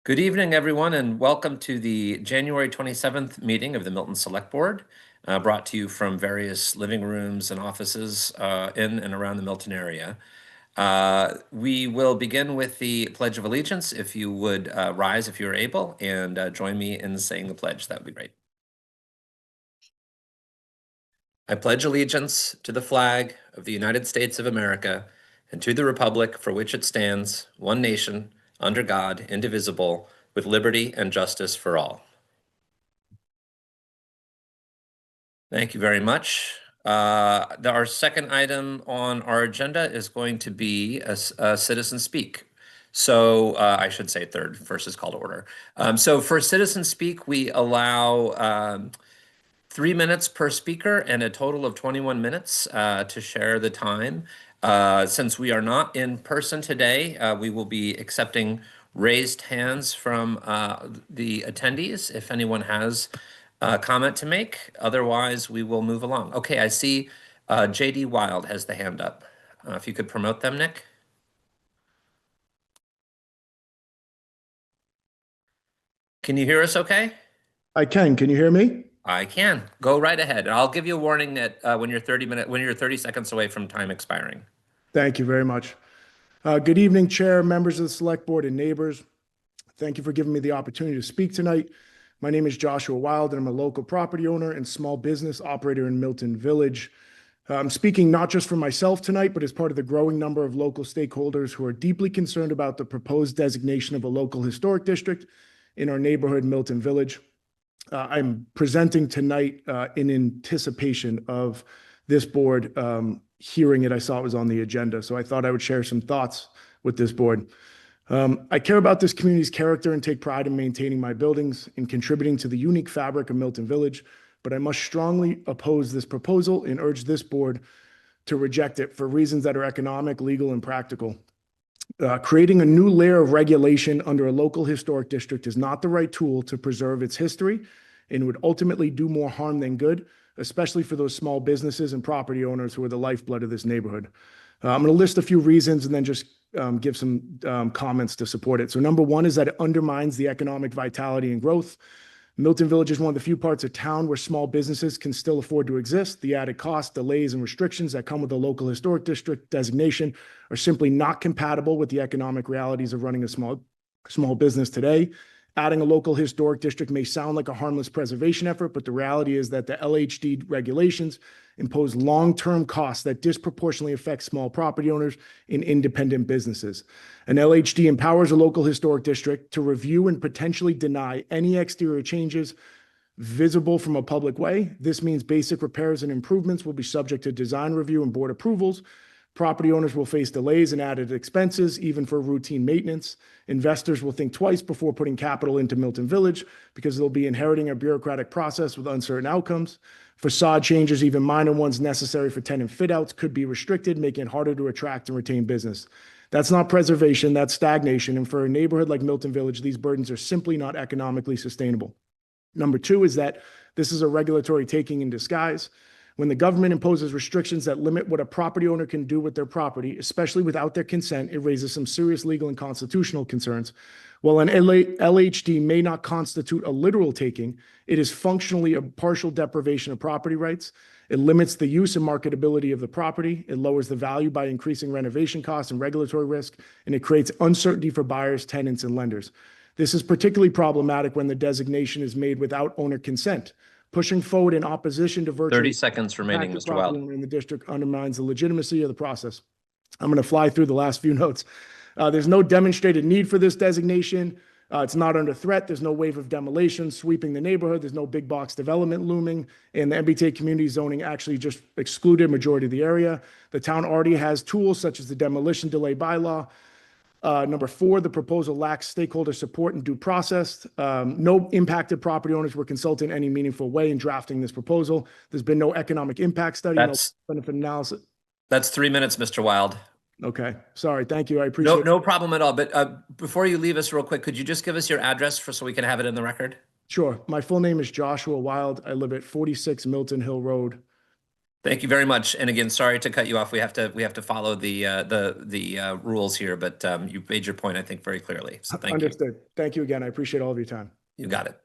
Good evening, everyone, and welcome to the January 27th meeting of the Milton Select Board, brought to you from various living rooms and offices in and around the Milton area. We will begin with the Pledge of Allegiance. If you would rise if you're able and join me in saying the pledge, that would be great. I pledge allegiance to the flag of the United States of America and to the republic for which it stands, one nation, under God, indivisible, with liberty and justice for all. Thank you very much. Our second item on our agenda is going to be a citizen speak. So I should say third, first is call to order. So for citizen speak, we allow 3 minutes per speaker and a total of 21 minutes to share the time. Since we are not in person today, we will be accepting raised hands from the attendees if anyone has a comment to make. Otherwise, we will move along. Okay, I see JD Wild has the hand up. If you could promote them, Nick. Can you hear us okay? I can. Can you hear me? I can. Go right ahead. And I'll give you a warning that when you're 30 seconds away from time expiring. Thank you very much. Good evening, Chair, members of the Select Board, and neighbors. Thank you for giving me the opportunity to speak tonight. My name is Joshua Wild, and I'm a local property owner and small business operator in Milton Village. I'm speaking not just for myself tonight, but as part of the growing number of local stakeholders who are deeply concerned about the proposed designation of a local historic district in our neighborhood, Milton Village. I'm presenting tonight in anticipation of this board hearing it. I saw it was on the agenda, so I thought I would share some thoughts with this board. I care about this community's character and take pride in maintaining my buildings and contributing to the unique fabric of Milton Village, but I must strongly oppose this proposal and urge this board to reject it for reasons that are economic, legal, and practical. Creating a new layer of regulation under a local historic district is not the right tool to preserve its history and would ultimately do more harm than good, especially for those small businesses and property owners who are the lifeblood of this neighborhood. I'm going to list a few reasons and then just give some comments to support it. So number one is that it undermines the economic vitality and growth. Milton Village is one of the few parts of town where small businesses can still afford to exist. The added costs, delays, and restrictions that come with a local historic district designation are simply not compatible with the economic realities of running a small business today. Adding a local historic district may sound like a harmless preservation effort, but the reality is that the LHD regulations impose long-term costs that disproportionately affect small property owners and independent businesses. An LHD empowers a local historic district to review and potentially deny any exterior changes visible from a public way. This means basic repairs and improvements will be subject to design review and board approvals. Property owners will face delays and added expenses, even for routine maintenance. Investors will think twice before putting capital into Milton Village because they'll be inheriting a bureaucratic process with uncertain outcomes. Facade changes, even minor ones necessary for tenant fit-outs, could be restricted, making it harder to attract and retain business. That's not preservation, that's stagnation. And for a neighborhood like Milton Village, these burdens are simply not economically sustainable. Number two is that this is a regulatory taking in disguise. When the government imposes restrictions that limit what a property owner can do with their property, especially without their consent, it raises some serious legal and constitutional concerns. While an LHD may not constitute a literal taking, it is functionally a partial deprivation of property rights. It limits the use and marketability of the property. It lowers the value by increasing renovation costs and regulatory risk, and it creates uncertainty for buyers, tenants, and lenders. This is particularly problematic when the designation is made without owner consent. Pushing forward in opposition to virtually 30 seconds remaining, Mr. Wild. In the district undermines the legitimacy of the process. I'm going to fly through the last few notes. There's no demonstrated need for this designation. It's not under threat. There's no wave of demolition sweeping the neighborhood. There's no big box development looming. And the MBTA community zoning actually just excluded a majority of the area. The town already has tools such as the demolition delay bylaw. Number four, the proposal lacks stakeholder support and due process. No impacted property owners were consulted in any meaningful way in drafting this proposal. There's been no economic impact study, no benefit analysis. That's 3 minutes, Mr. Wild. Okay, sorry, thank you, I appreciate it. No problem at all, but before you leave us real quick, could you just give us your address so we can have it in the record? Sure, my full name is Joshua Wild. I live at 46 Milton Hill Road. Thank you very much. And again, sorry to cut you off. We have to follow the rules here, but you made your point, I think, very clearly. So thank you. Understood. Thank you again. I appreciate all of your time. You got it.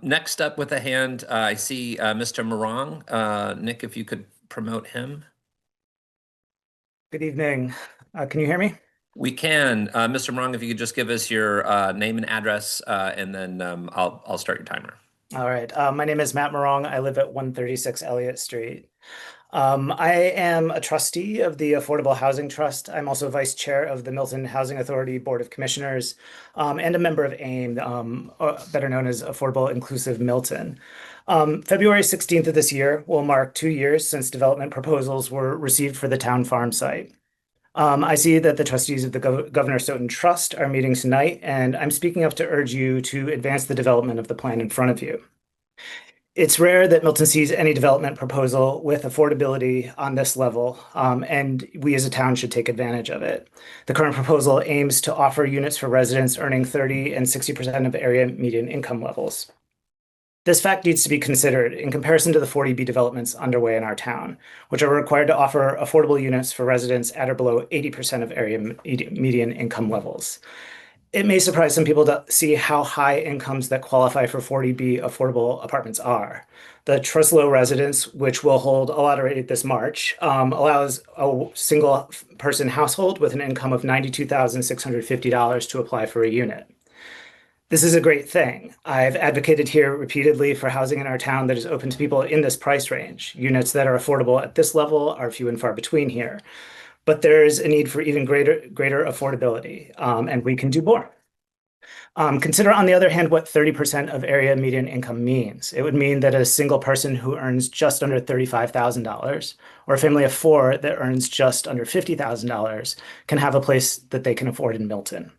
Next up with a hand, I see Mr. Morong. Nick, if you could promote him. Good evening. Can you hear me? We can. Mr. Morong, if you could just give us your name and address, and then I'll start your timer. All right. My name is Matt Morong. I live at 136 Elliott Street. I am a trustee of the Affordable Housing Trust. I'm also vice chair of the Milton Housing Authority Board of Commissioners, and a member of AIM, better known as Affordable Inclusive Milton. February 16th of this year will mark 2 years since development proposals were received for the town farm site. I see that the trustees of the Governor Stoughton Trust are meeting tonight, and I'm speaking up to urge you to advance the development of the plan in front of you. It's rare that Milton sees any development proposal with affordability on this level, and we as a town should take advantage of it. The current proposal aims to offer units for residents earning 30 and 60% of area median income levels. This fact needs to be considered in comparison to the 40B developments underway in our town, which are required to offer affordable units for residents at or below 80% of area median income levels. It may surprise some people to see how high incomes that qualify for 40B affordable apartments are. The Truslow residence, which will hold a lottery this March, allows a single person household with an income of $92,650 to apply for a unit. This is a great thing. I've advocated here repeatedly for housing in our town that is open to people in this price range. Units that are affordable at this level are few and far between here. But there is a need for even greater affordability, and we can do more. Consider, on the other hand, what 30% of area median income means. It would mean that a single person who earns just under $35,000, or a family of four that earns just under $50,000, can have a place that they can afford in Milton.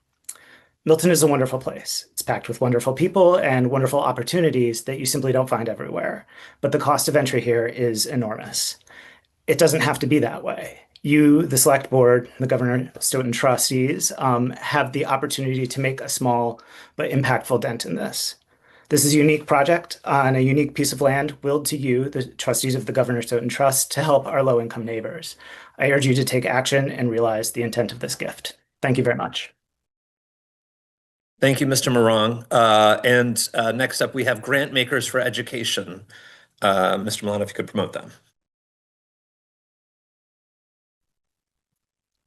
Milton is a wonderful place. It's packed with wonderful people and wonderful opportunities that you simply don't find everywhere. But the cost of entry here is enormous. It doesn't have to be that way. You, the select board, the Governor Stoughton trustees, have the opportunity to make a small but impactful dent in this. This is a unique project on a unique piece of land willed to you, the trustees of the Governor Stoughton Trust, to help our low-income neighbors. I urge you to take action and realize the intent of this gift. Thank you very much. Thank you, Mr. Morong. Next up, we have grant makers for education. Mr. Milano, if you could promote them.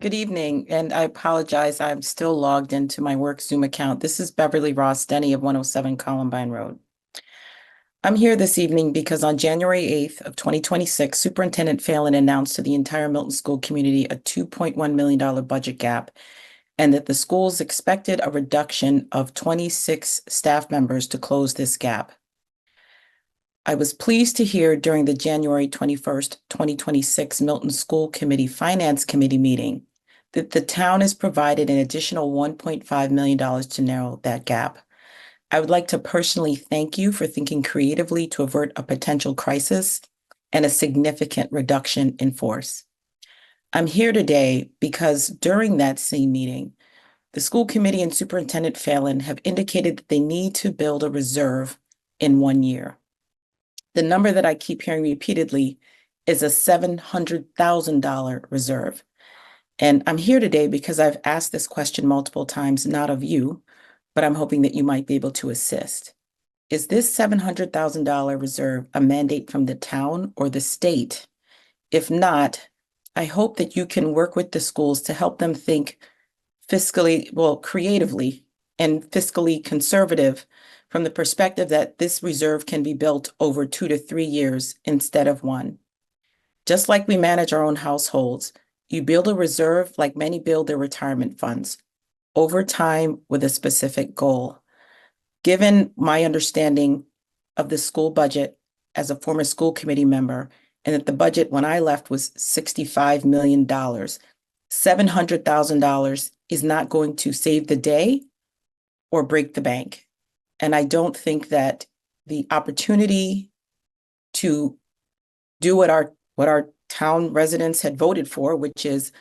Good evening, and I apologize. I'm still logged into my work Zoom account. This is Beverly Ross Denny of 107 Columbine Road. I'm here this evening because on January 8th of 2026, Superintendent Phelan announced to the entire Milton school community a $2.1 million budget gap, and that the schools expected a reduction of 26 staff members to close this gap. I was pleased to hear during the January 21st, 2026 Milton School Committee Finance Committee meeting that the town has provided an additional $1.5 million to narrow that gap. I would like to personally thank you for thinking creatively to avert a potential crisis and a significant reduction in force. I'm here today because during that same meeting, the school committee and Superintendent Phelan have indicated that they need to build a reserve in 1 year. The number that I keep hearing repeatedly is a $700,000 reserve. And I'm here today because I've asked this question multiple times, not of you, but I'm hoping that you might be able to assist. Is this $700,000 reserve a mandate from the town or the state? If not, I hope that you can work with the schools to help them think creatively and fiscally conservative from the perspective that this reserve can be built over 2 to 3 years instead of 1. Just like we manage our own households, you build a reserve like many build their retirement funds, over time with a specific goal. Given my understanding of the school budget as a former school committee member, and that the budget when I left was $65 million, $700,000 is not going to save the day or break the bank. And I don't think that the opportunity to do what our town residents had voted for, which is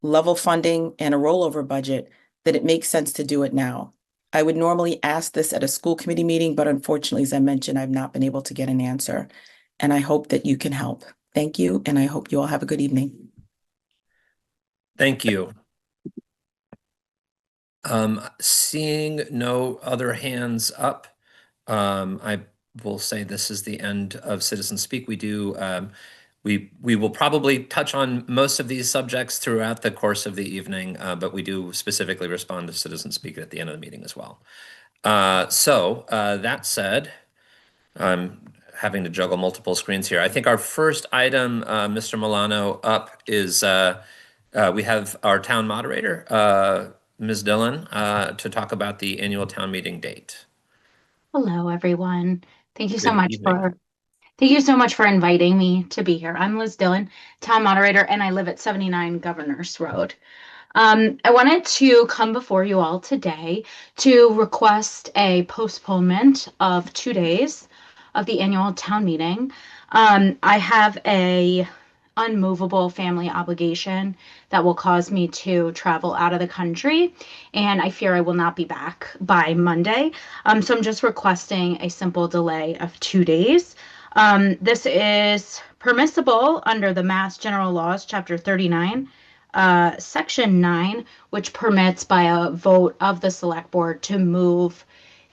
level funding and a rollover budget, that it makes sense to do it now. I would normally ask this at a school committee meeting, but unfortunately, as I mentioned, I've not been able to get an answer. And I hope that you can help. Thank you, and I hope you all have a good evening. Thank you. Seeing no other hands up, I will say this is the end of Citizen Speak. We will probably touch on most of these subjects throughout the course of the evening, but we do specifically respond to Citizen Speak at the end of the meeting as well. That said, I'm having to juggle multiple screens here. I think our first item, Mr. Milano, up is we have our town moderator, Ms. Dillon, to talk about the annual town meeting date. Hello, everyone. Thank you so Good much evening. for inviting me to be here. I'm Liz Dillon, town moderator, and I live at 79 Governors Road. I wanted to come before you all today to request a postponement of 2 days of the annual town meeting. I have a unmovable family obligation that will cause me to travel out of the country, and I fear I will not be back by Monday. So I'm just requesting a simple delay of 2 days. This is permissible under the Mass General Laws, Chapter 39, Section 9, which permits by a vote of the Select Board to move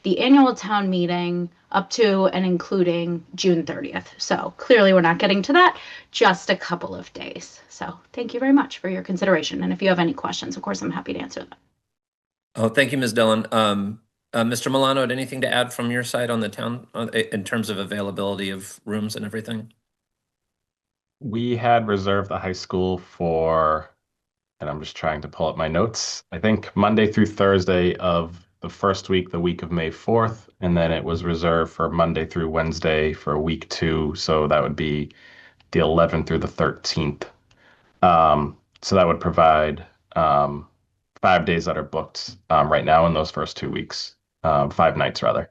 the annual town meeting up to and including June 30th. So clearly we're not getting to that, just a couple of days. So thank you very much for your consideration. And if you have any questions, of course, I'm happy to answer them. Oh, thank you, Ms. Dillon. Mr. Milano, had anything to add from your side on the town in terms of availability of rooms and everything? We had reserved the high school for, and I'm just trying to pull up my notes. I think Monday through Thursday of the first week, the week of May 4th, and then it was reserved for Monday through Wednesday for week 2. So that would be the 11th through the 13th. So that would provide 5 days that are booked right now in those first 2 weeks, 5 nights rather.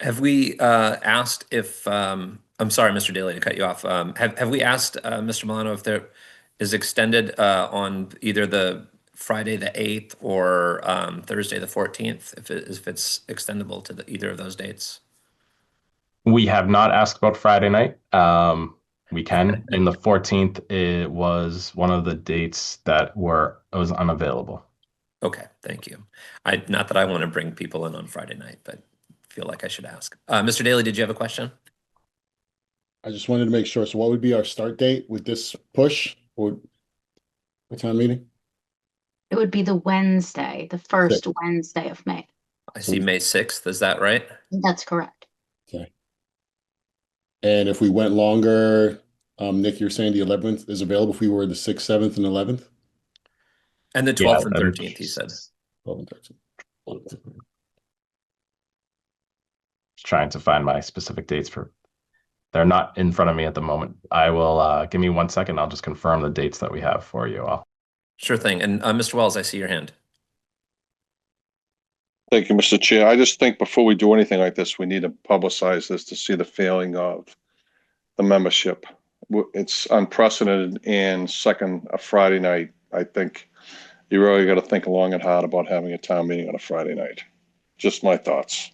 Have we asked if, I'm sorry, Mr. Daly, to cut you off. Have we asked Mr. Milano if there is extended on either the Friday the 8th or Thursday the 14th, if it's extendable to either of those dates? We have not asked about Friday night. We can. And the 14th, it was one of the dates that was unavailable. Okay, thank you. Not that I want to bring people in on Friday night, but feel like I should ask. Mr. Daly, did you have a question? I just wanted to make sure. So what would be our start date with this push or the town meeting? It would be the Wednesday, the first Six. Wednesday of May. I see May 6th, is that right? That's correct. Okay. And if we went longer, Nick, you're saying the 11th is available if we were the 6th, 7th, and 11th? And the 12th and 13th, he said. 12 and 13. Just trying to find my specific dates they're not in front of me at the moment. I will give me 1 second. I'll just confirm the dates that we have for you all. Sure thing. And Mr. Wells, I see your hand. Thank you, Mr. Chair. I just think before we do anything like this, we need to publicize this to see the failing of the membership. It's unprecedented, and second, a Friday night. I think you really got to think long and hard about having a town meeting on a Friday night. Just my thoughts.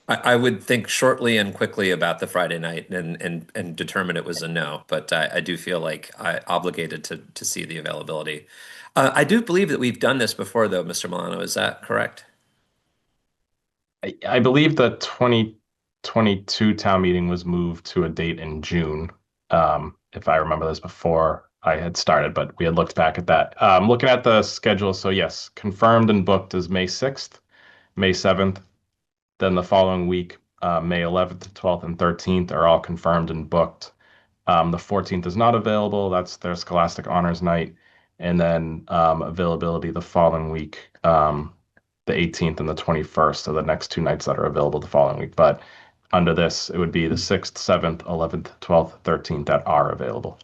I would think shortly and quickly about the Friday night and determine it was a no, but I do feel like I obligated to see the availability. I do believe that we've done this before, though, Mr. Milano. Is that correct? I believe the 2022 town meeting was moved to a date in June. If I remember this before I had started, but we had looked back at that. Looking at the schedule, so yes, confirmed and booked is May 6th, May 7th. Then the following week, May 11th, 12th, and 13th are all confirmed and booked. The 14th is not available. That's their Scholastic Honors Night. And then availability the following week, the 18th and the 21st are the next 2 nights that are available the following week. But under this, it would be the 6th, 7th, 11th, 12th, 13th that are available.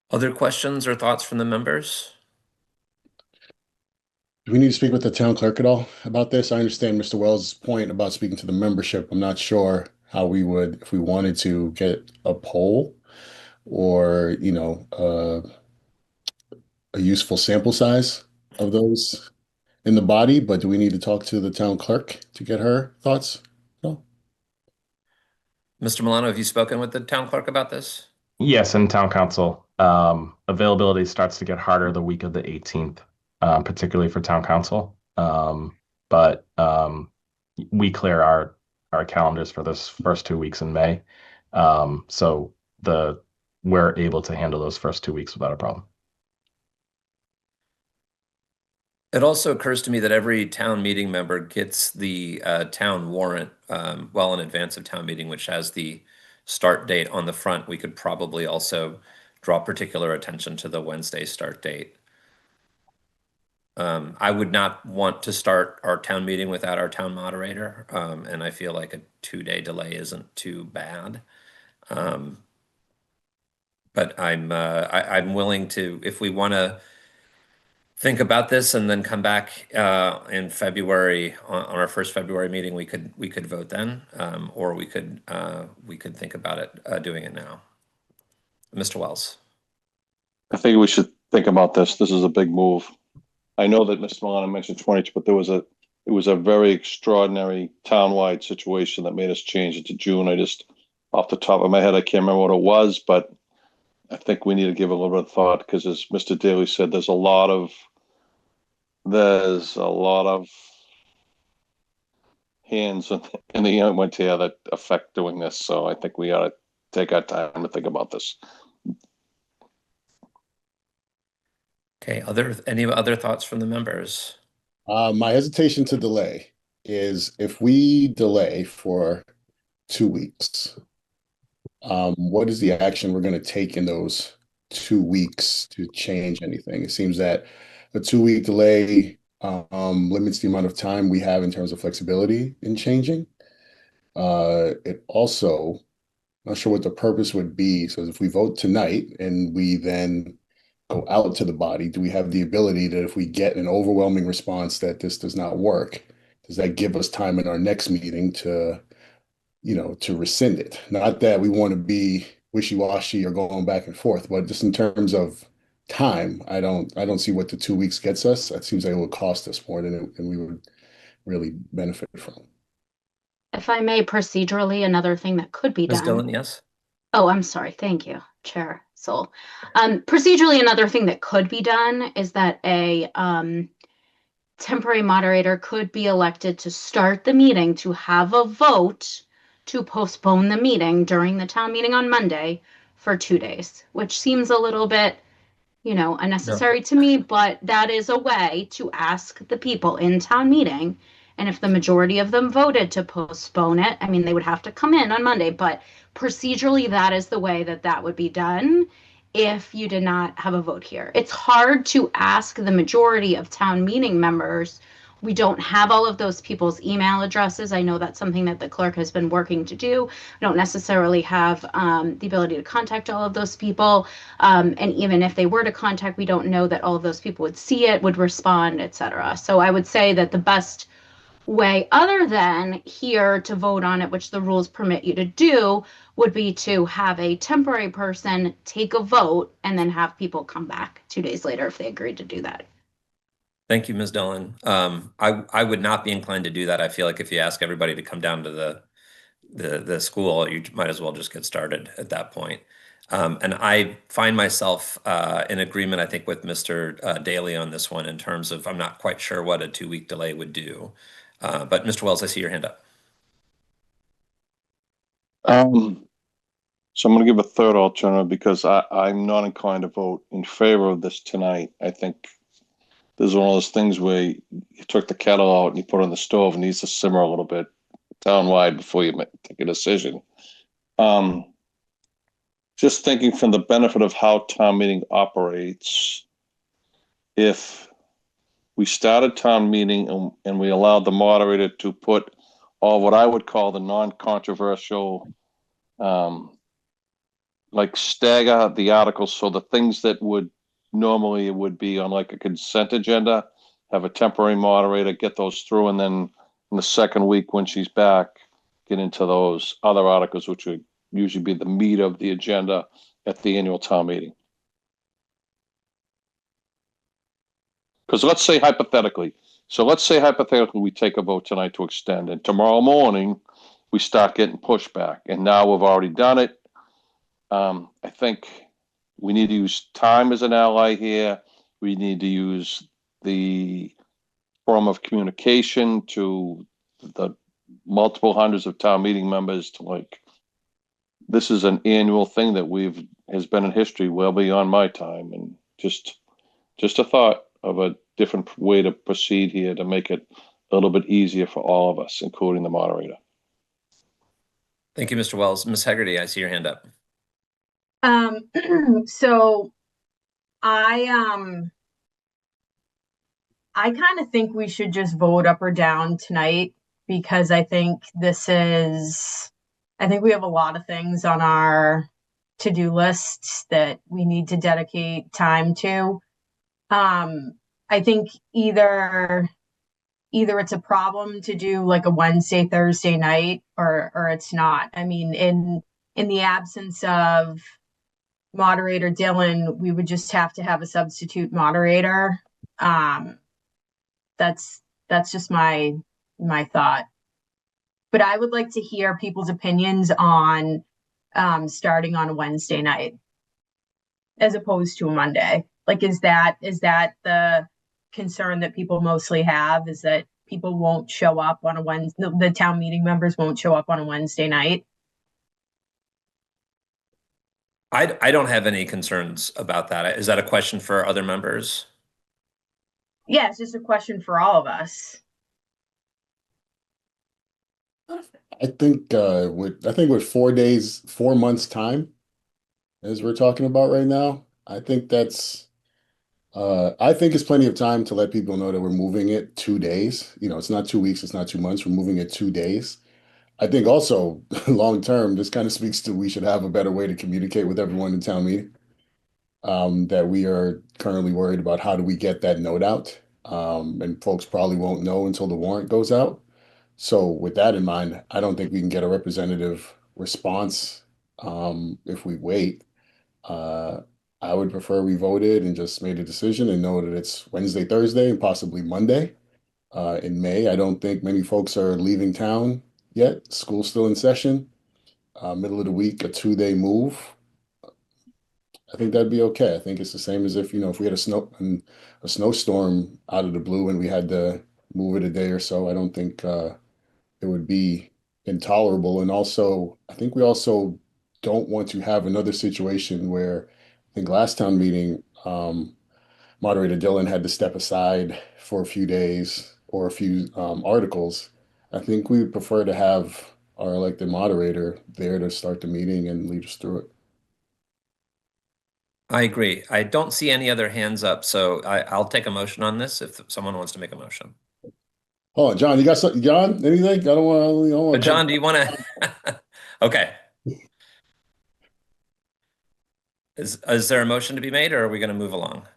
Other questions or thoughts from the members? Do we need to speak with the town clerk at all about this? I understand Mr. Wells' point about speaking to the membership. I'm not sure how we would, if we wanted to get a poll or, a useful sample size of those in the body, but do we need to talk to the town clerk to get her thoughts? No. Mr. Milano, have you spoken with the town clerk about this? Yes, and town council. Availability starts to get harder the week of the 18th, particularly for town council. But we clear our calendars for this first 2 weeks in May. So we're able to handle those first 2 weeks without a problem. It also occurs to me that every town meeting member gets the town warrant well in advance of town meeting, which has the start date on the front. We could probably also draw particular attention to the Wednesday start date. I would not want to start our town meeting without our town moderator, and I feel like a 2-day delay isn't too bad. But I'm willing to, if we want to think about this and then come back in February on our first February meeting, we could vote then, or we could think about it doing it now. Mr. Wells. I think we should think about this. This is a big move. I know that Mr. Milano mentioned 20, but it was a very extraordinary townwide situation that made us change it to June. I just, off the top of my head, I can't remember what it was, but I think we need to give it a little bit of thought because, as Mr. Daly said, there's a lot of hands in the went here that affect doing this. So I think we ought to take our time to think about this. Okay, any other thoughts from the members? My hesitation to delay is if we delay for 2 weeks, what is the action we're going to take in those 2 weeks to change anything? It seems that a 2-week delay limits the amount of time we have in terms of flexibility in changing. It also, I'm not sure what the purpose would be. So if we vote tonight and we then go out to the body, do we have the ability that if we get an overwhelming response that this does not work, does that give us time in our next meeting to rescind it? Not that we want to be wishy-washy or going back and forth, but just in terms of time, I don't see what the 2 weeks gets us. That seems like it would cost us more than we would really benefit from. If I may, procedurally, another thing that could be Ms. done. Dillon, yes? Oh, I'm sorry. Thank you, Chair Soul. Procedurally, another thing that could be done is that a temporary moderator could be elected to start the meeting to have a vote to postpone the meeting during the town meeting on Monday for 2 days, which seems a little bit, unnecessary to me, but that is a way to ask the people in town meeting. And if the majority of them voted to postpone it, I mean, they would have to come in on Monday, but procedurally, that is the way that would be done if you did not have a vote here. It's hard to ask the majority of town meeting members. We don't have all of those people's email addresses. I know that's something that the clerk has been working to do. We don't necessarily have the ability to contact all of those people. And even if they were to contact, we don't know that all of those people would see it, would respond, etc. So I would say that the best way other than here to vote on it, which the rules permit you to do, would be to have a temporary person take a vote and then have people come back 2 days later if they agreed to do that. Thank you, Ms. Dillon. I would not be inclined to do that. I feel like if you ask everybody to come down to the school, you might as well just get started at that point. And I find myself in agreement, I think, with Mr. Daly on this one in terms of I'm not quite sure what a 2-week delay would do. But Mr. Wells, I see your hand up. So I'm going to give a third alternative because I'm not inclined to vote in favor of this tonight. I think this is one of those things where you took the kettle out and you put it on the stove and it needs to simmer a little bit townwide before you take a decision. Just thinking from the benefit of how town meeting operates, if we started town meeting and we allowed the moderator to put all what I would call the non-controversial, like stagger the articles, so the things that would normally would be on like a consent agenda, have a temporary moderator get those through, and then in the second week when she's back, get into those other articles, which would usually be the meat of the agenda at the annual town meeting. Because let's say hypothetically we take a vote tonight to extend, and tomorrow morning we start getting pushback. And now we've already done it. I think we need to use time as an ally here. We need to use the form of communication to the multiple hundreds of town meeting members to like, this is an annual thing that has been in history well beyond my time, and just a thought of a different way to proceed here to make it a little bit easier for all of us, including the moderator. Thank you, Mr. Wells. Ms. Hegarty, I see your hand up. So I I kind of think we should just vote up or down tonight, because I think we have a lot of things on our to-do lists that we need to dedicate time to. I think either it's a problem to do like a Wednesday, Thursday night, or it's not. I mean, in the absence of moderator Dylan, we would just have to have a substitute moderator. That's just my thought. But I would like to hear people's opinions on starting on a Wednesday night as opposed to a Monday. Like, is that the concern that people mostly have, is that people won't show up on a Wednesday, the town meeting members won't show up on a Wednesday night? I don't have any concerns about that. Is that a question for other members? Yeah, it's just a question for all of us. I think with 4 days, 4 months time, as we're talking about right now, I think it's plenty of time to let people know that we're moving it 2 days. It's not 2 weeks, it's not 2 months. We're moving it 2 days. I think also long term, this kind of speaks to we should have a better way to communicate with everyone in town meeting. That we are currently worried about how do we get that note out. And folks probably won't know until the warrant goes out. So with that in mind, I don't think we can get a representative response if we wait. I would prefer we voted and just made a decision and know that it's Wednesday, Thursday, and possibly Monday. In May, I don't think many folks are leaving town yet. School's still in session. Middle of the week, a 2-day move. I think that'd be okay. I think it's the same as if we had a snowstorm out of the blue and we had to move it a day or so. I don't think it would be intolerable. And also, I think we also don't want to have another situation where I think last town meeting, moderator Dylan had to step aside for a few days or a few articles. I think we would prefer to have our elected moderator there to start the meeting and lead us through it. I agree. I don't see any other hands up, so I'll take a motion on this if someone wants to make a motion. Hold on, John, you got something? John, anything? I don't want But John, do you want to? Okay. Is there a motion to be made, or are we going to move along?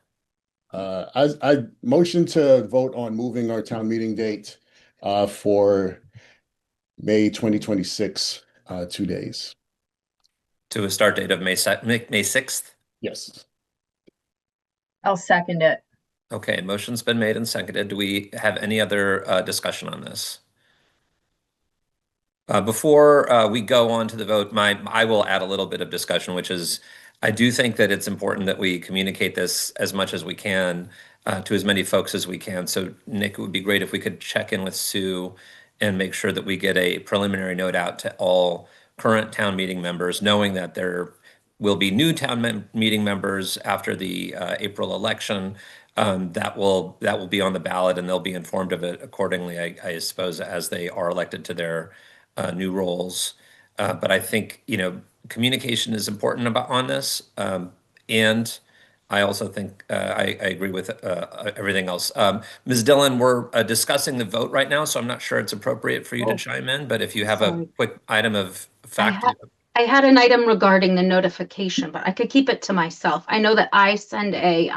I motion to vote on moving our town meeting date for May 2026, 2 days. To a start date of May 6th? Yes. I'll second it. Okay, motion's been made and seconded. Do we have any other discussion on this? Before we go on to the vote, I will add a little bit of discussion, which is I do think that it's important that we communicate this as much as we can to as many folks as we can. So Nick, it would be great if we could check in with Sue and make sure that we get a preliminary note out to all current town meeting members, knowing that there will be new town meeting members after the April election. That will be on the ballot, and they'll be informed of it accordingly, I suppose, as they are elected to their new roles. But I think communication is important on this, and I also think I agree with everything else. Ms. Dillon, we're discussing the vote right now, so I'm not sure it's appropriate for you to chime in. But if you have a quick item of fact. I had an item regarding the notification, but I could keep it to myself. I know that I send a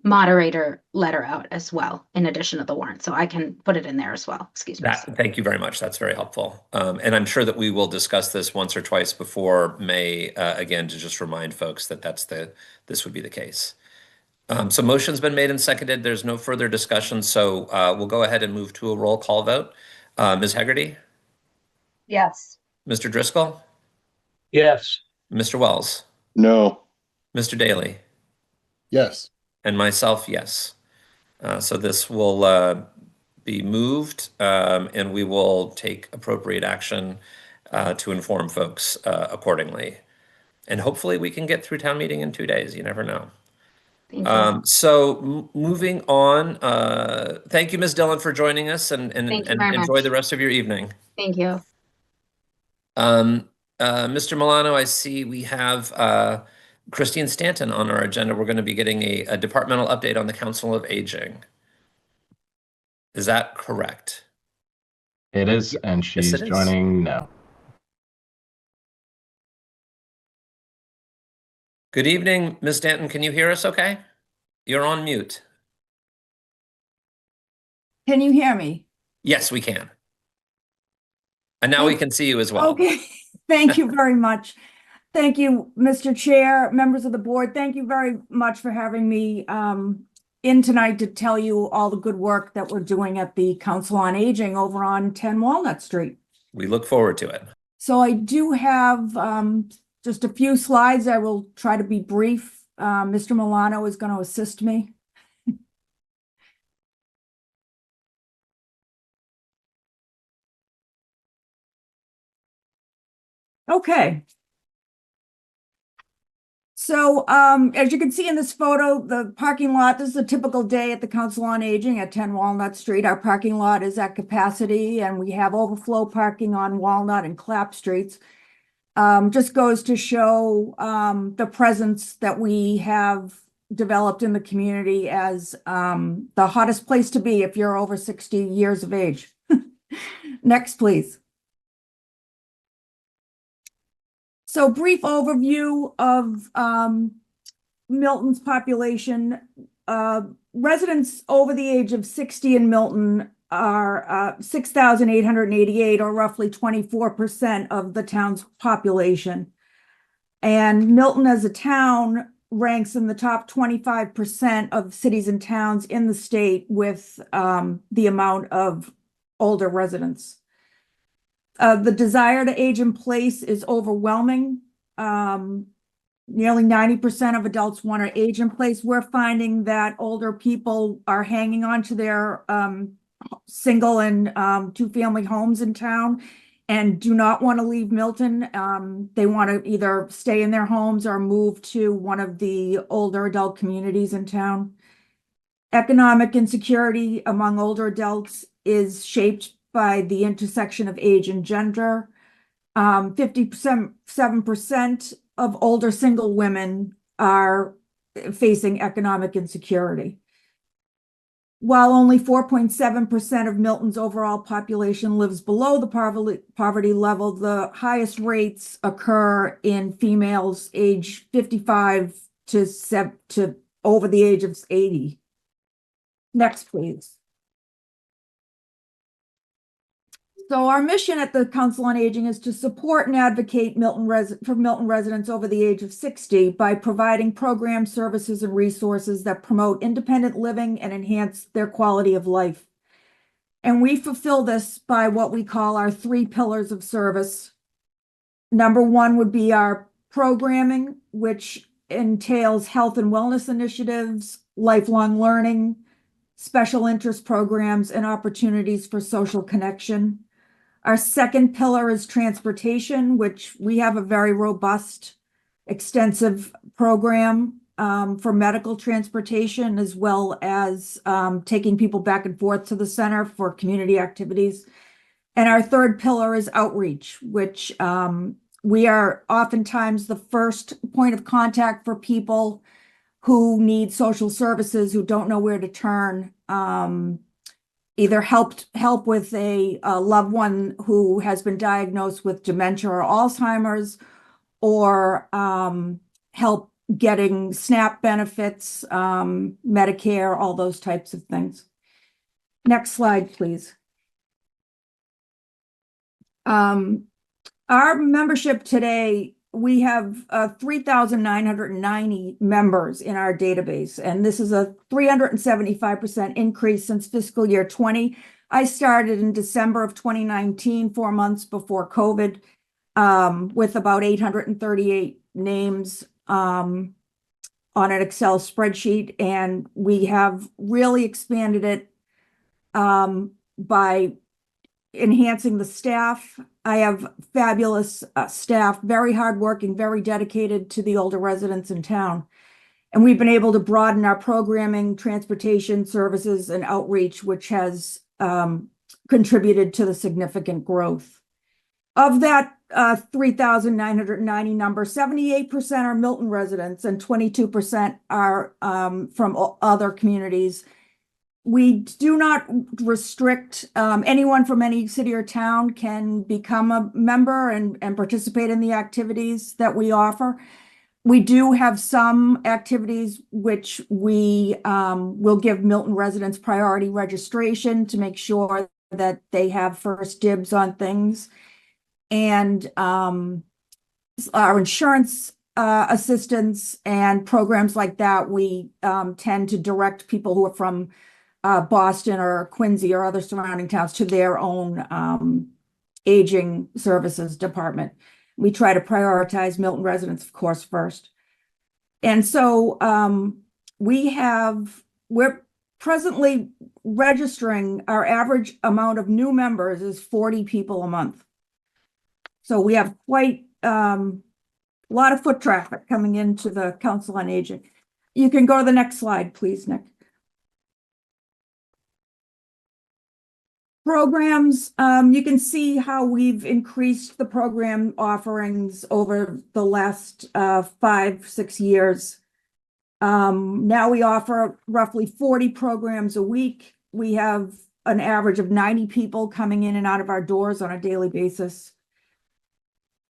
moderator letter out as well, in addition to the warrant, so I can put it in there as well. Excuse me. Thank you very much. That's very helpful. And I'm sure that we will discuss this once or twice before May, again, to just remind folks that this would be the case. So motion's been made and seconded. There's no further discussion, so we'll go ahead and move to a roll call vote. Ms. Hegarty? Yes. Mr. Driscoll, Yes. Mr. Wells, No. Mr. Daly, Yes. and myself, yes. So this will be moved, and we will take appropriate action to inform folks accordingly. And hopefully we can get through town meeting in 2 days. You never know. Thank you. Moving on, thank you, Ms. Dillon, for joining us, and Thank you very enjoy much. the rest of your evening. Thank you. Mr. Milano, I see we have Christine Stanton on our agenda. We're going to be getting a departmental update on the Council of Aging. Is that correct? It is, and she's it is. joining now. Good evening, Ms. Stanton. Can you hear us okay? You're on mute. Can you hear me? Yes, we can. And now we can see you as well. Okay, thank you very much. Thank you, Mr. Chair, members of the board. Thank you very much for having me in tonight to tell you all the good work that we're doing at the Council on Aging over on 10 Walnut Street. We look forward to it. So I do have just a few slides. I will try to be brief. Mr. Milano is going to assist me. Okay. So as you can see in this photo, the parking lot, this is a typical day at the Council on Aging at 10 Walnut Street. Our parking lot is at capacity and we have overflow parking on Walnut and Clapp Streets. Just goes to show the presence that we have developed in the community as the hottest place to be if you're over 60 years of age. Next, please. So brief overview of Milton's population. Residents over the age of 60 in Milton are 6,888, or roughly 24% of the town's population. And Milton as a town ranks in the top 25% of cities and towns in the state with the amount of older residents. The desire to age in place is overwhelming. Nearly 90% of adults want to age in place. We're finding that older people are hanging on to their single and two-family homes in town and do not want to leave Milton. They want to either stay in their homes or move to one of the older adult communities in town. Economic insecurity among older adults is shaped by the intersection of age and gender. 57% of older single women are facing economic insecurity. While only 4.7% of Milton's overall population lives below the poverty level, the highest rates occur in females age 55 to over the age of 80. Next, please. So our mission at the Council on Aging is to support and advocate for Milton residents over the age of 60 by providing programs, services, and resources that promote independent living and enhance their quality of life. And we fulfill this by what we call our 3 pillars of service. Number 1 would be our programming, which entails health and wellness initiatives, lifelong learning, special interest programs, and opportunities for social connection. Our second pillar is transportation, which we have a very robust, extensive program for medical transportation, as well as taking people back and forth to the center for community activities. And our third pillar is outreach, which we are oftentimes the first point of contact for people who need social services, who don't know where to turn. Either help with a loved one who has been diagnosed with dementia or Alzheimer's, or help getting SNAP benefits, Medicare, all those types of things. Next slide, please. Our membership today we have 3,990 members in our database, and this is a 375% increase since fiscal year 20. I started in December of 2019, 4 months before COVID, with about 838 names on an Excel spreadsheet, and we have really expanded it by enhancing the staff. I have fabulous staff, very hardworking, very dedicated to the older residents in town. And we've been able to broaden our programming, transportation services, and outreach, which has contributed to the significant growth. Of that 3,990 number, 78% are Milton residents and 22% are from other communities. We do not restrict anyone from any city or town can become a member and participate in the activities that we offer. We do have some activities which we will give Milton residents priority registration to make sure that they have first dibs on things. And our insurance assistance and programs like that, we tend to direct people who are from Boston or Quincy or other surrounding towns to their own aging services department. We try to prioritize Milton residents, of course, first. And so we're presently registering, our average amount of new members is 40 people a month. So we have quite a lot of foot traffic coming into the Council on Aging. You can go to the next slide, please, Nick. Programs, you can see how we've increased the program offerings over the last 5-6 years. Now we offer roughly 40 programs a week. We have an average of 90 people coming in and out of our doors on a daily basis.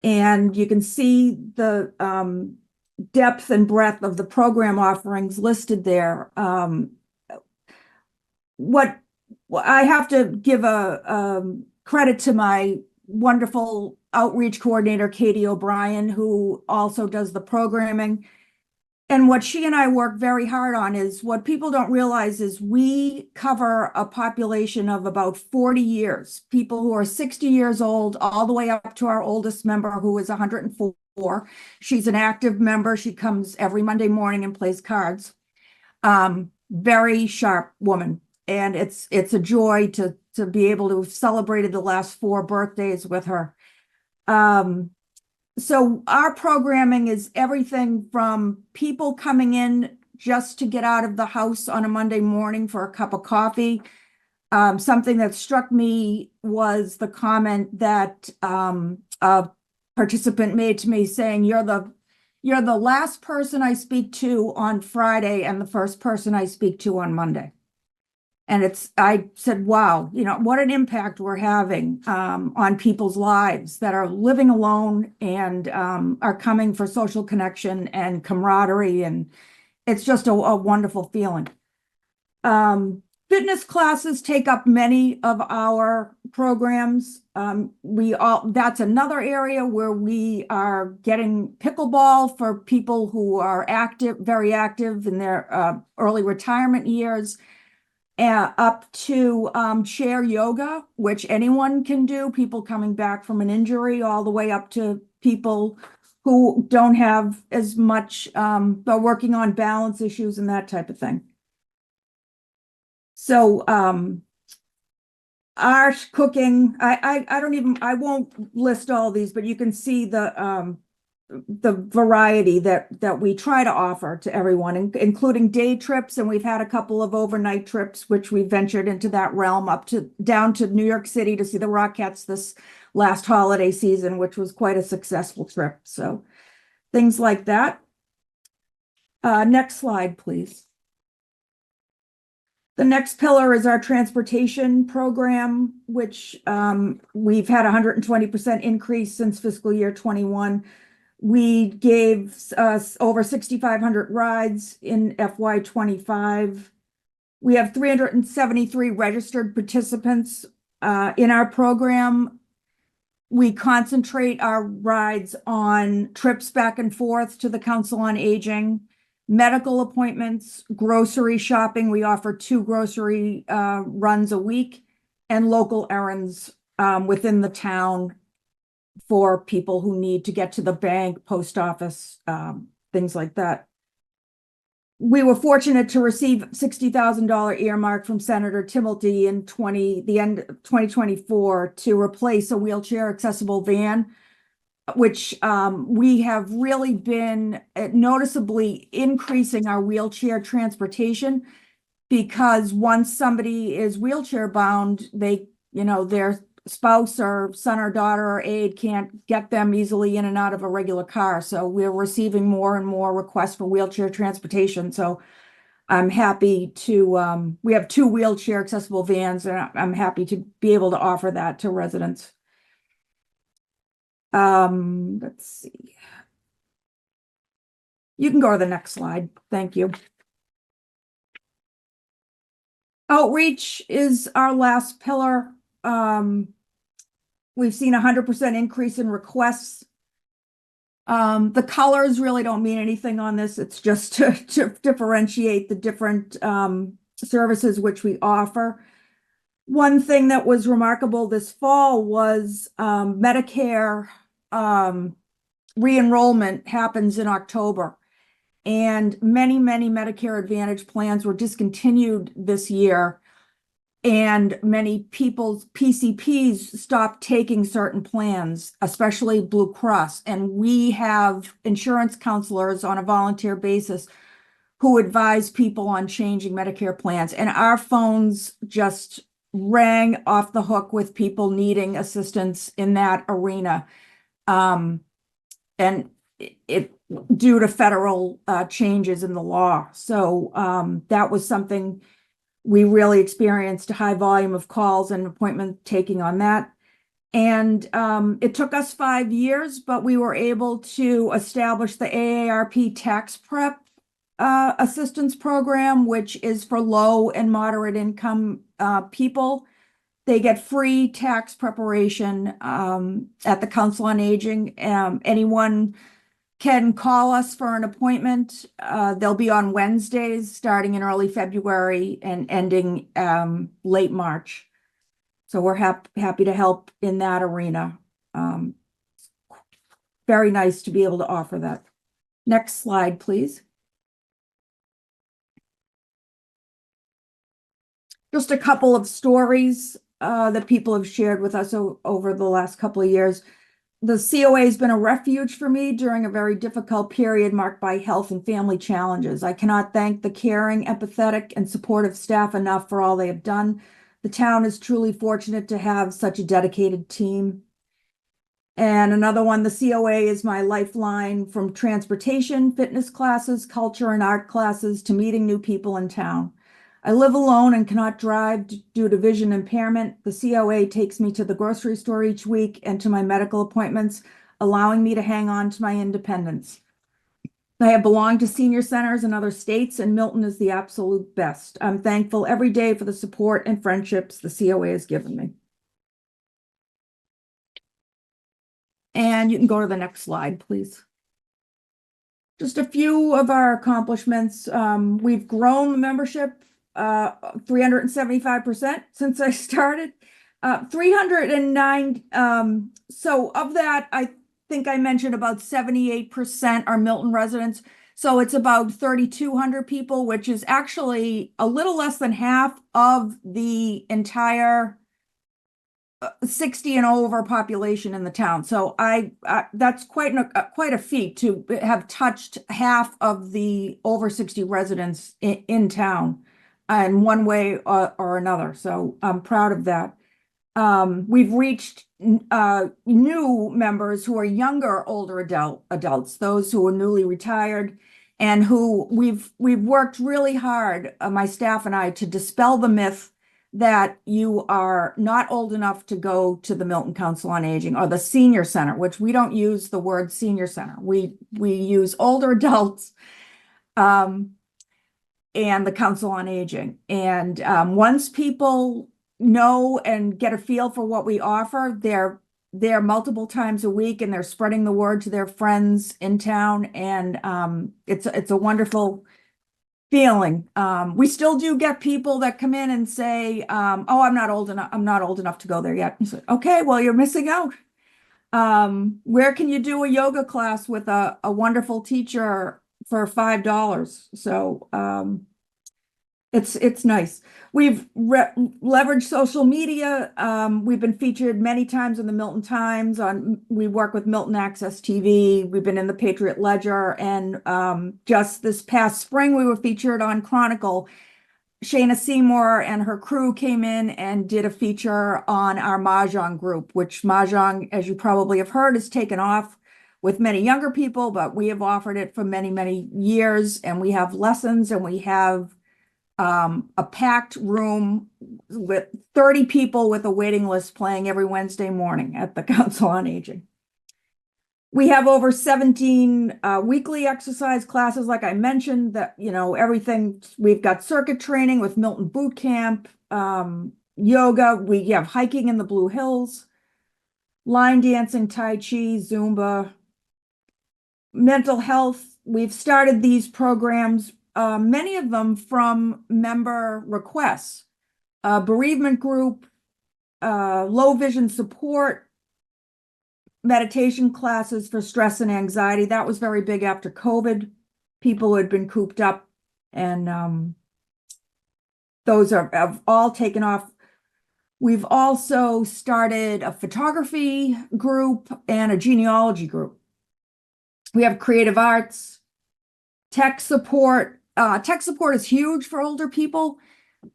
And you can see the depth and breadth of the program offerings listed there. I have to give a credit to my wonderful outreach coordinator, Katie O'Brien, who also does the programming. And what she and I work very hard on is what people don't realize is we cover a population of about 40 years, people who are 60 years old, all the way up to our oldest member, who is 104. She's an active member. She comes every Monday morning and plays cards. Very sharp woman. And it's a joy to be able to have celebrated the last 4 birthdays with her. So our programming is everything from people coming in just to get out of the house on a Monday morning for a cup of coffee. Something that struck me was the comment that a participant made to me saying, you're the last person I speak to on Friday and the first person I speak to on Monday. And I said, wow, what an impact we're having on people's lives that are living alone and are coming for social connection and camaraderie. And it's just a wonderful feeling. Fitness classes take up many of our programs. That's another area where we are getting pickleball for people who are active, very active in their early retirement years. Up to chair yoga, which anyone can do, people coming back from an injury, all the way up to people who don't have as much, they're working on balance issues and that type of thing. So our cooking, I won't list all these, but you can see the variety that we try to offer to everyone, including day trips. And we've had a couple of overnight trips, which we ventured into that realm down to New York City to see the Rockettes this last holiday season, which was quite a successful trip. So things like that. Next slide, please. The next pillar is our transportation program, which we've had 120% increase since fiscal year 21. We gave over 6,500 rides in FY25. We have 373 registered participants in our program. We concentrate our rides on trips back and forth to the Council on Aging, medical appointments, grocery shopping. We offer 2 grocery runs a week, and local errands within the town for people who need to get to the bank, post office, things like that. We were fortunate to receive $60,000 earmark from Senator Timilty in the end of 2024 to replace a wheelchair accessible van, which we have really been noticeably increasing our wheelchair transportation, because once somebody is wheelchair bound, their spouse or son or daughter or aide can't get them easily in and out of a regular car. So we're receiving more and more requests for wheelchair transportation. So I'm happy to, we have 2 wheelchair accessible vans, and I'm happy to be able to offer that to residents. Let's see. You can go to the next slide. Thank you. Outreach is our last pillar. We've seen 100% increase in requests. The colors really don't mean anything on this. It's just to differentiate the different services which we offer. One thing that was remarkable this fall was Medicare re-enrollment happens in October. And many Medicare Advantage plans were discontinued this year. And many people's PCPs stopped taking certain plans, especially Blue Cross. And we have insurance counselors on a volunteer basis who advise people on changing Medicare plans. And our phones just rang off the hook with people needing assistance in that arena. And it due to federal changes in the law. So that was something we really experienced, a high volume of calls and appointment taking on that. And it took us 5 years, but we were able to establish the AARP tax prep assistance program, which is for low and moderate income people. They get free tax preparation at the Council on Aging. Anyone can call us for an appointment. They'll be on Wednesdays, starting in early February and ending late March. So we're happy to help in that arena. Very nice to be able to offer that. Next slide, please. Just a couple of stories that people have shared with us over the last couple of years. The COA has been a refuge for me during a very difficult period marked by health and family challenges. I cannot thank the caring, empathetic, and supportive staff enough for all they have done. The town is truly fortunate to have such a dedicated team. And another one, the COA is my lifeline from transportation, fitness classes, culture and art classes, to meeting new people in town. I live alone and cannot drive due to vision impairment. The COA takes me to the grocery store each week and to my medical appointments, allowing me to hang on to my independence. I have belonged to senior centers in other states, and Milton is the absolute best. I'm thankful every day for the support and friendships the COA has given me. And you can go to the next slide, please. Just a few of our accomplishments. We've grown the membership 375% since I started. 309. So of that, I think I mentioned about 78% are Milton residents. So it's about 3,200 people, which is actually a little less than half of the entire 60 and over population in the town. So that's quite a feat to have touched half of the over 60 residents in town in one way or another. So I'm proud of that. We've reached new members who are younger, older adults, those who are newly retired, and who we've worked really hard, my staff and I, to dispel the myth that you are not old enough to go to the Milton Council on Aging or the senior center, which we don't use the word senior center. We use older adults and the Council on Aging. And once people know and get a feel for what we offer, there multiple times a week, and they're spreading the word to their friends in town. And it's a wonderful feeling. We still do get people that come in and say, "Oh, I'm not old enough to go there yet." You say, "Okay, well, you're missing out." Where can you do a yoga class with a wonderful teacher for $5? So it's nice. We've leveraged social media. We've been featured many times in the Milton Times. We work with Milton Access TV. We've been in the Patriot Ledger, and just this past spring, we were featured on Chronicle. Shayna Seymour and her crew came in and did a feature on our Mahjong group, which Mahjong, as you probably have heard, has taken off with many younger people, but we have offered it for many, many years, and we have lessons, and we have a packed room with 30 people with a waiting list playing every Wednesday morning at the Council on Aging. We have over 17 weekly exercise classes, like I mentioned, that, everything. We've got circuit training with Milton Boot Camp, yoga. We have hiking in the Blue Hills, line dancing, Tai Chi, Zumba, mental health. We've started these programs, many of them from member requests, bereavement group, low vision support, meditation classes for stress and anxiety. That was very big after COVID. People who had been cooped up, and those have all taken off. We've also started a photography group and a genealogy group. We have creative arts, tech support. Tech support is huge for older people.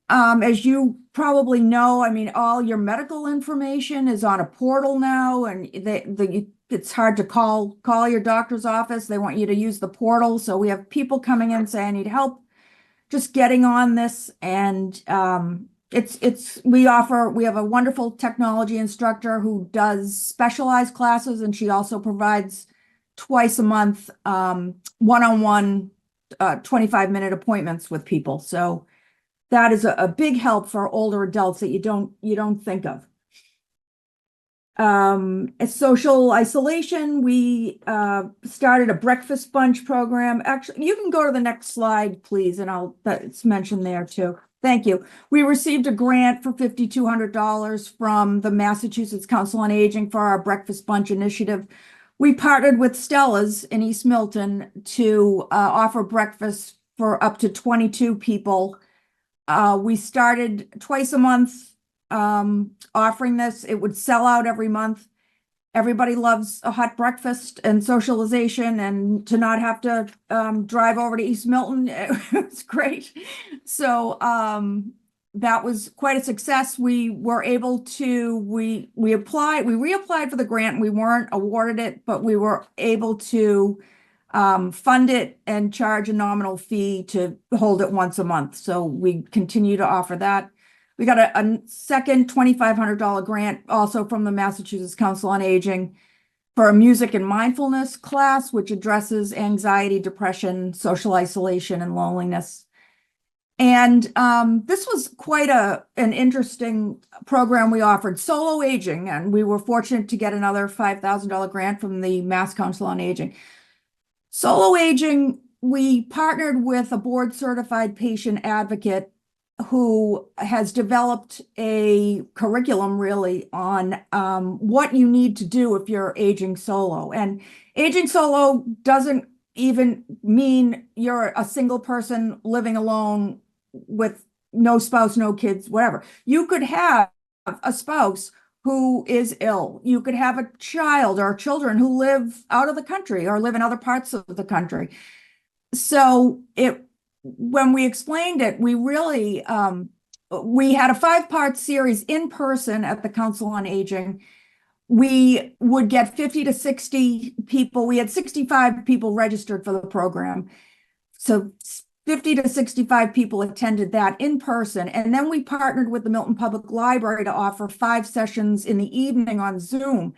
As you probably know, I mean, all your medical information is on a portal now, and it's hard to call your doctor's office. They want you to use the portal. So we have people coming in saying, "I need help just getting on this." And we have a wonderful technology instructor who does specialized classes, and she also provides twice a month one-on-one 25-minute appointments with people. So that is a big help for older adults that you don't think of. Social isolation, we started a breakfast bunch program. Actually, you can go to the next slide, please, and it's mentioned there too. Thank you. We received a grant for $5,200 from the Massachusetts Council on Aging for our breakfast bunch initiative. We partnered with Stella's in East Milton to offer breakfast for up to 22 people. We started twice a month offering this. It would sell out every month. Everybody loves a hot breakfast and socialization, and to not have to drive over to East Milton, it was great. So that was quite a success. We were able to, we reapplied for the grant. We weren't awarded it, but we were able to fund it and charge a nominal fee to hold it once a month. So we continue to offer that. We got a second $2,500 grant also from the Massachusetts Council on Aging for a music and mindfulness class, which addresses anxiety, depression, social isolation, and loneliness. And this was quite an interesting program we offered, solo aging, and we were fortunate to get another $5,000 grant from the Mass Council on Aging. Solo aging, we partnered with a board-certified patient advocate who has developed a curriculum really on what you need to do if you're aging solo. And aging solo doesn't even mean you're a single person living alone with no spouse, no kids, whatever. You could have a spouse who is ill. You could have a child or children who live out of the country or live in other parts of the country. So when we explained it, we really, we had a 5-part series in person at the Council on Aging. We would get 50 to 60 people. We had 65 people registered for the program. So 50 to 65 people attended that in person. And then we partnered with the Milton Public Library to offer 5 sessions in the evening on Zoom.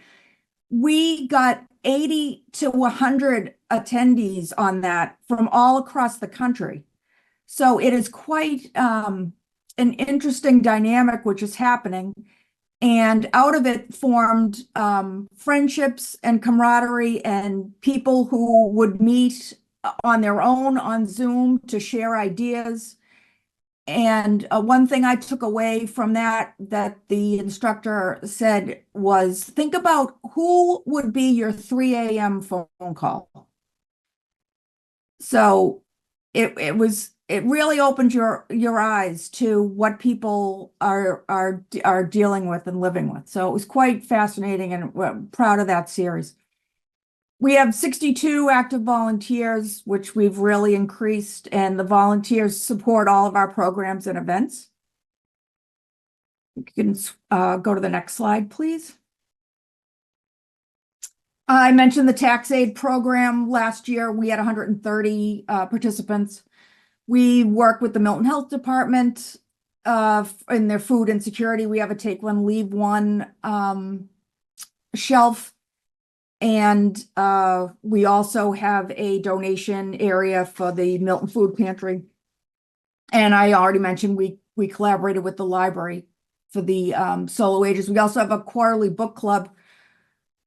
We got 80 to 100 attendees on that from all across the country. So it is quite an interesting dynamic which is happening. And out of it formed friendships and camaraderie and people who would meet on their own on Zoom to share ideas. And one thing I took away from that the instructor said was, think about who would be your 3 a.m. phone call. So it really opened your eyes to what people are dealing with and living with. So it was quite fascinating, and we're proud of that series. We have 62 active volunteers, which we've really increased, and the volunteers support all of our programs and events. You can go to the next slide, please. I mentioned the tax aid program. Last year, we had 130 participants. We work with the Milton Health Department in their food insecurity. We have a take one, leave one shelf. And we also have a donation area for the Milton Food Pantry. And I already mentioned we collaborated with the library for the solo ages. We also have a quarterly book club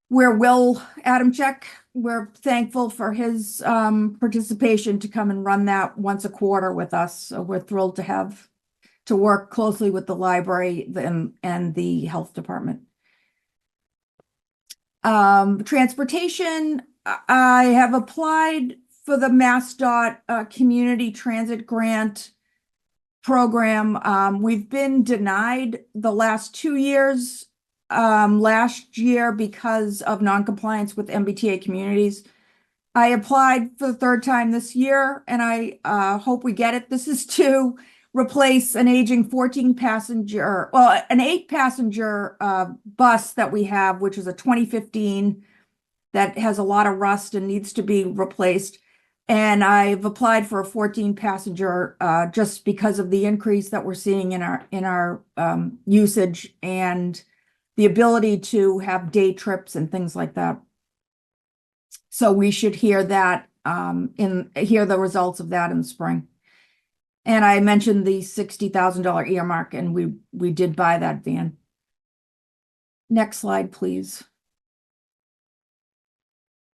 where Will Adamczyk, we're thankful for his participation to come and run that once a quarter with us. So we're thrilled to work closely with the library and the health department. Transportation, I have applied for the MassDOT Community Transit Grant program. We've been denied the last 2 years, last year because of noncompliance with MBTA communities. I applied for the third time this year, and I hope we get it. This is to replace an aging 14-passenger, well, an 8-passenger bus that we have, which is a 2015 that has a lot of rust and needs to be replaced. And I've applied for a 14-passenger just because of the increase that we're seeing in our usage and the ability to have day trips and things like that. So we should hear that hear the results of that in the spring. And I mentioned the $60,000 earmark, and we did buy that van. Next slide, please.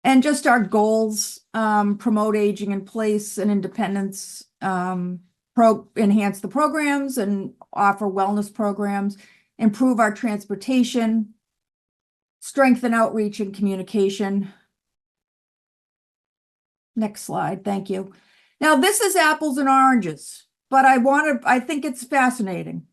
And just our goals, promote aging in place and independence, enhance the programs and offer wellness programs, improve our transportation, strengthen outreach and communication. Next slide, thank you. Now, this is apples and oranges, but I think it's fascinating.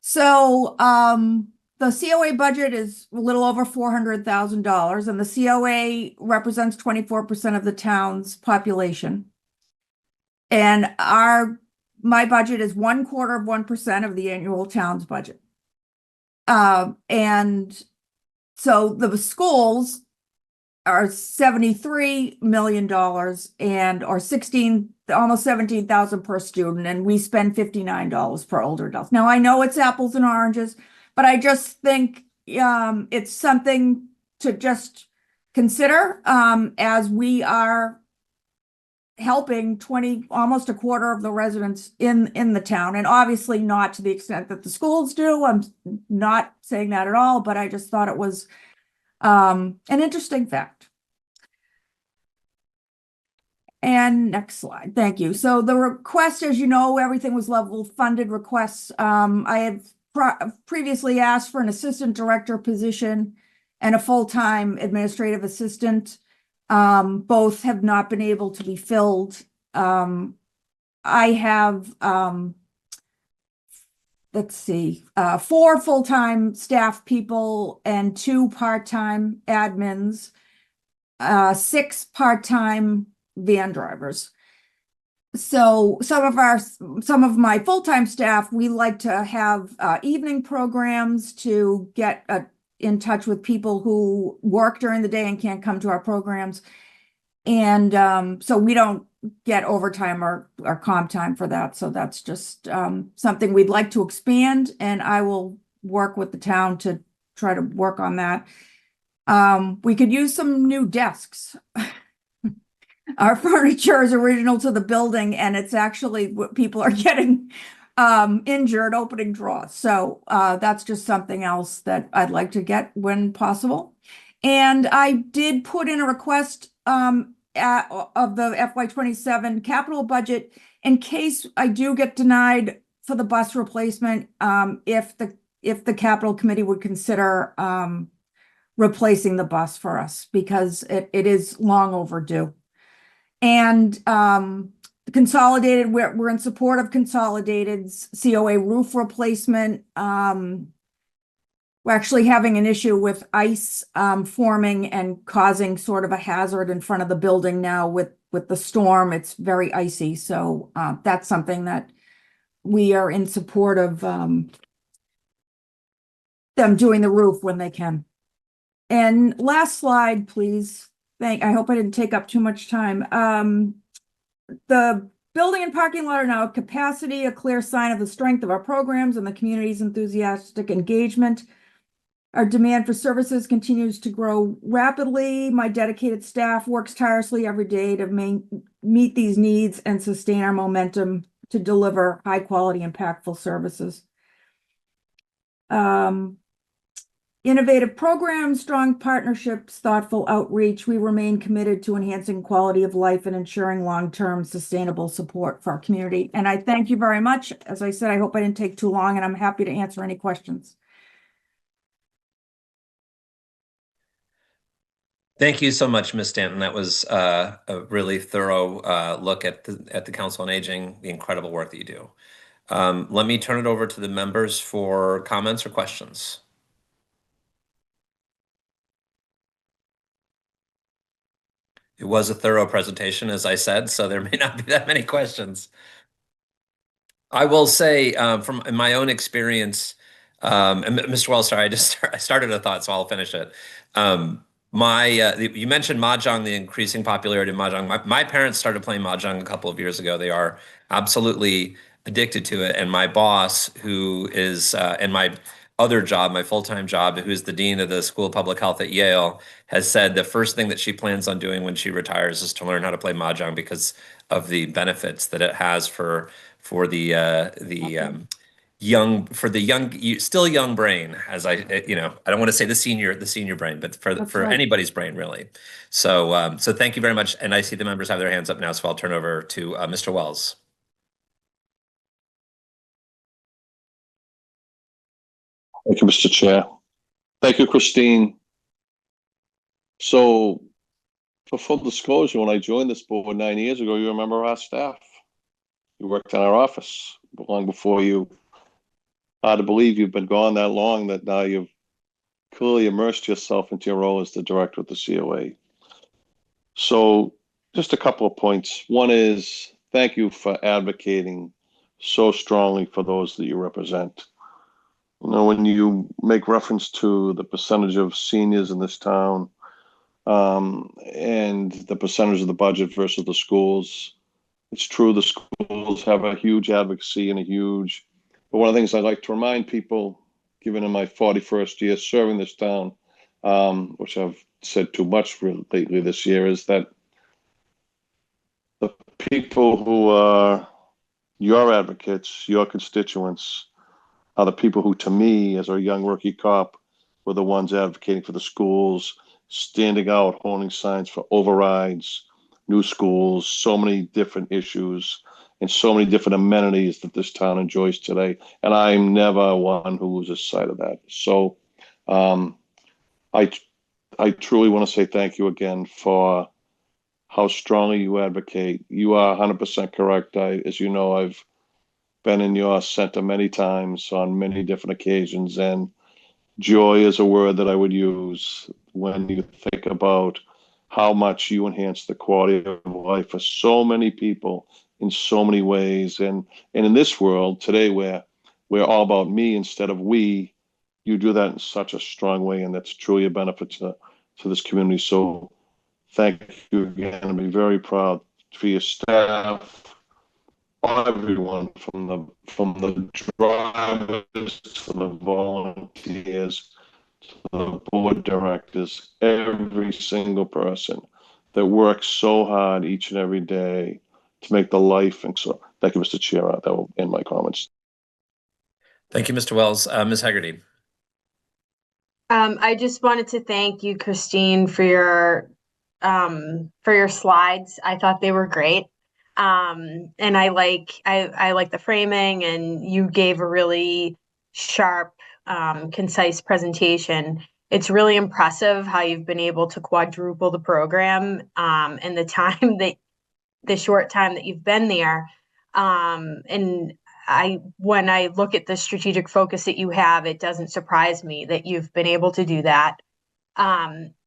So the COA budget is a little over $400,000, and the COA represents 24% of the town's population. And my budget is 1/4% of the annual town's budget. And so the schools are $73 million and or almost 17,000 per student, and we spend $59 per older adults. Now I know it's apples and oranges, but I just think it's something to just consider as we are helping almost a quarter of the residents in the town, and obviously not to the extent that the schools do. I'm not saying that at all, but I just thought it was an interesting fact. And next slide, thank you. So the request, as you know, everything was level funded requests. I had previously asked for an assistant director position and a full-time administrative assistant. Both have not been able to be filled. I have, let's see, 4 full-time staff people and 2 part-time admins, 6 part-time van drivers. So some of my full-time staff, we like to have evening programs to get in touch with people who work during the day and can't come to our programs. And so we don't get overtime or comp time for that. So that's just something we'd like to expand, and I will work with the town to try to work on that. We could use some new desks. Our furniture is original to the building, and it's actually what people are getting injured opening draw. So that's just something else that I'd like to get when possible. And I did put in a request of the FY27 capital budget in case I do get denied for the bus replacement, if the capital committee would consider replacing the bus for us, because it is long overdue. And Consolidated, we're in support of Consolidated's COA roof replacement. We're actually having an issue with ice forming and causing sort of a hazard in front of the building now with the storm. It's very icy, so that's something that we are in support of them doing the roof when they can. And last slide, please. I hope I didn't take up too much time. The building and parking lot are now at capacity, a clear sign of the strength of our programs and the community's enthusiastic engagement. Our demand for services continues to grow rapidly. My dedicated staff works tirelessly every day to meet these needs and sustain our momentum to deliver high quality, impactful services. Innovative programs, strong partnerships, thoughtful outreach. We remain committed to enhancing quality of life and ensuring long-term sustainable support for our community. And I thank you very much. As I said, I hope I didn't take too long, and I'm happy to answer any questions. Thank you so much, Ms. Stanton. That was a really thorough look at the Council on Aging, the incredible work that you do. Let me turn it over to the members for comments or questions. It was a thorough presentation, as I said, so there may not be that many questions. I will say, from my own experience, and Mr. Wells, sorry, I started a thought, so I'll finish it. You mentioned Mahjong, the increasing popularity of Mahjong. My parents started playing Mahjong a couple of years ago. They are absolutely addicted to it. And my boss, who is, and my other job, my full-time job, who is the dean of the School of Public Health at Yale, has said the first thing that she plans on doing when she retires is to learn how to play Mahjong because of the benefits that it has for the still young brain, as I don't want to say the senior brain, but for right. anybody's brain really. So thank you very much. And I see the members have their hands up now, so I'll turn over to Mr. Wells. Thank you, Mr. Chair. Thank you, Christine. So, for full disclosure, when I joined this board 9 years ago, you remember our staff. You worked in our office long before you. Hard to believe you've been gone that long, that now you've clearly immersed yourself into your role as the director of the COA. So, just a couple of points. One is, thank you for advocating so strongly for those that you represent. When you make reference to the percentage of seniors in this town and the percentage of the budget versus the schools, it's true the schools have a huge advocacy and but one of the things I like to remind people, given in my 41st year serving this town, which I've said too much lately this year, is that the people who are your advocates, your constituents, are the people who, to me, as a young rookie cop, were the ones advocating for the schools, standing out, holding signs for overrides, new schools, so many different issues, and so many different amenities that this town enjoys today. And I'm never one who loses sight of that. So I truly want to say thank you again for how strongly you advocate. You are 100% correct. As you know, I've been in your center many times on many different occasions, and joy is a word that I would use when you think about how much you enhance the quality of life for so many people in so many ways. And in this world today, where we're all about me instead of we, you do that in such a strong way, and that's truly a benefit to this community. So thank you again. I'll be very proud for your staff, everyone, from the drivers to the volunteers to the board directors, every single person that works so hard each and every day to make the life. And so thank you, Mr. Chair. That will end my comments. Thank you, Mr. Wells. Ms. Haggerty. I just wanted to thank you, Christine, for your slides. I thought they were great. And I like the framing, and you gave a really sharp, concise presentation. It's really impressive how you've been able to quadruple the program in the short time that you've been there. And when I look at the strategic focus that you have, it doesn't surprise me that you've been able to do that.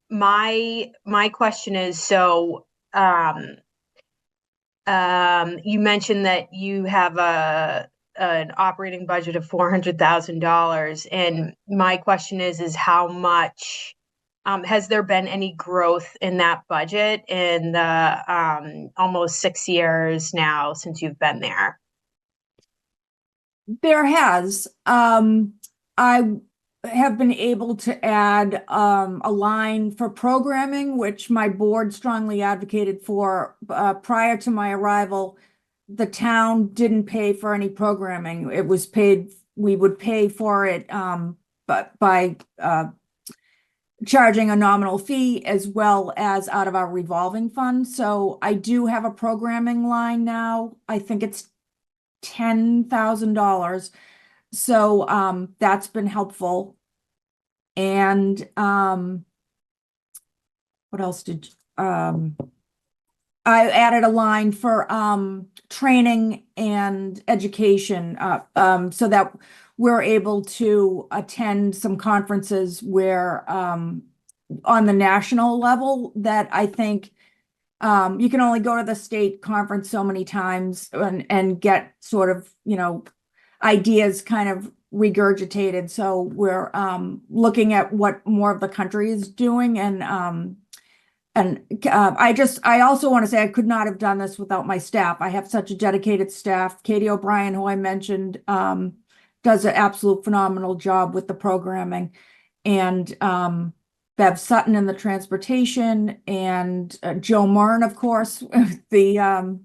My question is, so you mentioned that you have an operating budget of $400,000, and my question is how much has there been any growth in that budget in the almost 6 years now since you've been there? There has. I have been able to add a line for programming, which my board strongly advocated for. Prior to my arrival, the town didn't pay for any programming. It was paid, we would pay for it but by charging a nominal fee as well as out of our revolving fund. So I do have a programming line now. I think it's $10,000. So that's been helpful. And what else did I added a line for training and education so that we're able to attend some conferences where on the national level that I think you can only go to the state conference so many times and get sort of, ideas kind of regurgitated. So we're looking at what more of the country is doing. And I also want to say I could not have done this without my staff. I have such a dedicated staff. Katie O'Brien, who I mentioned, does an absolute phenomenal job with the programming. And Bev Sutton in the transportation, and Joe Murn, of course, the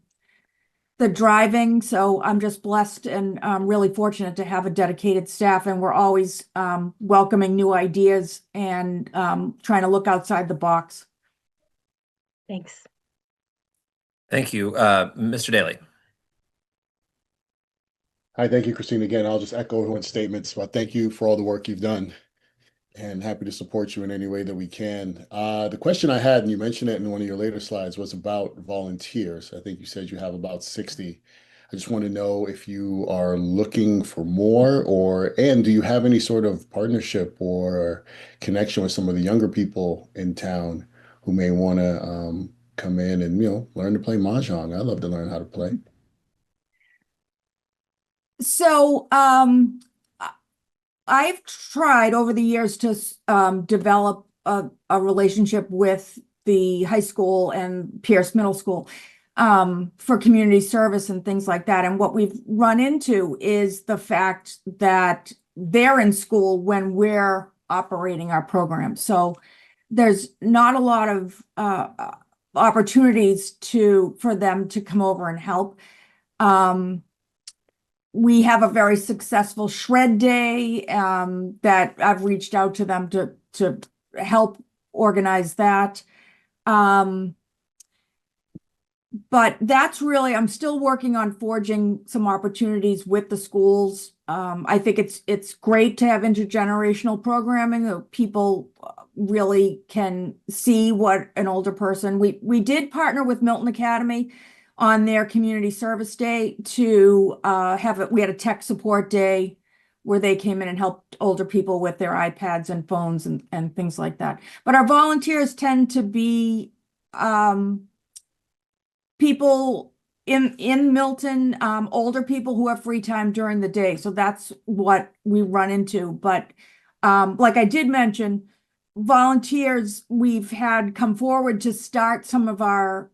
driving. So I'm just blessed and really fortunate to have a dedicated staff, and we're always welcoming new ideas and trying to look outside the box. Thanks. Thank you. Mr. Daly. Hi, thank you, Christine. Again, I'll just echo everyone's statements, but thank you for all the work you've done and happy to support you in any way that we can. The question I had, and you mentioned it in one of your later slides, was about volunteers. I think you said you have about 60. I just want to know if you are looking for more, and do you have any sort of partnership or connection with some of the younger people in town who may want to come in and, learn to play Mahjong? I love to learn how to play. So I've tried over the years to develop a relationship with the high school and Pierce Middle School for community service and things like that. And what we've run into is the fact that they're in school when we're operating our program. So there's not a lot of opportunities for them to come over and help. We have a very successful shred day that I've reached out to them to help organize that. But that's really, I'm still working on forging some opportunities with the schools. I think it's great to have intergenerational programming that people really can see what an older person. We did partner with Milton Academy on their community service day to we had a tech support day where they came in and helped older people with their iPads and phones and things like that. But our volunteers tend to be people in Milton, older people who have free time during the day. So that's what we run into. But like I did mention, volunteers we've had come forward to start some of our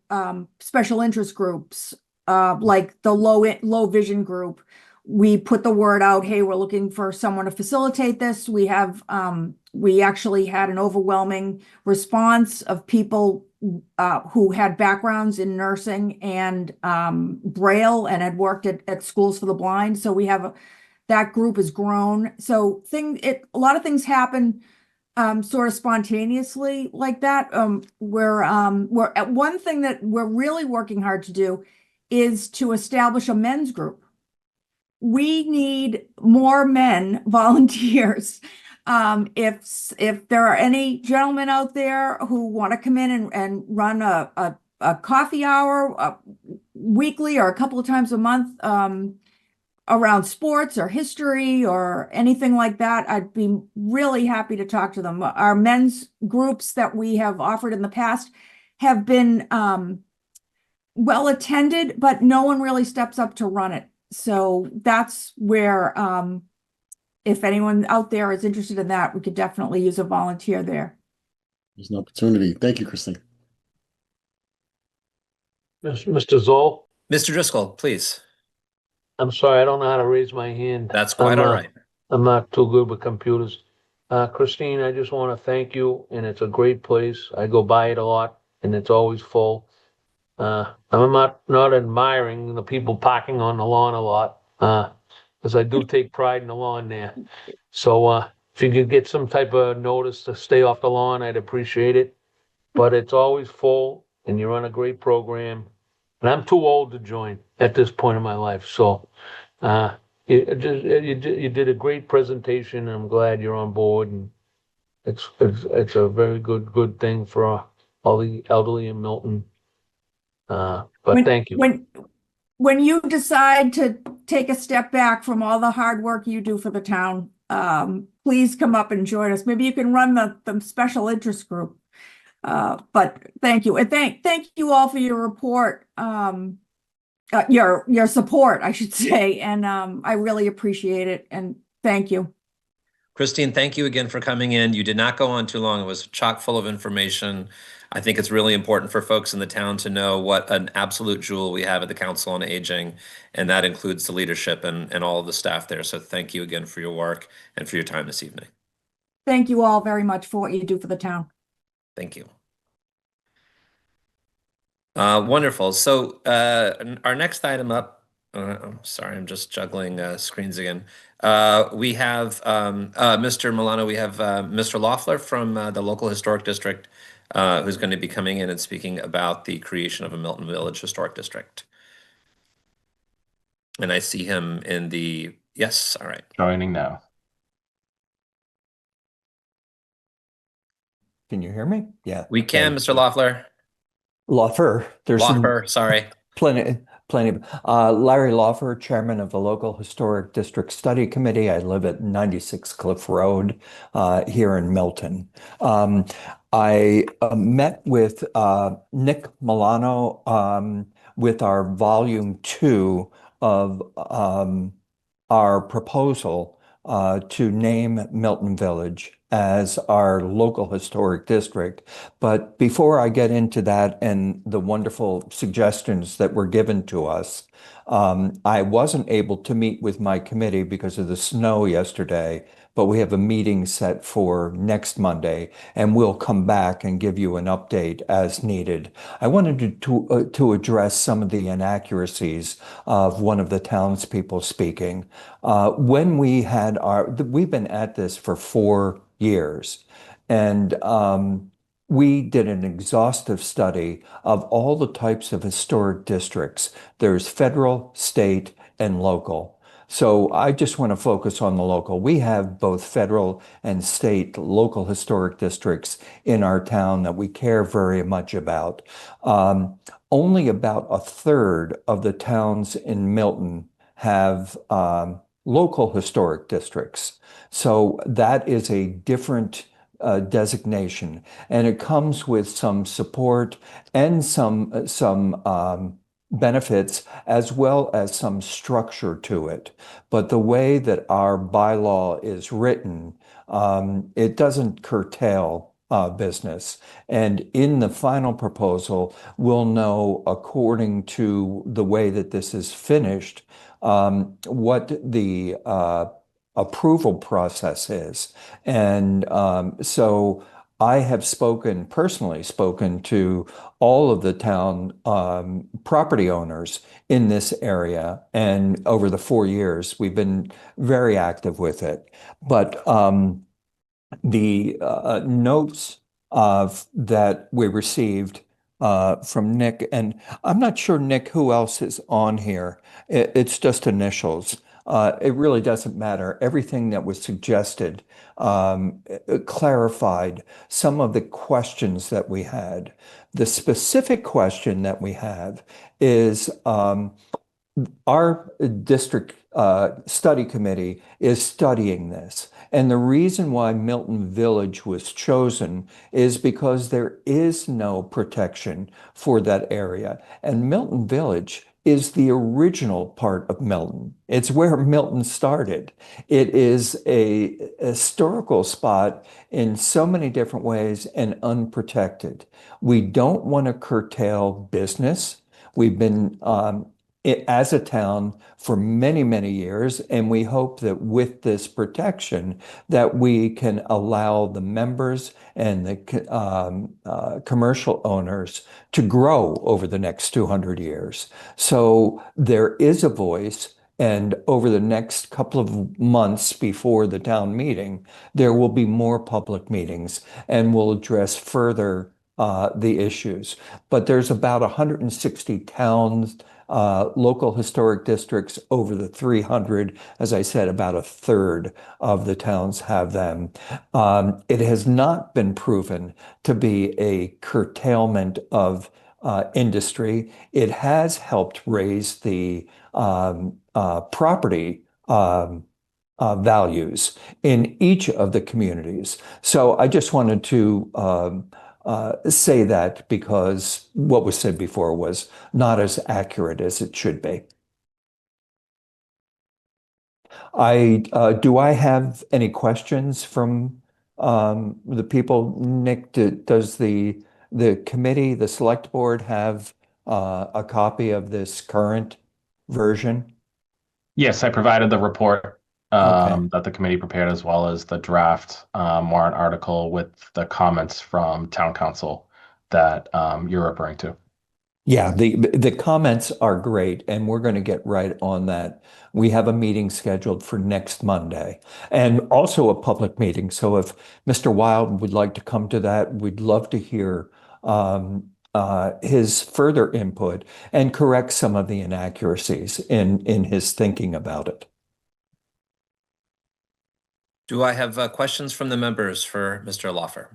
special interest groups, like the low vision group. We put the word out, hey, we're looking for someone to facilitate this. We actually had an overwhelming response of people who had backgrounds in nursing and Braille and had worked at schools for the blind. So we have that group has grown. So a lot of things happen sort of spontaneously like that. One thing that we're really working hard to do is to establish a men's group. We need more men volunteers. If there are any gentlemen out there who want to come in and run a coffee hour weekly or a couple of times a month around sports or history or anything like that, I'd be really happy to talk to them. Our men's groups that we have offered in the past have been well attended, but no one really steps up to run it. So that's where, if anyone out there is interested in that, we could definitely use a volunteer there. There's an opportunity. Thank you, Christine. Mr. Zoll, Mr. Driscoll, please. I'm sorry, I don't know how to raise my hand. That's quite all right. I'm not too good with computers. Christine, I just want to thank you, and it's a great place. I go by it a lot, and it's always full. I'm not admiring the people parking on the lawn a lot, because I do take pride in the lawn there. So if you could get some type of notice to stay off the lawn, I'd appreciate it. But it's always full, and you run a great program. And I'm too old to join at this point in my life. So you did a great presentation. I'm glad you're on board, and it's a very good thing for all the elderly in Milton. But thank you. When you decide to take a step back from all the hard work you do for the town, please come up and join us. Maybe you can run the special interest group. But thank you. And thank you all for your report, your support, I should say. And I really appreciate it. And thank you. Christine, thank you again for coming in. You did not go on too long. It was chock full of information. I think it's really important for folks in the town to know what an absolute jewel we have at the Council on Aging, and that includes the leadership and all of the staff there. So thank you again for your work and for your time this evening. Thank you all very much for what you do for the town. Thank you. Wonderful. So our next item up, I'm sorry, I'm just juggling screens again. We have Mr. Milano, we have Mr. Loeffler from the local historic district who's going to be coming in and speaking about the creation of a Milton Village Historic District. And I see him in the, yes, all right. Joining now. Can you hear me? Yeah. We can, Mr. Loeffler. Loeffler. There's Loeffler, sorry. plenty of Larry Loeffler, chairman of the local historic district study committee. I live at 96 Cliff Road here in Milton. I met with Nick Milano with our volume 2 of our proposal to name Milton Village as our local historic district. But before I get into that and the wonderful suggestions that were given to us, I wasn't able to meet with my committee because of the snow yesterday, but we have a meeting set for next Monday, and we'll come back and give you an update as needed. I wanted to address some of the inaccuracies of one of the townspeople speaking. When we had we've been at this for 4 years, and we did an exhaustive study of all the types of historic districts. There's federal, state, and local. So I just want to focus on the local. We have both federal and state local historic districts in our town that we care very much about. Only about a third of the towns in Milton have local historic districts. So that is a different designation, and it comes with some support and some benefits as well as some structure to it. But the way that our bylaw is written, it doesn't curtail business. And in the final proposal, we'll know, according to the way that this is finished, what the approval process is. And so I have personally spoken to all of the town property owners in this area, and over the 4 years, we've been very active with it. But the notes that we received from Nick, and I'm not sure, Nick, who else is on here. It's just initials. It really doesn't matter. Everything that was suggested clarified some of the questions that we had. The specific question that we have is our district study committee is studying this. And the reason why Milton Village was chosen is because there is no protection for that area. And Milton Village is the original part of Milton. It's where Milton started. It is a historical spot in so many different ways and unprotected. We don't want to curtail business. We've been as a town for many, many years, and we hope that with this protection that we can allow the members and the commercial owners to grow over the next 200 years. So there is a voice, and over the next couple of months before the town meeting, there will be more public meetings, and we'll address further the issues. But there's about 160 towns, local historic districts over the 300. As I said, about a third of the towns have them. It has not been proven to be a curtailment of industry. It has helped raise the property values in each of the communities. So I just wanted to say that, because what was said before was not as accurate as it should be. Do I have any questions from the people? Nick, does the committee, the select board, have a copy of this current version? Yes, I provided the report Okay. that the committee prepared, as well as the draft warrant article with the comments from town council that you're referring to. Yeah, the comments are great, and we're going to get right on that. We have a meeting scheduled for next Monday, and also a public meeting. So if Mr. Wild would like to come to that, we'd love to hear his further input and correct some of the inaccuracies in his thinking about it. Do I have questions from the members for Mr. Lawfer?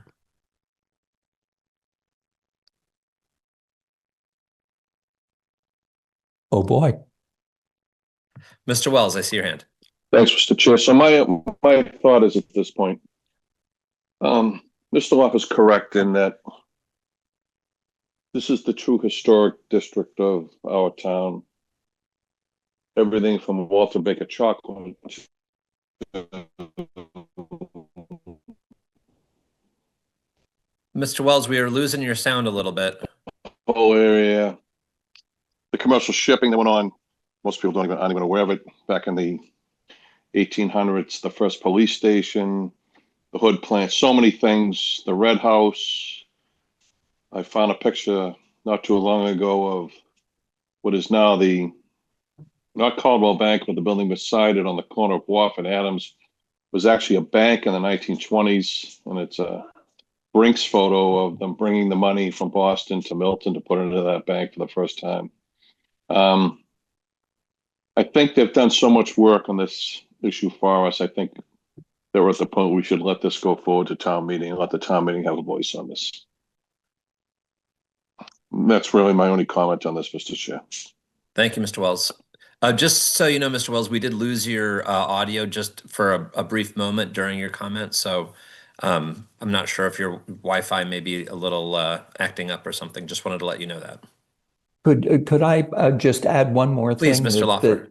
Oh, boy. Mr. Wells, I see your hand. Thanks, Mr. Chair. So my thought is, at this point, Mr. Lawfer is correct in that this is the true historic district of our town. Everything from Walter Baker Chocolate Mr. Wells, we are losing your sound a little bit. whole area, the commercial shipping that went on. Most people aren't even aware of it. Back in the 1800s, the first police station, the Hood plant, so many things. The Red House. I found a picture not too long ago of what is now not Caldwell Bank, but the building beside it on the corner of Wharf and Adams was actually a bank in the 1920s, and it's a Brinks photo of them bringing the money from Boston to Milton to put into that bank for the first time. I think they've done so much work on this issue for us. I think that we're at the point we should let this go forward to town meeting and let the town meeting have a voice on this. That's really my only comment on this, Mr. Chair. Thank you, Mr. Wells. Just so you know, Mr. Wells, we did lose your audio just for a brief moment during your comment. So I'm not sure if your Wi-Fi may be a little acting up or something. Just wanted to let you know that. Could I just add one more Please, thing Mr. Lawfer.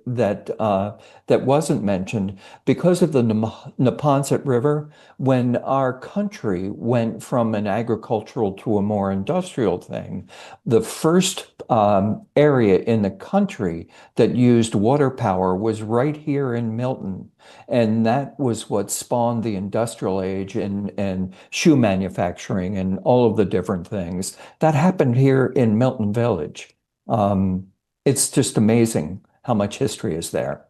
that wasn't mentioned? Because of the Neponset River, when our country went from an agricultural to a more industrial thing, the first area in the country that used water power was right here in Milton. And that was what spawned the industrial age and shoe manufacturing and all of the different things that happened here in Milton Village. It's just amazing how much history is there.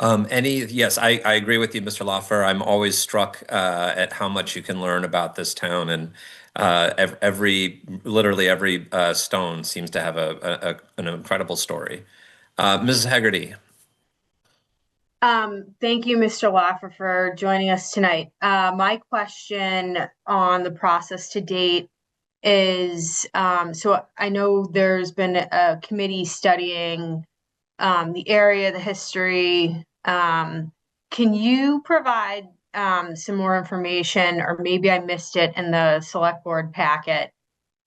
Yes, I agree with you, Mr. Loffer. I'm always struck at how much you can learn about this town, and literally every stone seems to have an incredible story. Mrs. Hegarty. Thank you, Mr. Laffer, for joining us tonight. My question on the process to date is, so I know there's been a committee studying the area, the history. Can you provide some more information, or maybe I missed it in the select board packet,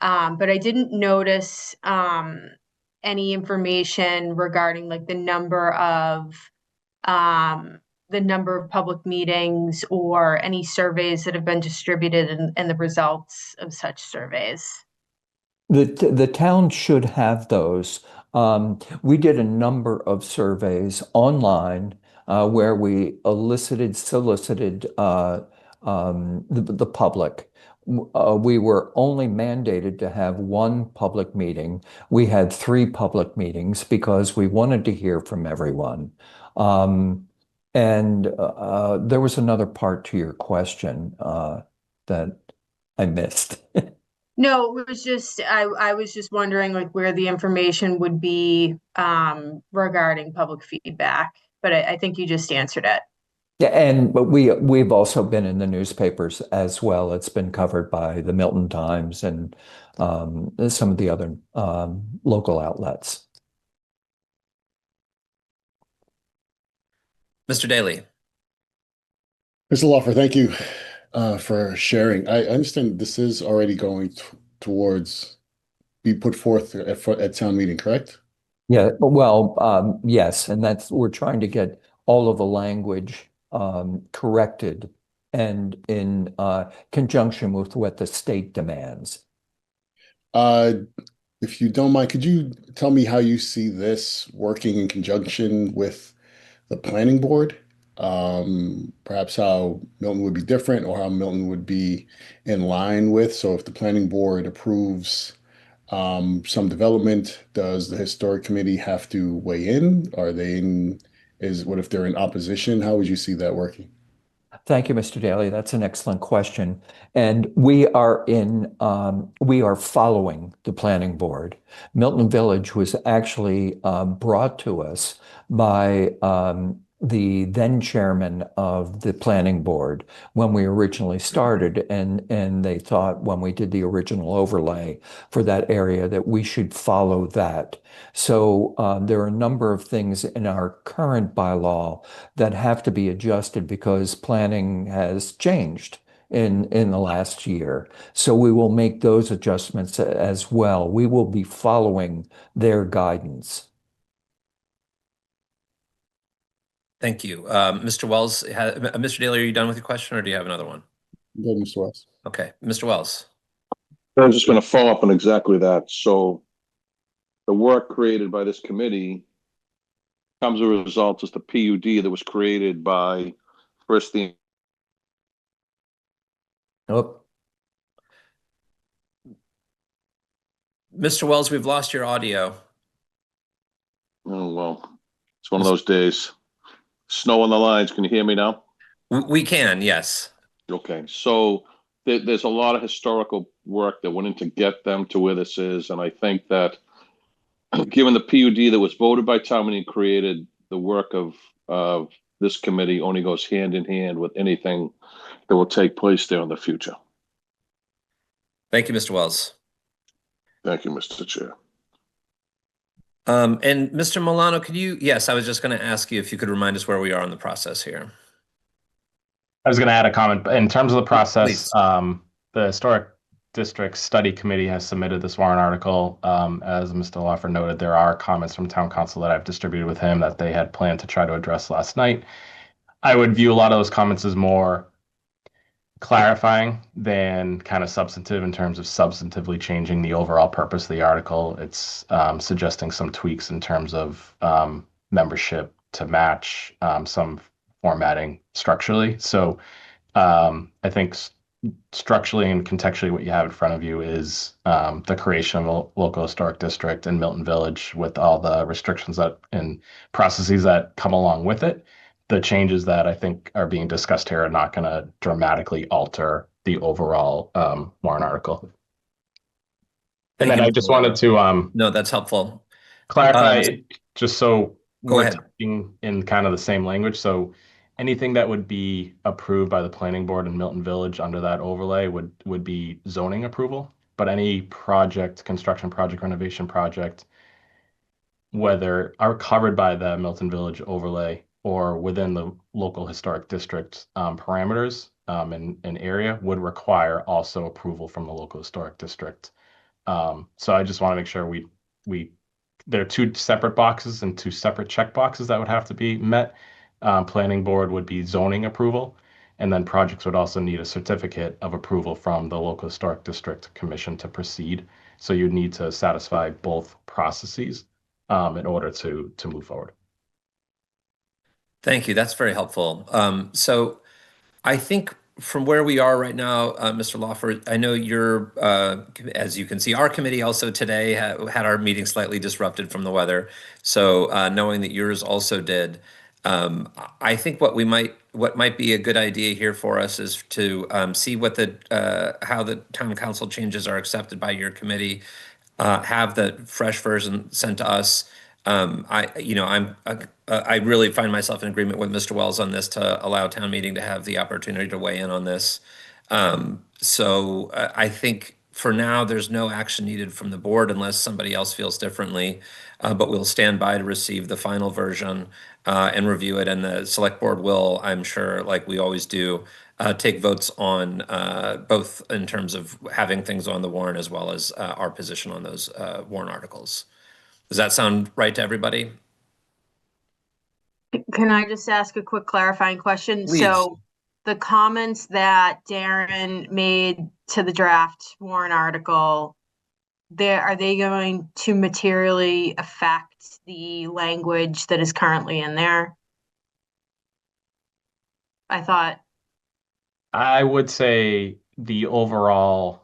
but I didn't notice any information regarding like the number of public meetings or any surveys that have been distributed and the results of such surveys. The town should have those. We did a number of surveys online where we solicited the public. We were only mandated to have one public meeting. We had 3 public meetings because we wanted to hear from everyone. And there was another part to your question that I missed. No, it was just I was just wondering like where the information would be regarding public feedback, but I think you just answered it. Yeah, but we've also been in the newspapers as well. It's been covered by the Milton Times and some of the other local outlets. Mr. Daly. Mr. Lawfer, thank you for sharing. I understand this is already going towards be put forth at town meeting, correct? Yeah, well, yes, and we're trying to get all of the language corrected and in conjunction with what the state demands. If you don't mind, could you tell me how you see this working in conjunction with the planning board? Perhaps how Milton would be different or how Milton would be in line with. So if the planning board approves some development, does the historic committee have to weigh in? What if they're in opposition? How would you see that working? Thank you, Mr. Daly. That's an excellent question. And we are following the planning board. Milton Village was actually brought to us by the then chairman of the planning board when we originally started, and they thought when we did the original overlay for that area that we should follow that. So there are a number of things in our current bylaw that have to be adjusted because planning has changed in the last year. So we will make those adjustments as well. We will be following their guidance. Thank you. Mr. Wells, Mr. Daly, are you done with your question or do you have another one? Go, Mr. Wells. Okay, Mr. Wells. I was just going to follow up on exactly that. So the work created by this committee comes as a result as the PUD that was created by first the. Oh, Mr. Wells, we've lost your audio. Oh, well, it's one of those days. Snow on the lines. Can you hear me now? We can, yes. Okay, so there's a lot of historical work that went in to get them to where this is, and I think that given the PUD that was voted by town meeting created, the work of this committee only goes hand in hand with anything that will take place there in the future. Thank you, Mr. Wells. Thank you, Mr. Chair. And Mr. Milano, yes, I was just going to ask you if you could remind us where we are in the process here. I was going to add a comment. In terms of the process, Please. the Historic District Study Committee has submitted this warrant article. As Mr. Lawfer noted, there are comments from town council that I've distributed with him that they had planned to try to address last night. I would view a lot of those comments as more clarifying than kind of substantive in terms of substantively changing the overall purpose of the article. It's suggesting some tweaks in terms of membership to match some formatting structurally. So I think structurally and contextually, what you have in front of you is the creation of a local historic district in Milton Village with all the restrictions that and processes that come along with it. The changes that I think are being discussed here are not going to dramatically alter the overall warrant article. And Thank then you, I Mr. just wanted Milano. to No, that's helpful. clarify, just so Go we're ahead. talking in kind of the same language. So anything that would be approved by the planning board in Milton Village under that overlay would be zoning approval. But any project, construction project, renovation project, whether are covered by the Milton Village overlay or within the local historic district parameters and area, would require also approval from the local historic district. So I just want to make sure we there are two separate boxes and two separate check boxes that would have to be met. Planning board would be zoning approval, and then projects would also need a certificate of approval from the local historic district commission to proceed. So you need to satisfy both processes in order to move forward. Thank you. That's very helpful. So I think from where we are right now, Mr. Lawford, I know you're, as you can see, our committee also today had our meeting slightly disrupted from the weather. So knowing that yours also did, I think what might be a good idea here for us is to see what how the town council changes are accepted by your committee, have the fresh version sent to us. I really find myself in agreement with Mr. Wells on this to allow town meeting to have the opportunity to weigh in on this. So I think for now, there's no action needed from the board unless somebody else feels differently. But we'll stand by to receive the final version and review it. And the select board will, I'm sure, like we always do, take votes on both in terms of having things on the warrant as well as our position on those warrant articles. Does that sound right to everybody? Can I just ask a quick clarifying question? Please. So the comments that Darren made to the draft warrant article, are they going to materially affect the language that is currently in there? I would say the overall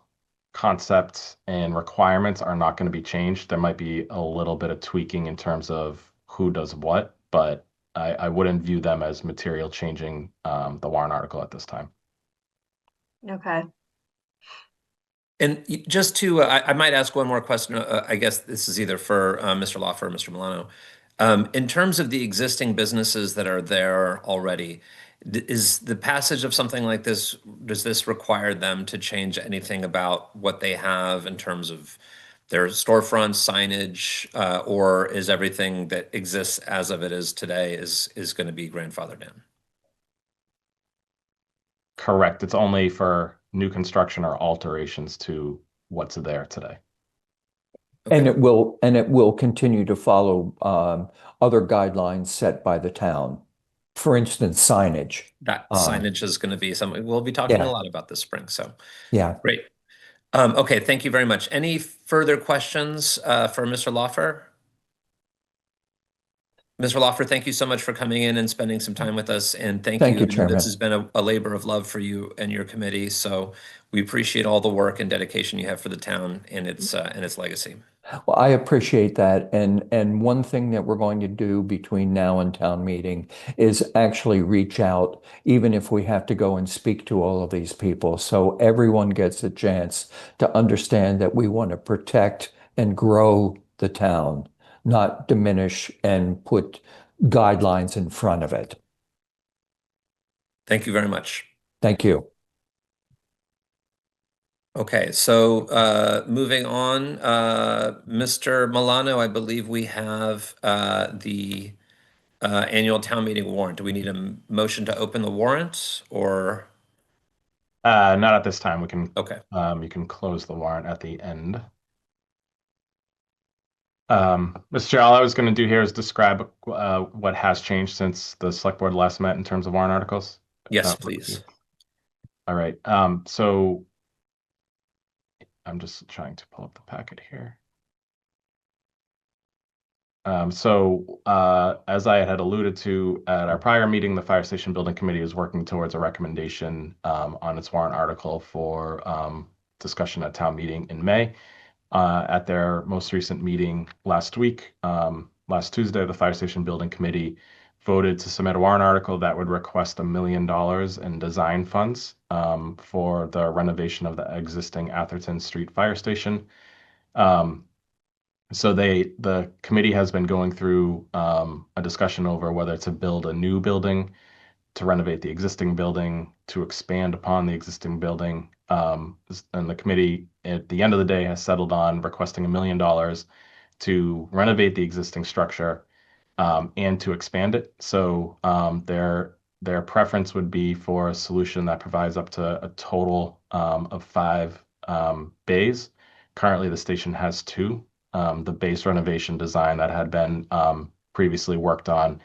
concept and requirements are not going to be changed. There might be a little bit of tweaking in terms of who does what, but I wouldn't view them as material changing the warrant article at this time. Okay. And just to, I might ask one more question. I guess this is either for Mr. Lawfer or Mr. Milano. In terms of the existing businesses that are there already, is the passage of something like this, does this require them to change anything about what they have in terms of their storefronts, signage, or is everything that exists as of it is today is going to be grandfathered in? Correct. It's only for new construction or alterations to what's there today. And it will continue to follow other guidelines set by the town. For instance, signage. That signage is going to be something we'll be talking a lot about this spring. So yeah, great. Okay, thank you very much. Any further questions for Mr. Lawfer? Mr. Lawfer, thank you so much for coming in and spending some time with us. And thank you. Chairman. This has been a labor of love for you and your committee. So we appreciate all the work and dedication you have for the town and its legacy. Well, I appreciate that. And one thing that we're going to do between now and town meeting is actually reach out, even if we have to go and speak to all of these people. So everyone gets a chance to understand that we want to protect and grow the town, not diminish and put guidelines in front of it. Thank you very much. Thank you. Okay, so moving on, Mr. Milano, I believe we have the annual town meeting warrant. Do we need a motion to open the warrant or? Not at this time. We can. Okay. You can close the warrant at the end. Mr. Chair, all I was going to do here is describe what has changed since the select board last met in terms of warrant articles. Yes, please. All right. So I'm just trying to pull up the packet here. As I had alluded to at our prior meeting, the Fire Station Building Committee is working towards a recommendation on its warrant article for discussion at town meeting in May. At their most recent meeting last week, last Tuesday, the Fire Station Building Committee voted to submit a warrant article that would request $1 million in design funds for the renovation of the existing Atherton Street Fire Station. The committee has been going through a discussion over whether to build a new building, to renovate the existing building, to expand upon the existing building. And the committee, at the end of the day, has settled on requesting $1 million to renovate the existing structure and to expand it. So their preference would be for a solution that provides up to a total of 5 bays. Currently, the station has 2. The base renovation design that had been previously worked on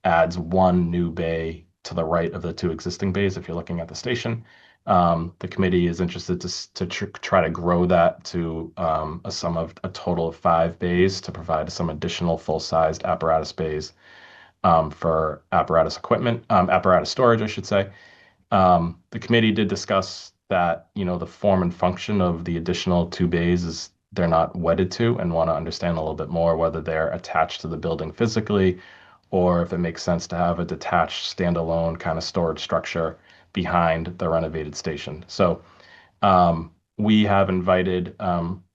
adds 1 new bay to the right of the 2 existing bays if you're looking at the station. The committee is interested to try to grow that to a total of 5 bays to provide some additional full-sized apparatus bays for apparatus storage, I should say. The committee did discuss that, the form and function of the additional 2 bays is they're not wedded to, and want to understand a little bit more whether they're attached to the building physically or if it makes sense to have a detached standalone kind of storage structure behind the renovated station. So we have invited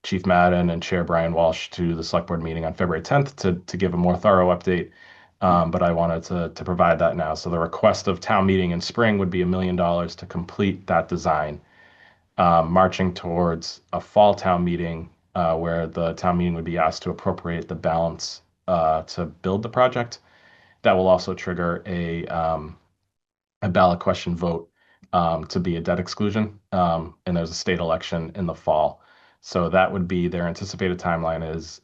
Chief Madden and Chair Brian Walsh to the select board meeting on February 10th to give a more thorough update. But I wanted to provide that now. So the request of town meeting in spring would be $1 million to complete that design, marching towards a fall town meeting where the town meeting would be asked to appropriate the balance to build the project. That will also trigger a ballot question vote to be a debt exclusion, and there's a state election in the fall. So that would be their anticipated timeline is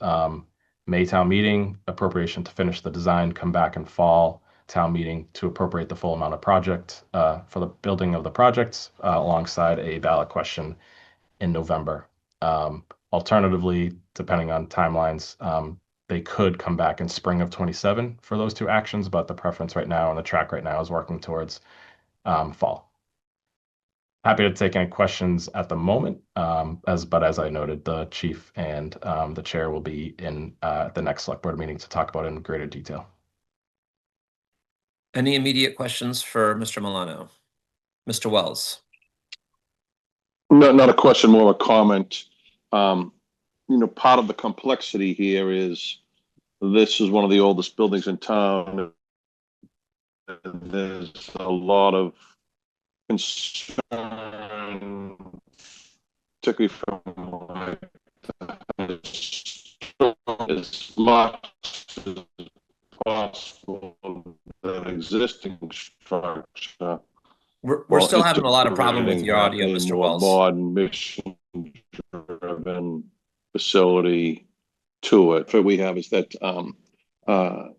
May town meeting, appropriation to finish the design, come back in fall town meeting to appropriate the full amount of project for the building of the projects alongside a ballot question in November. Alternatively, depending on timelines, they could come back in spring of 27 for those 2 actions, but the preference right now and the track right now is working towards fall. Happy to take any questions at the moment, but as I noted, the chief and the chair will be in the next select board meeting to talk about it in greater detail. Any immediate questions for Mr. Milano? Mr. Wells? No, not a question, more of a comment. Part of the complexity here is this is one of the oldest buildings in town. There's a lot of concern, particularly from as much as possible that existing structure. We're still having a lot of problem with your audio, Mr. Wells. Modern, mission-driven facility to it. What we have is that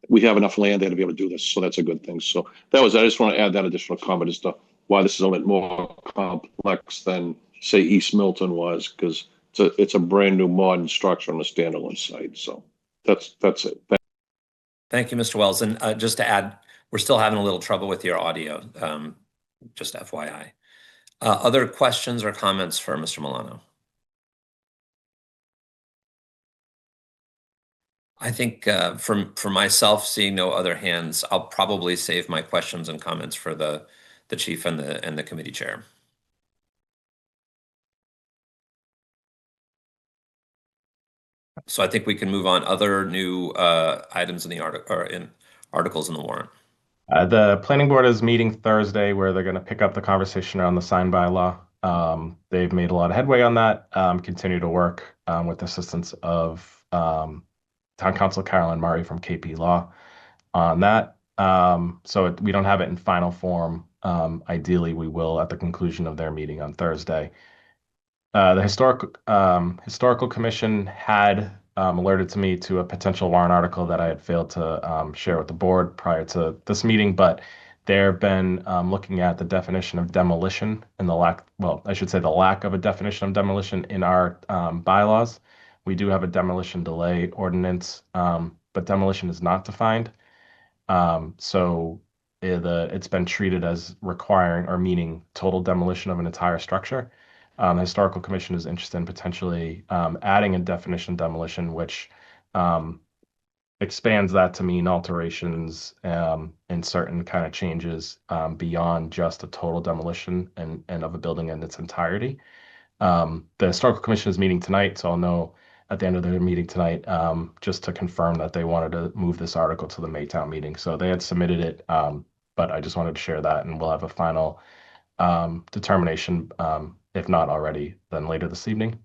we have enough land there to be able to do this, so that's a good thing. So I just want to add that additional comment as to why this is a little bit more complex than, say, East Milton was, because it's a brand new modern structure on a standalone site. So that's it. Thank you, Mr. Wells. And just to add, we're still having a little trouble with your audio, just FYI. Other questions or comments for Mr. Milano? I think for myself, seeing no other hands, I'll probably save my questions and comments for the chief and the committee chair. So I think we can move on. Other new items in the articles in the warrant. The planning board is meeting Thursday where they're going to pick up the conversation around the sign bylaw. They've made a lot of headway on that, continue to work with the assistance of Town Council Carolyn Murray from KP Law on that. So we don't have it in final form. Ideally, we will at the conclusion of their meeting on Thursday. The Historical Commission had alerted to me to a potential warrant article that I had failed to share with the board prior to this meeting, but they've been looking at the definition of demolition and the lack of a definition of demolition in our bylaws. We do have a demolition delay ordinance, but but demolition is not defined. So it's been treated as requiring or meaning total demolition of an entire structure. The Historical Commission is interested in potentially adding a definition of demolition, which expands that to mean alterations and certain kind of changes beyond just a total demolition and of a building in its entirety. The Historical Commission is meeting tonight, so I'll know at the end of their meeting tonight just to confirm that they wanted to move this article to the Maytown meeting. So they had submitted it, but I just wanted to share that, and we'll have a final determination, if not already, then later this evening.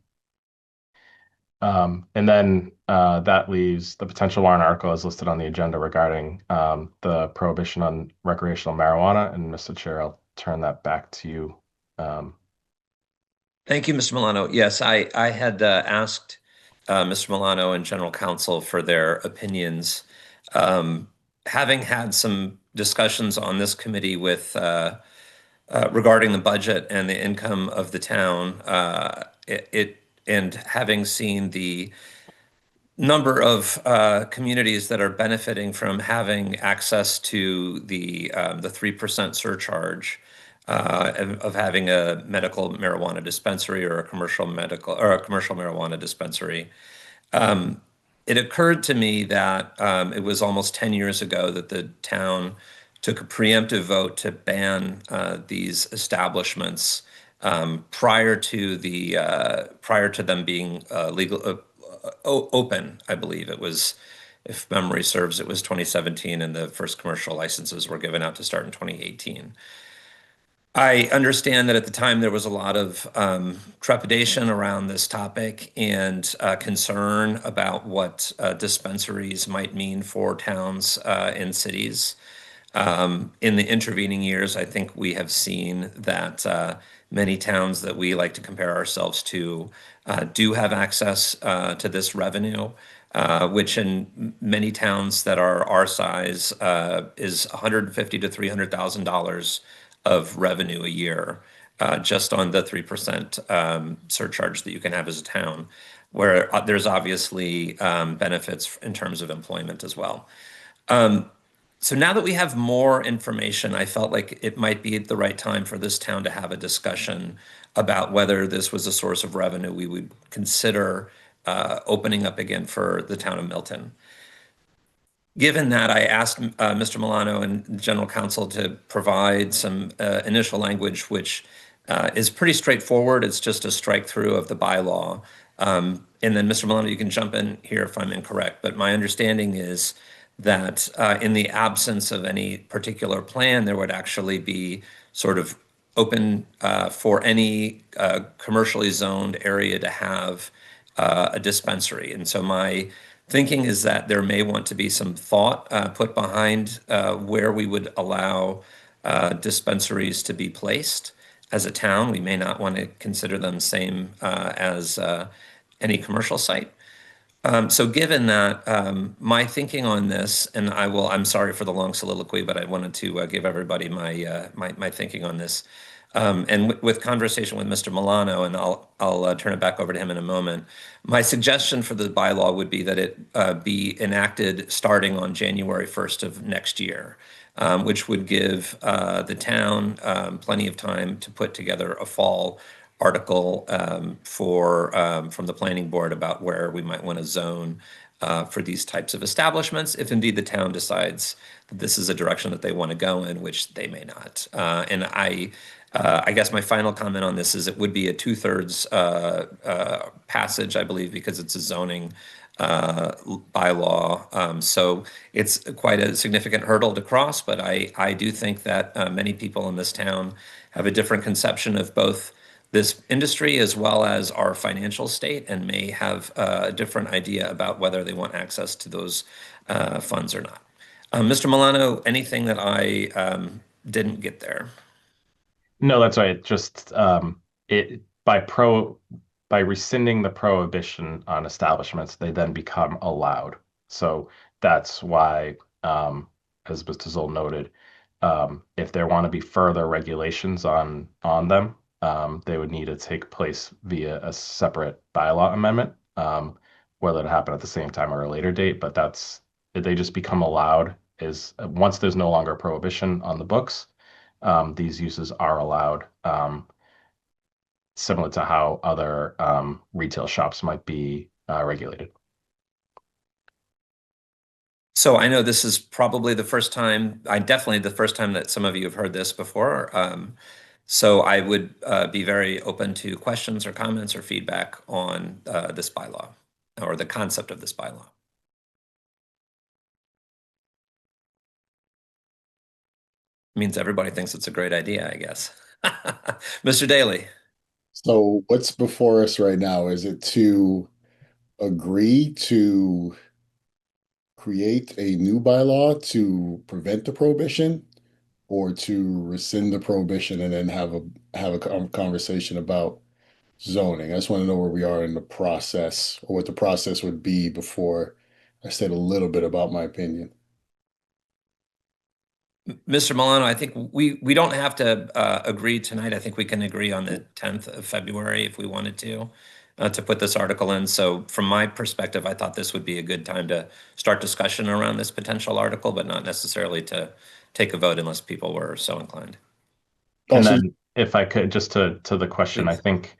And then that leaves the potential warrant article as listed on the agenda regarding the prohibition on recreational marijuana. And Mr. Chair, I'll turn that back to you. Thank you, Mr. Milano. Yes, I had asked Mr. Milano and General Counsel for their opinions. Having had some discussions on this committee with regarding the budget and the income of the town, and having seen the number of communities that are benefiting from having access to the 3% surcharge of having a medical marijuana dispensary or a commercial marijuana dispensary. It occurred to me that it was almost 10 years ago that the town took a preemptive vote to ban these establishments prior to them being legal open. I believe it was, if memory serves, it was 2017, and the first commercial licenses were given out to start in 2018. I understand that at the time there was a lot of trepidation around this topic and concern about what dispensaries might mean for towns and cities. In the intervening years, I think we have seen that many towns that we like to compare ourselves to do have access to this revenue, which in many towns that are our size is $150,000 to $300,000 of revenue a year, just on the 3% surcharge that you can have as a town, where there's obviously benefits in terms of employment as well. So now that we have more information, I felt like it might be the right time for this town to have a discussion about whether this was a source of revenue we would consider opening up again for the town of Milton. Given that, I asked Mr. Milano and General Counsel to provide some initial language, which is pretty straightforward. It's just a strike through of the bylaw. And then, Mr. Milano, you can jump in here if I'm incorrect. But my understanding is that in the absence of any particular plan, there would actually be sort of open for any commercially zoned area to have a dispensary. And so my thinking is that there may want to be some thought put behind where we would allow dispensaries to be placed as a town. We may not want to consider them same as any commercial site. So given that, my thinking on this, and I'm sorry for the long soliloquy, but I wanted to give everybody my thinking on this. And with conversation with Mr. Milano, and I'll turn it back over to him in a moment. My suggestion for the bylaw would be that it be enacted starting on January 1st of next year, which would give the town plenty of time to put together a fall article from the planning board about where we might want to zone for these types of establishments, if indeed the town decides that this is a direction that they want to go in, which they may not. And I guess my final comment on this is it would be a 2/3 passage, I believe, because it's a zoning bylaw. So it's quite a significant hurdle to cross, but I do think that many people in this town have a different conception of both this industry as well as our financial state, and may have a different idea about whether they want access to those funds or not. Mr. Milano, anything that I didn't get there? No, that's right. Just by rescinding the prohibition on establishments, they then become allowed. So that's why, as Mr. Zoll noted, if there want to be further regulations on them, they would need to take place via a separate bylaw amendment, whether it happen at the same time or a later date. But that's they just become allowed is once there's no longer a prohibition on the books, these uses are allowed, similar to how other retail shops might be regulated. So I know this is probably the first time, definitely the first time that some of you have heard this before. So I would be very open to questions or comments or feedback on this bylaw or the concept of this bylaw. Means everybody thinks it's a great idea, I guess. Mr. Daly. So what's before us right now? Is it to agree to create a new bylaw to prevent the prohibition, or to rescind the prohibition and then have a conversation about zoning? I just want to know where we are in the process, or what the process would be before I said a little bit about my opinion. Mr. Milano, I think we don't have to agree tonight. I think we can agree on the 10th of February if we wanted to put this article in. So from my perspective, I thought this would be a good time to start discussion around this potential article, but not necessarily to take a vote unless people were so inclined. And Also, then if I could, just to the question, I Please. think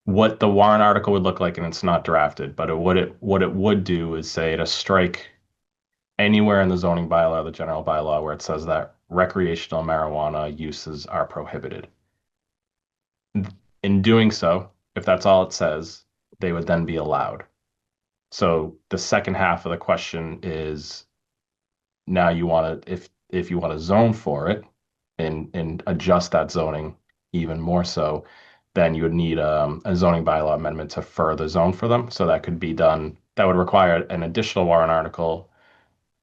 what the warrant article would look like, and it's not drafted, but what it would do is say to strike anywhere in the zoning bylaw, the general bylaw, where it says that recreational marijuana uses are prohibited. In doing so, if that's all it says, they would then be allowed. So the second half of the question is, now you want to, if you want to zone for it and adjust that zoning even more so, then you would need a zoning bylaw amendment to further zone for them. So that could be done. That would require an additional warrant article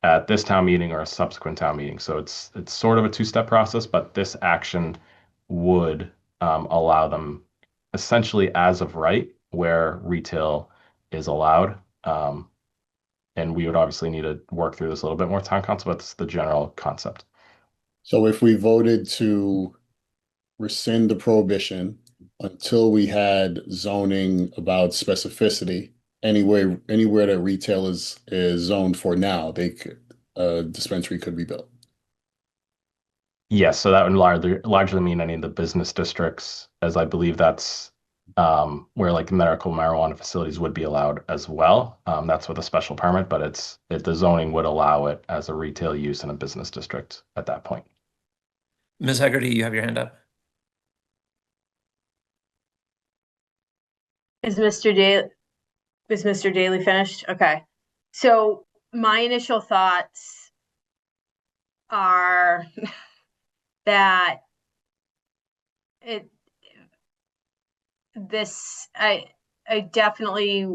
at this town meeting or a subsequent town meeting. So it's sort of a two-step process, but this action would allow them essentially as of right where retail is allowed. And we would obviously need to work through this a little bit more, town council, but it's the general concept. so if we voted to rescind the prohibition until we had zoning about specificity, anywhere that retail is zoned for now, a dispensary could be built. Yes, so that would largely mean any of the business districts, as I believe that's where like medical marijuana facilities would be allowed as well. That's with a special permit, but the zoning would allow it as a retail use in a business district at that point. Ms. Hegarty, you have your hand up. Is Mr. Daly finished? Okay. So my initial thoughts are that I definitely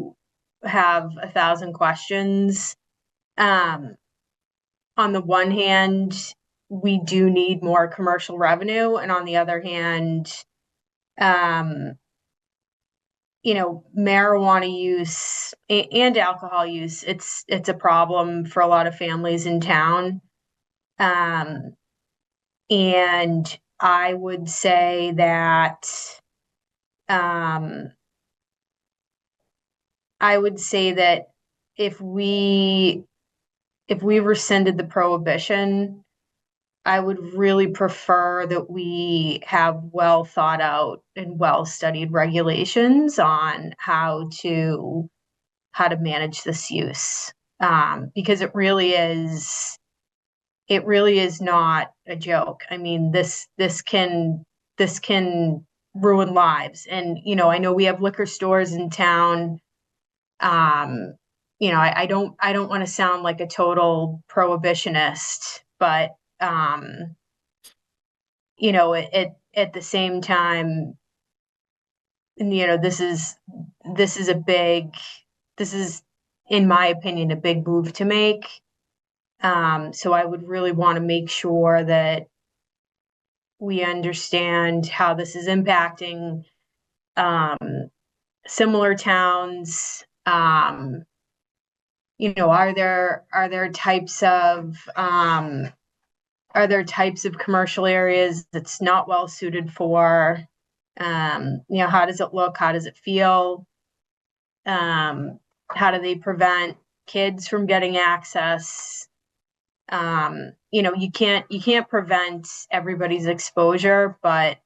have 1,000 questions. On the one hand, we do need more commercial revenue, and on the other hand, marijuana use and alcohol use, it's a problem for a lot of families in town. And I would say that if we rescinded the prohibition, I would really prefer that we have well thought out and well studied regulations on how to manage this use, because it really is not a joke. I mean, this can ruin lives. And I know we have liquor stores in town. I don't want to sound like a total prohibitionist, but at the same time, this is in my opinion a big move to make. So I would really want to make sure that we understand how this is impacting similar towns. Are there types of commercial areas that's not well suited for? How does it look? How does it feel? How do they prevent kids from getting access. You can't prevent everybody's exposure, but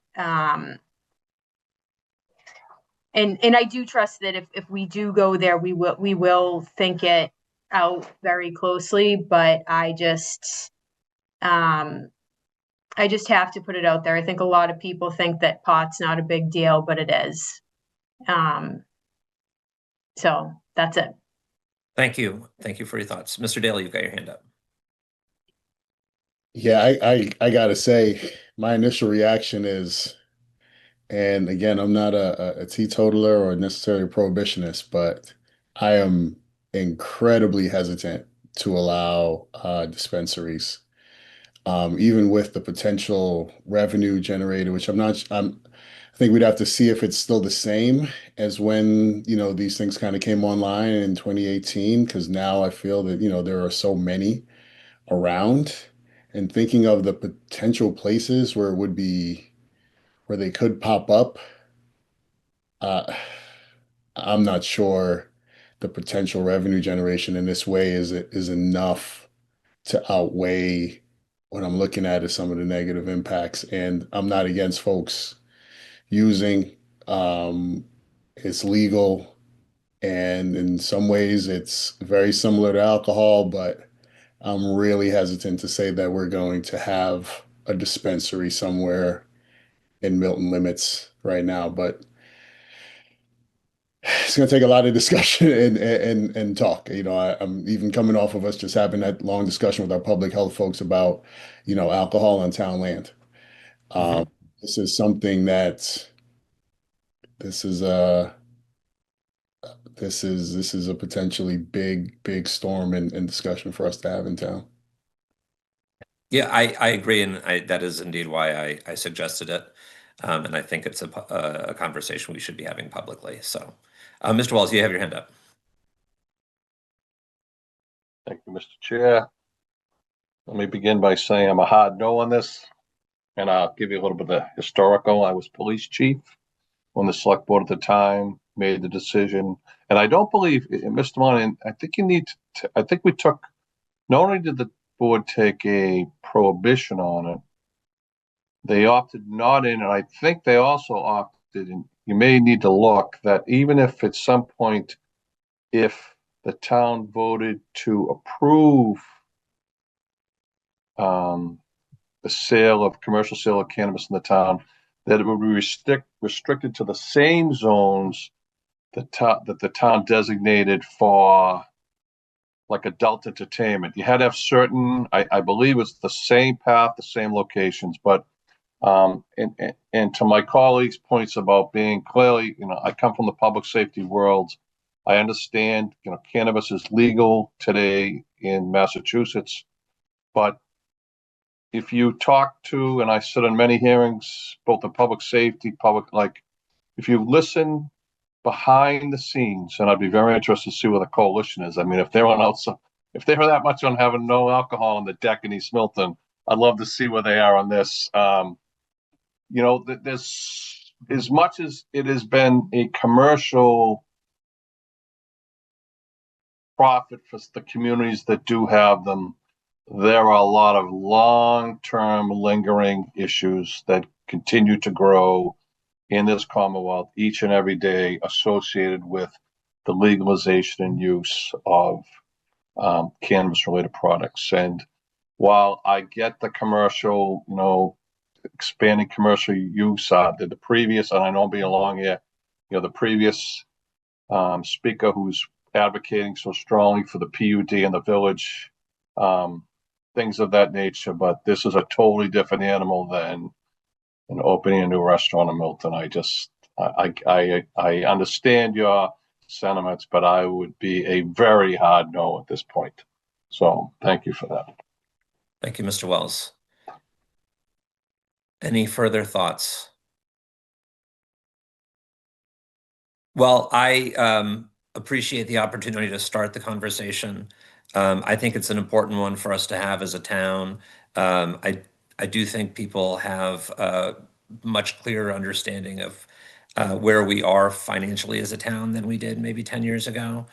and I do trust that if we do go there, we will think it out very closely. But I just have to put it out there. I think a lot of people think that pot's not a big deal, but it is. So that's it. Thank you. Thank you for your thoughts. Mr. Daly, you've got your hand up. Yeah, I gotta say, my initial reaction is, and again, I'm not a teetotaler or necessarily a prohibitionist, but I am incredibly hesitant to allow dispensaries, even with the potential revenue generated, which I think we'd have to see if it's still the same as when, these things kind of came online in 2018, because now I feel that, there are so many around, and thinking of the potential places where where they could pop up, uh, I'm not sure the potential revenue generation in this way is enough to outweigh what I'm looking at as some of the negative impacts. And I'm not against folks using. It's legal, and in some ways it's very similar to alcohol, but I'm really hesitant to say that we're going to have a dispensary somewhere in Milton limits right now. But it's going to take a lot of discussion and talk. I'm even coming off of us just having that long discussion with our public health folks about, alcohol on town land. This is something that this is a this is a potentially big storm and discussion for us to have in town. Yeah, I agree, and that is indeed why I suggested it, and I think it's a conversation we should be having publicly. So, Mr. Walls, you have your hand up. Thank you, Mr. Chair. Let me begin by saying I'm a hard no on this, and I'll give you a little bit of historical. I was police chief when the select board at the time made the decision, and I don't believe, Mr. Monahan, I think you need to, I think we took, not only did the board take a prohibition on it, they opted not in, and I think they also opted in, you may need to look, that even if at some point, if the town voted to approve the commercial sale of cannabis in the town, that it would be restricted to the same zones that the town designated for like adult entertainment. You had to have certain, I believe it's the same path, the same locations, but and to my colleagues' points about being clearly, I come from the public safety world. I understand, cannabis is legal today in Massachusetts, but if you talk to, and I sit in many hearings, both in public safety, if you listen behind the scenes, and I'd be very interested to see where the coalition is. I mean, if they're if they're that much on having no alcohol on the deck in East Milton, I'd love to see where they are on this. There's, as much as it has been a commercial profit for the communities that do have them, there are a lot of long-term lingering issues that continue to grow in this Commonwealth each and every day associated with the legalization and use of cannabis-related products. And while I get the commercial, expanding commercial use, the previous, and I know being along here, the previous speaker who's advocating so strongly for the PUD in the village, things of that nature, but this is a totally different animal than opening a new restaurant in Milton. I understand your sentiments, but I would be a very hard no at this point. So thank you for that. Thank you, Mr. Wells. Any further thoughts? Well, I appreciate the opportunity to start the conversation. I think it's an important one for us to have as a town. I do think people have a much clearer understanding of where we are financially as a town than we did maybe 10 years ago.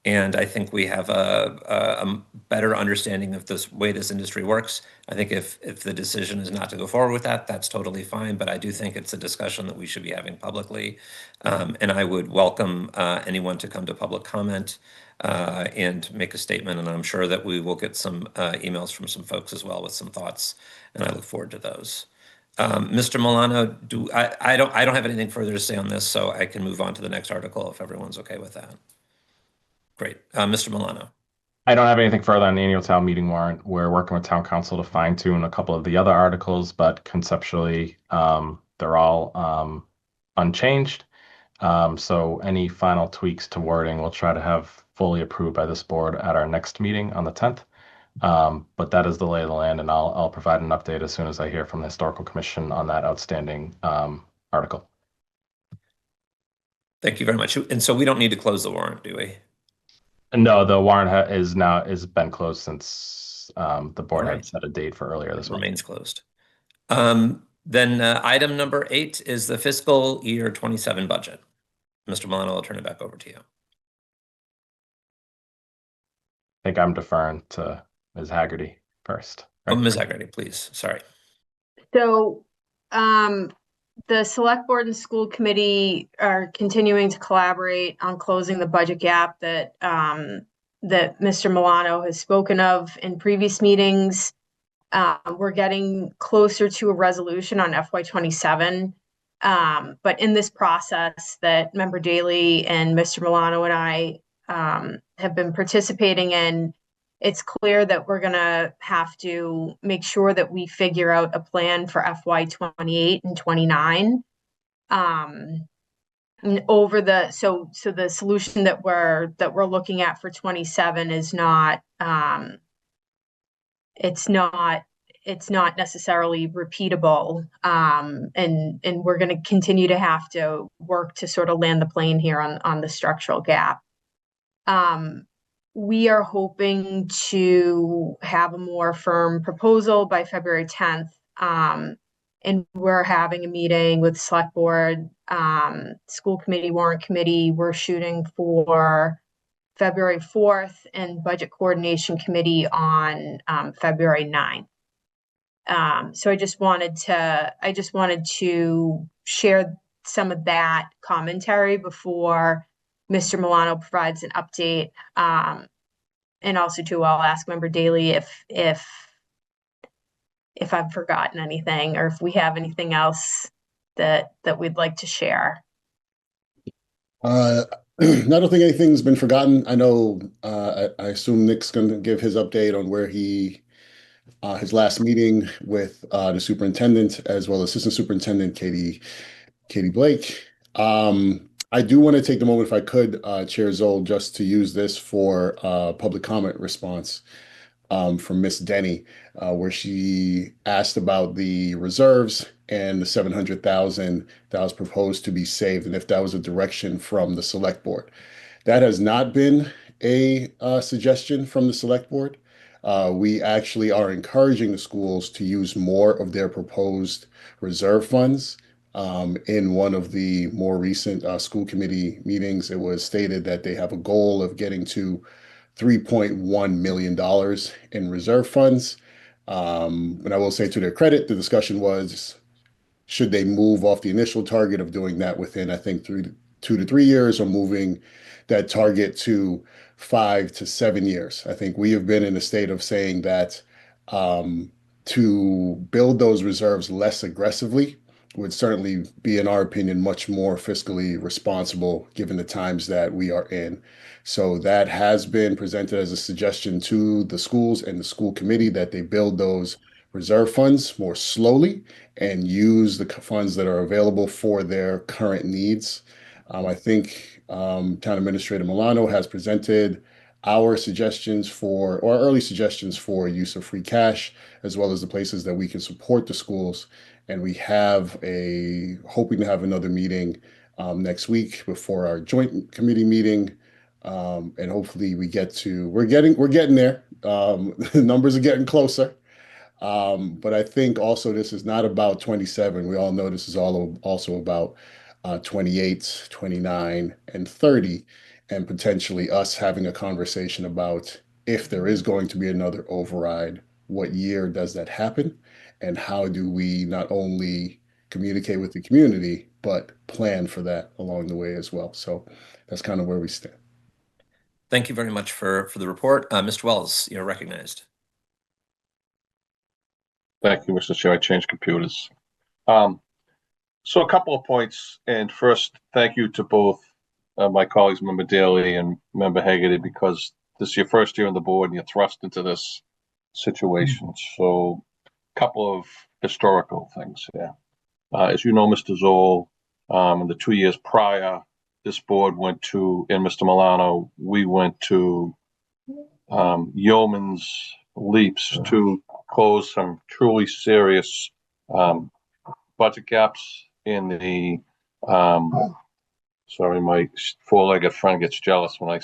And I think we have a better understanding of this way this industry works. I think if the decision is not to go forward with that, that's totally fine. But I do think it's a discussion that we should be having publicly. And I would welcome anyone to come to public comment and make a statement. And I'm sure that we will get some emails from some folks as well with some thoughts. And I look forward to those. Mr. Milano, I don't have anything further to say on this, so I can move on to the next article if everyone's okay with that. Great. Mr. Milano. I don't have anything further on the annual town meeting warrant. We're working with town council to fine tune a couple of the other articles, but conceptually, they're all unchanged. So any final tweaks to wording, we'll try to have fully approved by this board at our next meeting on the 10th. But that is the lay of the land, and I'll provide an update as soon as I hear from the Historical Commission on that outstanding article. Thank you very much. And so we don't need to close the warrant, do we? No, the warrant is been closed since the board All had right. set a date for earlier this month. Remains closed. Then item number 8 is the fiscal year 27 budget. Mr. Milano, I'll turn it back over to you. I think I'm deferring to Ms. Haggerty first. Oh, Ms. Haggerty, please. Sorry. So, the select board and school committee are continuing to collaborate on closing the budget gap that Mr. Milano has spoken of in previous meetings. We're getting closer to a resolution on FY27. But in this process that Member Daley and Mr. Milano and I have been participating in, it's clear that we're going to have to make sure that we figure out a plan for FY28 and 29. So the solution that we're looking at for 27 is not it's not necessarily repeatable, and we're going to continue to have to work to sort of land the plane here on the structural gap. We are hoping to have a more firm proposal by February 10th. And we're having a meeting with select board, school committee, warrant committee. We're shooting for February 4th and budget coordination committee on February 9th. So I just wanted to share some of that commentary before Mr. Milano provides an update. And also too, I'll ask Member Daley if I've forgotten anything or if we have anything else that we'd like to share. I don't think anything's been forgotten. I know, I assume Nick's going to give his update on where his last meeting with the superintendent as well as assistant superintendent Katie Blake. I do want to take the moment, if I could, Chair Zoll, just to use this for public comment response from Miss Denny, where she asked about the reserves and the 700,000 that was proposed to be saved, and if that was a direction from the select board. That has not been a suggestion from the select board. We actually are encouraging the schools to use more of their proposed reserve funds. In one of the more recent school committee meetings, it was stated that they have a goal of getting to $3.1 million in reserve funds. And I will say, to their credit, the discussion was, should they move off the initial target of doing that within, I think, 2 to 3 years, or moving that target to 5 to 7 years? I think we have been in a state of saying that to build those reserves less aggressively would certainly be, in our opinion, much more fiscally responsible given the times that we are in. So that has been presented as a suggestion to the schools and the school committee, that they build those reserve funds more slowly and use the funds that are available for their current needs. I think Town Administrator Milano has presented our suggestions or early suggestions for use of free cash, as well as the places that we can support the schools. And we have hoping to have another meeting next week before our joint committee meeting. And hopefully we're getting there. The numbers are getting closer. But I think also this is not about 27. We all know this is also about 28, 29, and 30. and potentially us having a conversation about if there is going to be another override, what year does that happen? And how do we not only communicate with the community, but plan for that along the way as well? So that's kind of where we stand. Thank you very much for the report. Mr. Wells, you're recognized. Thank you, Mr. Chair. I changed computers. So a couple of points. And first, thank you to both my colleagues, Member Daly and Member Hagerty, because this is your first year on the board and you're thrust into this situation. So a couple of historical things here. As you know, Mr. Zoll, in the 2 years prior, this board went to, and Mr. Milano, we went to yeoman's leaps to close some truly serious budget gaps in the sorry, my four-legged friend gets jealous when I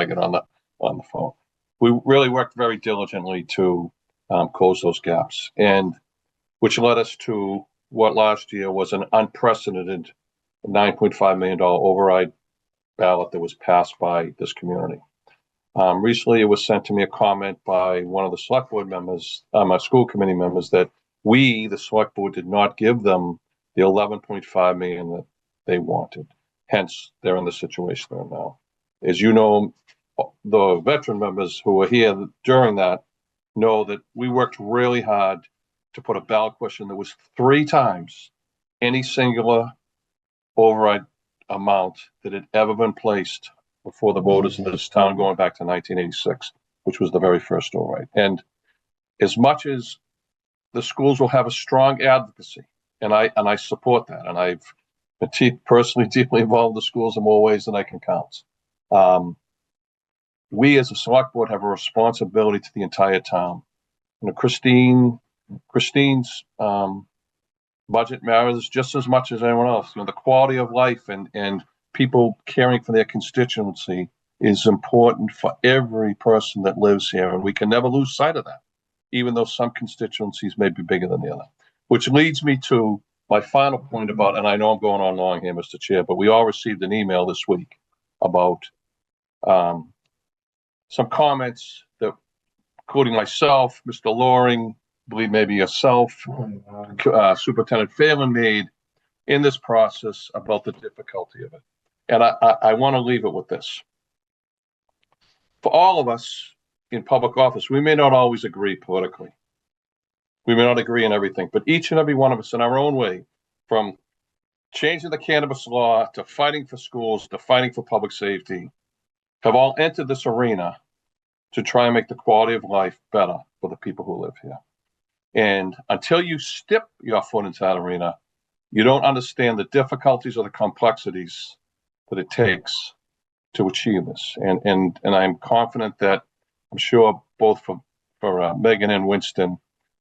get on the phone. We really worked very diligently to close those gaps, and which led us to what last year was an unprecedented $9.5 million override ballot that was passed by this community. Recently, it was sent to me a comment by one of the select board members, my school committee members, that we, the select board, did not give them the $11.5 million that they wanted. Hence, they're in the situation they're in now. As you know, the veteran members who were here during that know that we worked really hard to put a ballot question that was 3 times any singular override amount that had ever been placed before the voters in this town going back to 1986, which was the very first override. And as much as the schools will have a strong advocacy, and I support that, and I've been personally deeply involved in the schools in more ways than I can count. We as a select board have a responsibility to the entire town. You know, Christine's budget matters just as much as anyone else. You know, the quality of life and people caring for their constituency is important for every person that lives here, and we can never lose sight of that, even though some constituencies may be bigger than the other. Which leads me to my final point about, and I know I'm going on long here, Mr. Chair, but we all received an email this week about some comments that, including myself, Mr. Loring, I believe maybe yourself, Superintendent Phelan made in this process about the difficulty of it. And I want to leave it with this. For all of us in public office, we may not always agree politically. We may not agree on everything, but each and every one of us in our own way, from changing the cannabis law to fighting for schools to fighting for public safety, have all entered this arena to try and make the quality of life better for the people who live here. And until you step your foot into that arena, you don't understand the difficulties or the complexities that it takes to achieve this. And I'm confident that, I'm sure both for Megan and Winston,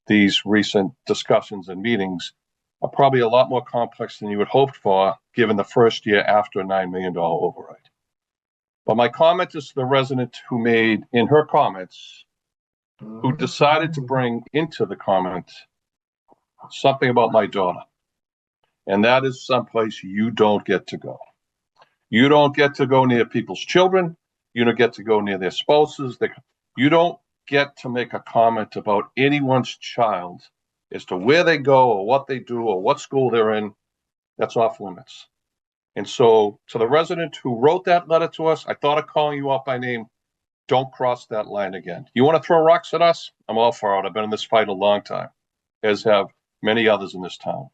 these recent discussions and meetings are probably a lot more complex than you had hoped for, given the first year after a $9 million override. But my comment is to the resident who made, in her comments, who decided to bring into the comment something about my daughter. And that is someplace you don't get to go. You don't get to go near people's children. You don't get to go near their spouses. You don't get to make a comment about anyone's child as to where they go or what they do or what school they're in. That's off limits. And so to the resident who wrote that letter to us, I thought of calling you out by name. Don't cross that line again. You want to throw rocks at us? I'm all for it. I've been in this fight a long time, as have many others in this town.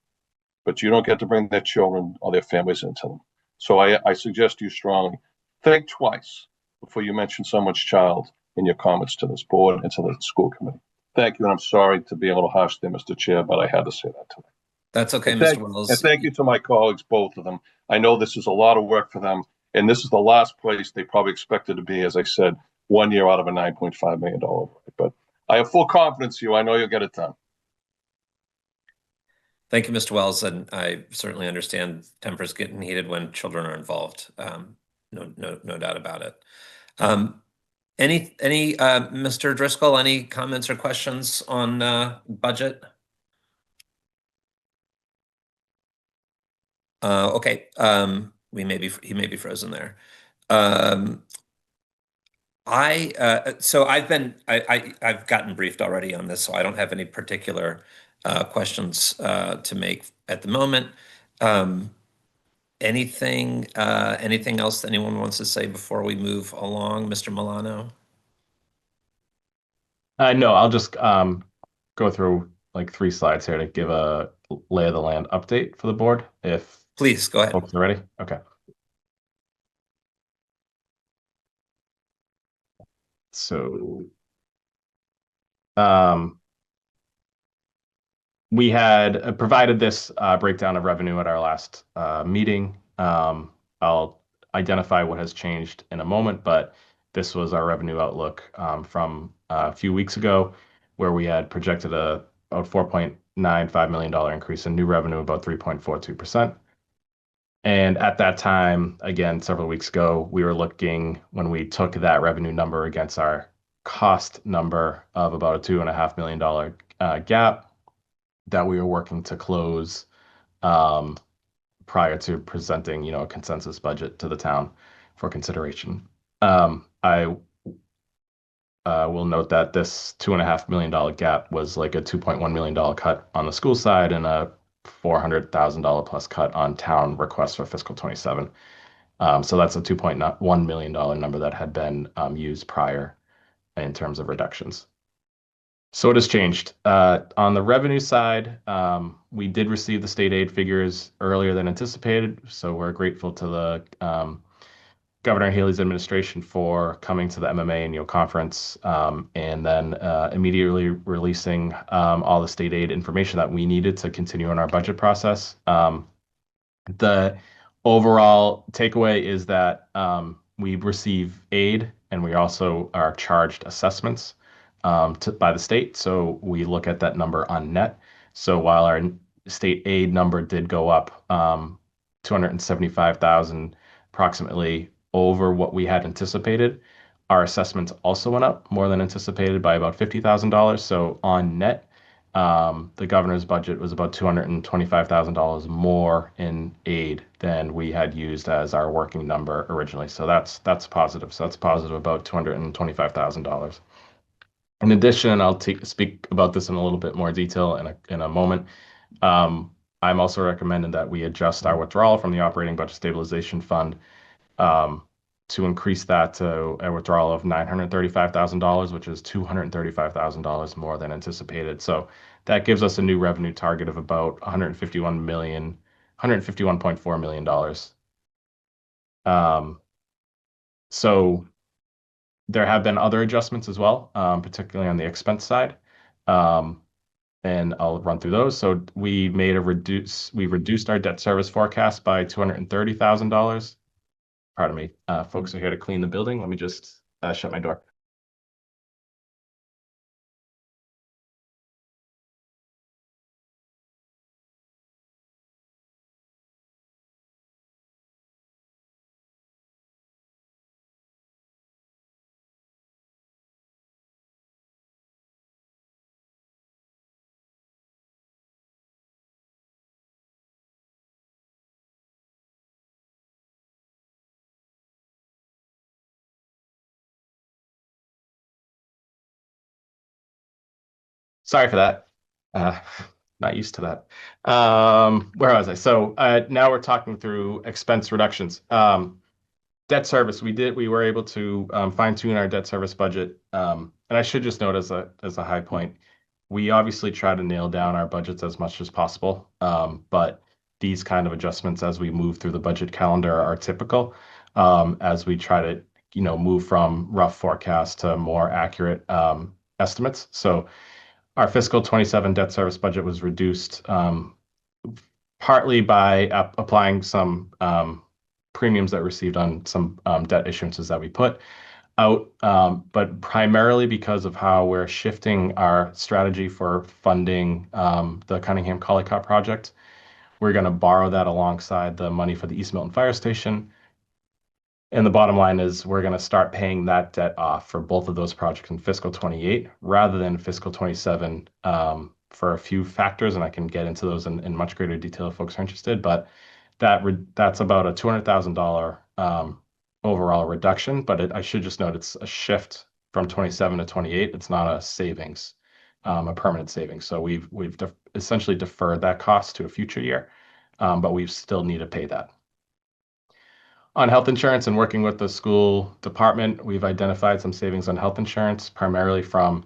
But you don't get to bring their children or their families into them. So I suggest you strongly think twice before you mention someone's child in your comments to this board and to the school committee. Thank you, and I'm sorry to be a little harsh there, Mr. Chair, but I had to say that today. That's okay, Mr. Wells. And thank you to my colleagues, both of them. I know this is a lot of work for them, and this is the last place they probably expected to be, as I said, 1 year out of a $9.5 million override. But I have full confidence in you. I know you'll get it done. Thank you, Mr. Wells, and I certainly understand tempers getting heated when children are involved. No doubt about it. Mr. Driscoll, any comments or questions on budget? Okay, he may be frozen there. Um, so I've gotten briefed already on this, so I don't have any particular questions to make at the moment. Anything else that anyone wants to say before we move along, Mr. Milano? No, I'll just go through like 3 slides here to give a lay of the land update for the board if Please go ahead. folks are ready. Okay. So we had provided this breakdown of revenue at our last meeting. I'll identify what has changed in a moment, but this was our revenue outlook from a few weeks ago, where we had projected about $4.95 million increase in new revenue, about 3.42%. And at that time, again, several weeks ago, we were looking when we took that revenue number against our cost number of about a $2.5 million gap that we were working to close prior to presenting, a consensus budget to the town for consideration. I will note that this $2.5 million gap was like a $2.1 million cut on the school side and a $400,000 plus cut on town requests for fiscal 27. So that's a $2.1 million number that had been used prior in terms of reductions. So it has changed. On the revenue side, we did receive the state aid figures earlier than anticipated. So we're grateful to the Governor Haley's administration for coming to the MMA annual conference and then immediately releasing all the state aid information that we needed to continue on our budget process. The overall takeaway is that we receive aid and we also are charged assessments by the state. So we look at that number on net. So while our state aid number did go up 275,000 approximately over what we had anticipated, our assessments also went up more than anticipated by about $50,000. So on net, the governor's budget was about $225,000 more in aid than we had used as our working number originally. So that's positive. So that's positive about $225,000. In addition, I'll speak about this in a little bit more detail in a moment. I'm also recommending that we adjust our withdrawal from the operating budget stabilization fund to increase that to a withdrawal of $935,000, which is $235,000 more than anticipated. So that gives us a new revenue target of about $151.4 million. So there have been other adjustments as well, particularly on the expense side. And I'll run through those. So we reduced our debt service forecast by $230,000. Pardon me, folks are here to clean the building. Let me just shut my door. Sorry for that. Not used to that. Where was I? So now we're talking through expense reductions. Debt service, we were able to fine tune our debt service budget. And I should just note as a high point, we obviously try to nail down our budgets as much as possible. But these kind of adjustments as we move through the budget calendar are typical as we try to, move from rough forecast to more accurate estimates. So our fiscal 27 debt service budget was reduced partly by applying some premiums that received on some debt issuances that we put out, but primarily because of how we're shifting our strategy for funding the Cunningham Collycott project. We're going to borrow that alongside the money for the East Milton Fire Station. And the bottom line is we're going to start paying that debt off for both of those projects in fiscal 28 rather than fiscal 27 for a few factors. And I can get into those in much greater detail if folks are interested. But that's about a $200,000 overall reduction, but I should just note it's a shift from 27 to 28. It's not a savings, a permanent savings. So we've essentially deferred that cost to a future year, but we still need to pay that. On health insurance and working with the school department, we've identified some savings on health insurance, primarily from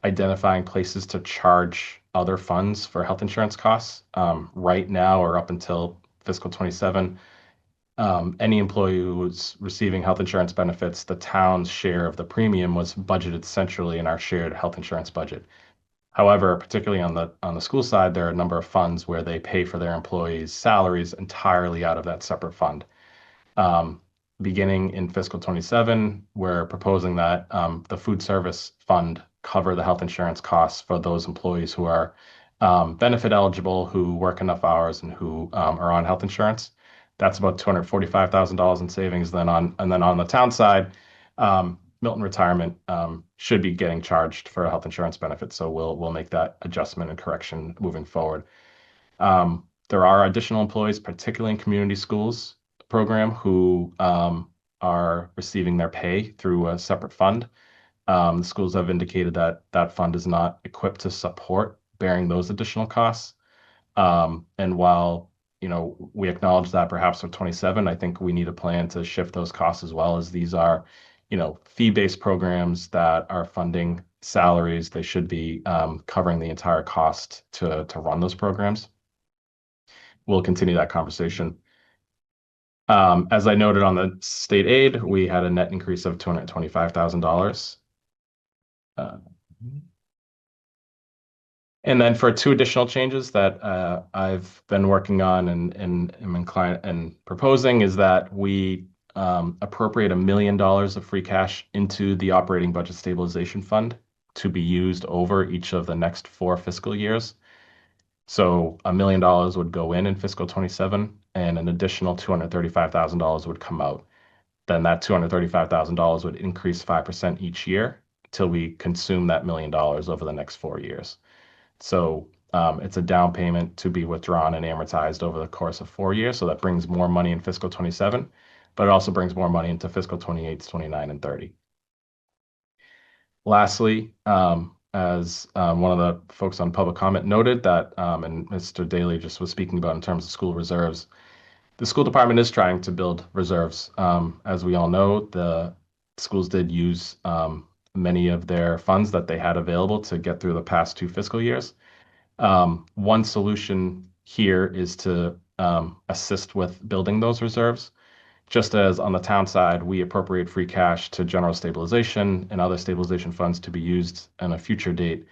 identifying places to charge other funds for health insurance costs. Right now, or up until fiscal 27, any employee who was receiving health insurance benefits, the town's share of the premium was budgeted centrally in our shared health insurance budget. However, particularly on the school side, there are a number of funds where they pay for their employees' salaries entirely out of that separate fund. Beginning in fiscal 27, we're proposing that the food service fund cover the health insurance costs for those employees who are benefit eligible, who work enough hours, and who are on health insurance. That's about $245,000 in savings. And then on the town side, Milton Retirement should be getting charged for a health insurance benefit. So we'll make that adjustment and correction moving forward. There are additional employees, particularly in community schools program, who are receiving their pay through a separate fund. The schools have indicated that that fund is not equipped to support bearing those additional costs. And while we acknowledge that perhaps for 27, I think we need a plan to shift those costs as well, as these are, fee-based programs that are funding salaries. They should be covering the entire cost to run those programs. We'll continue that conversation. As I noted on the state aid, we had a net increase of $225,000. And then for two additional changes that I've been working on and am inclined and proposing is that we appropriate $1 million of free cash into the operating budget stabilization fund to be used over each of the next 4 fiscal years. So $1 million would go in fiscal 27, and an additional $235,000 would come out. Then that $235,000 would increase 5% each year till we consume that $1 million over the next 4 years. So it's a down payment to be withdrawn and amortized over the course of 4 years. So that brings more money in fiscal 27, but it also brings more money into fiscal 28, 29, and 30. Lastly, as one of the folks on public comment noted that, and Mr. Daly just was speaking about in terms of school reserves, the school department is trying to build reserves. As we all know, the schools did use many of their funds that they had available to get through the past 2 fiscal years. One solution here is to assist with building those reserves. Just as on the town side, we appropriate free cash to general stabilization and other stabilization funds to be used in a future date,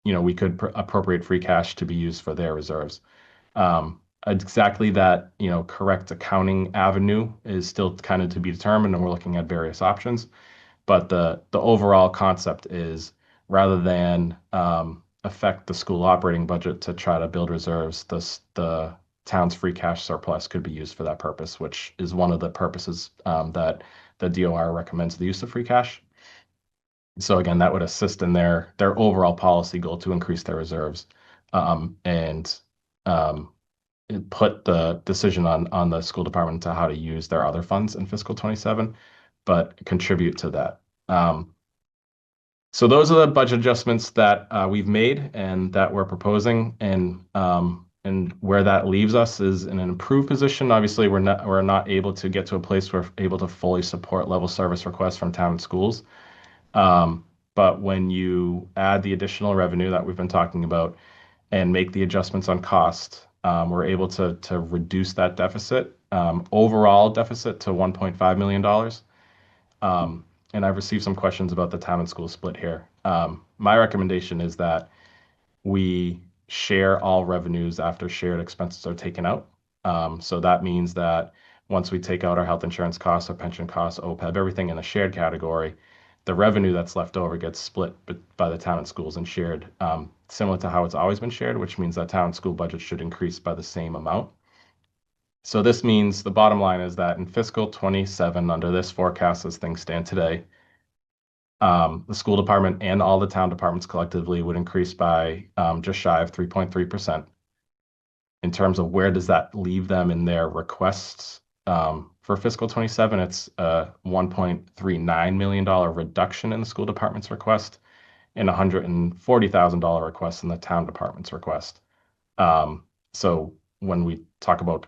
we could appropriate free cash to be used for their reserves. Exactly that, correct accounting avenue is still kind of to be determined, and we're looking at various options. But the overall concept is, rather than affect the school operating budget to try to build reserves, the town's free cash surplus could be used for that purpose, which is one of the purposes that the DOR recommends the use of free cash. So again, that would assist in their overall policy goal to increase their reserves, and put the decision on the school department to how to use their other funds in fiscal 27, but contribute to that. So those are the budget adjustments that we've made and that we're proposing, and where that leaves us is in an improved position. Obviously, we're not able to get to a place where we're able to fully support level service requests from town and schools. But when you add the additional revenue that we've been talking about and make the adjustments on cost, we're able to reduce that deficit, overall deficit, to $1.5 million. And I've received some questions about the town and school split here. My recommendation is that we share all revenues after shared expenses are taken out. So that means that once we take out our health insurance costs, our pension costs, OPEB, everything in a shared category, the revenue that's left over gets split by the town and schools and shared, similar to how it's always been shared, which means that town and school budget should increase by the same amount. So this means the bottom line is that in fiscal 27, under this forecast as things stand today, the school department and all the town departments collectively would increase by just shy of 3.3%. In terms of where does that leave them in their requests for For fiscal 27, it's a $1.39 million reduction in the school department's request and $140,000 request in the town department's request. So when we talk about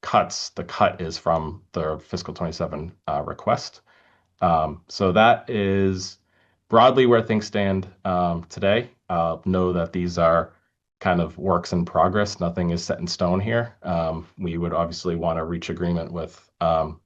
cuts, the cut is from the fiscal 27 request. So that is broadly where things stand today. Know that these are kind of works in progress. Nothing is set in stone here. We would obviously want to reach agreement with the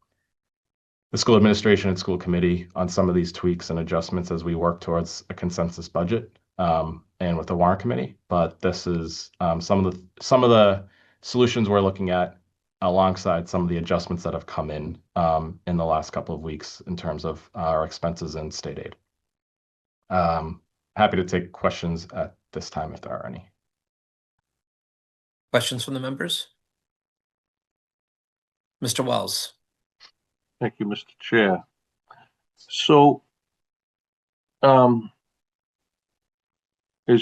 school administration and school committee on some of these tweaks and adjustments as we work towards a consensus budget and with the warrant committee. But this is some of the solutions we're looking at alongside some of the adjustments that have come in the last couple of weeks in terms of our expenses and state aid. Happy to take questions at this time if there are any. Questions from the members? Mr. Wells. Thank you, Mr. Chair. So, as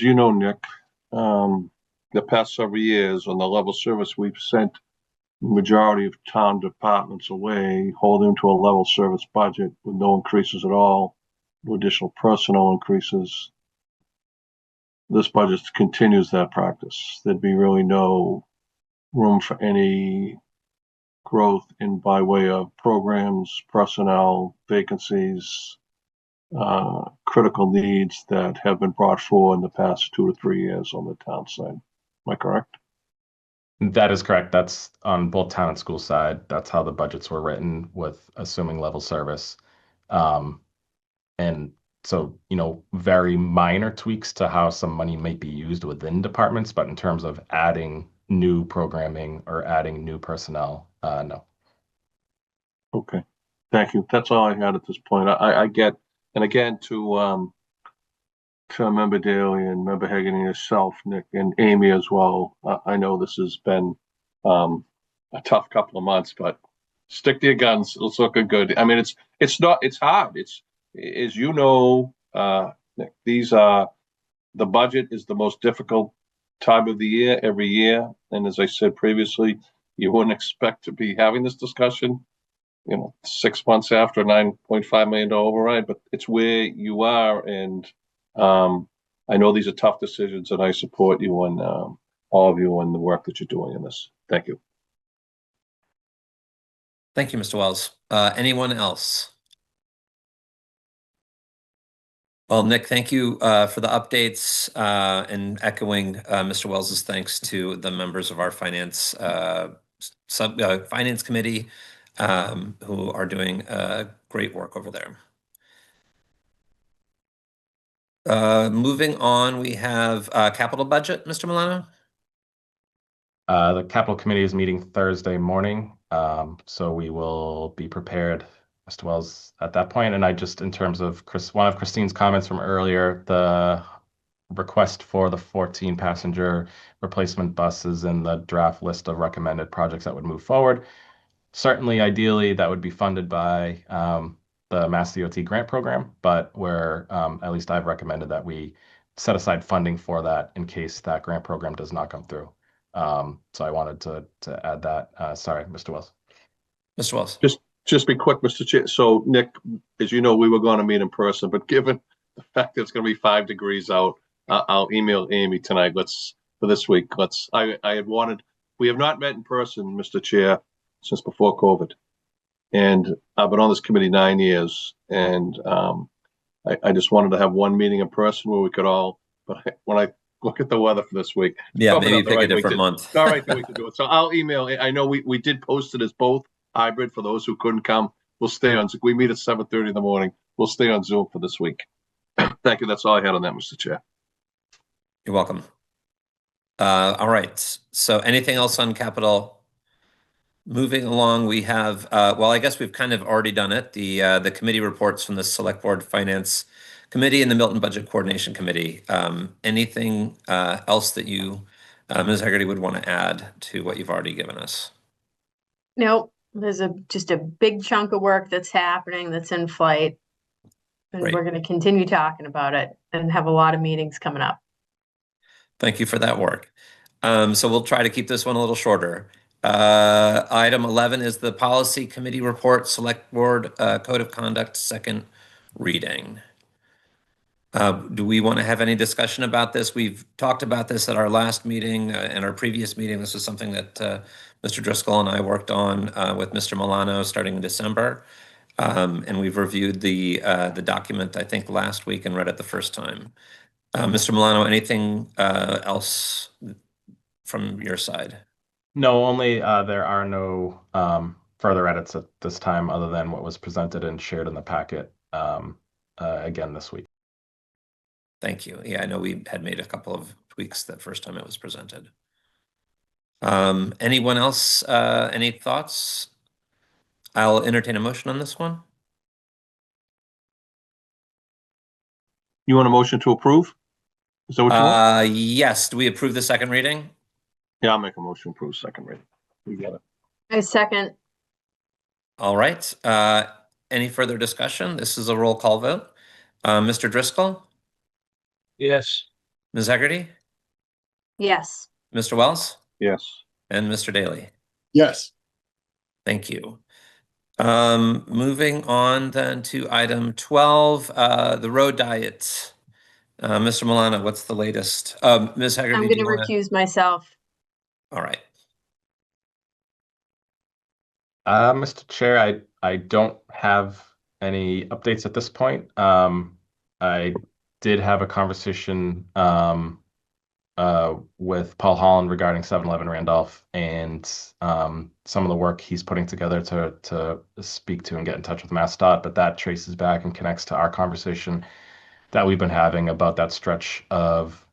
you know, Nick, the past several years on the level service, we've sent the majority of town departments away, holding to a level service budget with no increases at all, no additional personnel increases. This budget continues that practice. There'd be really no room for any growth in by way of programs, personnel, vacancies, critical needs that have been brought forward in the past 2 to 3 years on the town side. Am I correct? That is correct. That's on both town and school side. That's how the budgets were written, with assuming level service. And so, very minor tweaks to how some money might be used within departments, but in terms of adding new programming or adding new personnel, no. Okay, thank you. That's all I had at this point. I get, and again, to Member Daly and Member Hagan and yourself, Nick, and Amy as well. I know this has been a tough couple of months, but stick to your guns. It's looking good. I mean, it's hard. It's, as you know, Nick, the budget is the most difficult time of the year every year. And as I said previously, you wouldn't expect to be having this discussion 6 months after a $9.5 million override, but it's where you are. And I know these are tough decisions, and I support you and all of you and the work that you're doing in this. Thank you. Thank you, Mr. Wells. Anyone else? Well, Nick, thank you for the updates and echoing Mr. Wells's thanks to the members of our finance committee who are doing great work over there. Moving on, we have capital budget, Mr. Milano. The capital committee is meeting Thursday morning, so we will be prepared, Mr. Wells, at that point. And I just, in terms of one of Christine's comments from earlier, the request for the 14 passenger replacement buses in the draft list of recommended projects that would move forward. Certainly, ideally, that would be funded by the Mass DOT grant program, but where at least I've recommended that we set aside funding for that in case that grant program does not come through. So I wanted to add that. Sorry, Mr. Wells. Mr. Wells. Just be quick, Mr. Chair. So, Nick, as you know, we were going to meet in person, but given the fact that it's going to be 5 degrees out, I'll email Amy tonight. For this week. We have not met in person, Mr. Chair, since before COVID. And I've been on this committee 9 years, and I just wanted to have one meeting in person where we could all, but when I look at the weather for this week. Yeah, maybe pick a different month. All right, we can do it. So I'll email. I know we did post it as both hybrid for those who couldn't come. We'll stay on. We meet at 7:30 in the morning. We'll stay on Zoom for this week. Thank you. That's all I had on that, Mr. Chair. You're welcome. All right. So anything else on capital? Moving along, we have, well, I guess we've kind of already done it. The committee reports from the Select Board Finance Committee and the Milton Budget Coordination Committee. Anything else that you, Ms. Hegarty, would want to add to what you've already given us? No, there's just a big chunk of work that's happening, that's in flight. And Great. We're going to continue talking about it and have a lot of meetings coming up. Thank you for that work. So we'll try to keep this one a little shorter. Item 11 is the Policy Committee Report, Select Board Code of Conduct, second reading. Do we want to have any discussion about this? We've talked about this at our last meeting and our previous meeting. This was something that Mr. Driscoll and I worked on with Mr. Milano starting in December. And we've reviewed the document, I think, last week and read it the first time. Mr. Milano, anything else from your side? No, only there are no further edits at this time other than what was presented and shared in the packet again this week. Thank you. Yeah, I know we had made a couple of tweaks the first time it was presented. Anyone else, any thoughts? I'll entertain a motion on this one. You want a motion to approve? Is that what you want? Yes, do we approve the second reading? Yeah, I'll make a motion to approve second reading. We got it. I second. All right. Any further discussion? This is a roll call vote. Mr. Driscoll, Yes. Ms. Hegarty, Yes. Mr. Wells, Yes. and Mr. Daly. Yes. Thank you. Moving on then to item 12, the road diet. Mr. Milano, what's the latest? Ms. Hegarty, I'm do going to you wanna- recuse myself. All right. Mr. Chair, I don't have any updates at this point. I did have a conversation with Paul Holland regarding 7-Eleven Randolph and some of the work he's putting together to speak to and get in touch with MassDOT, but that traces back and connects to our conversation that we've been having about that stretch of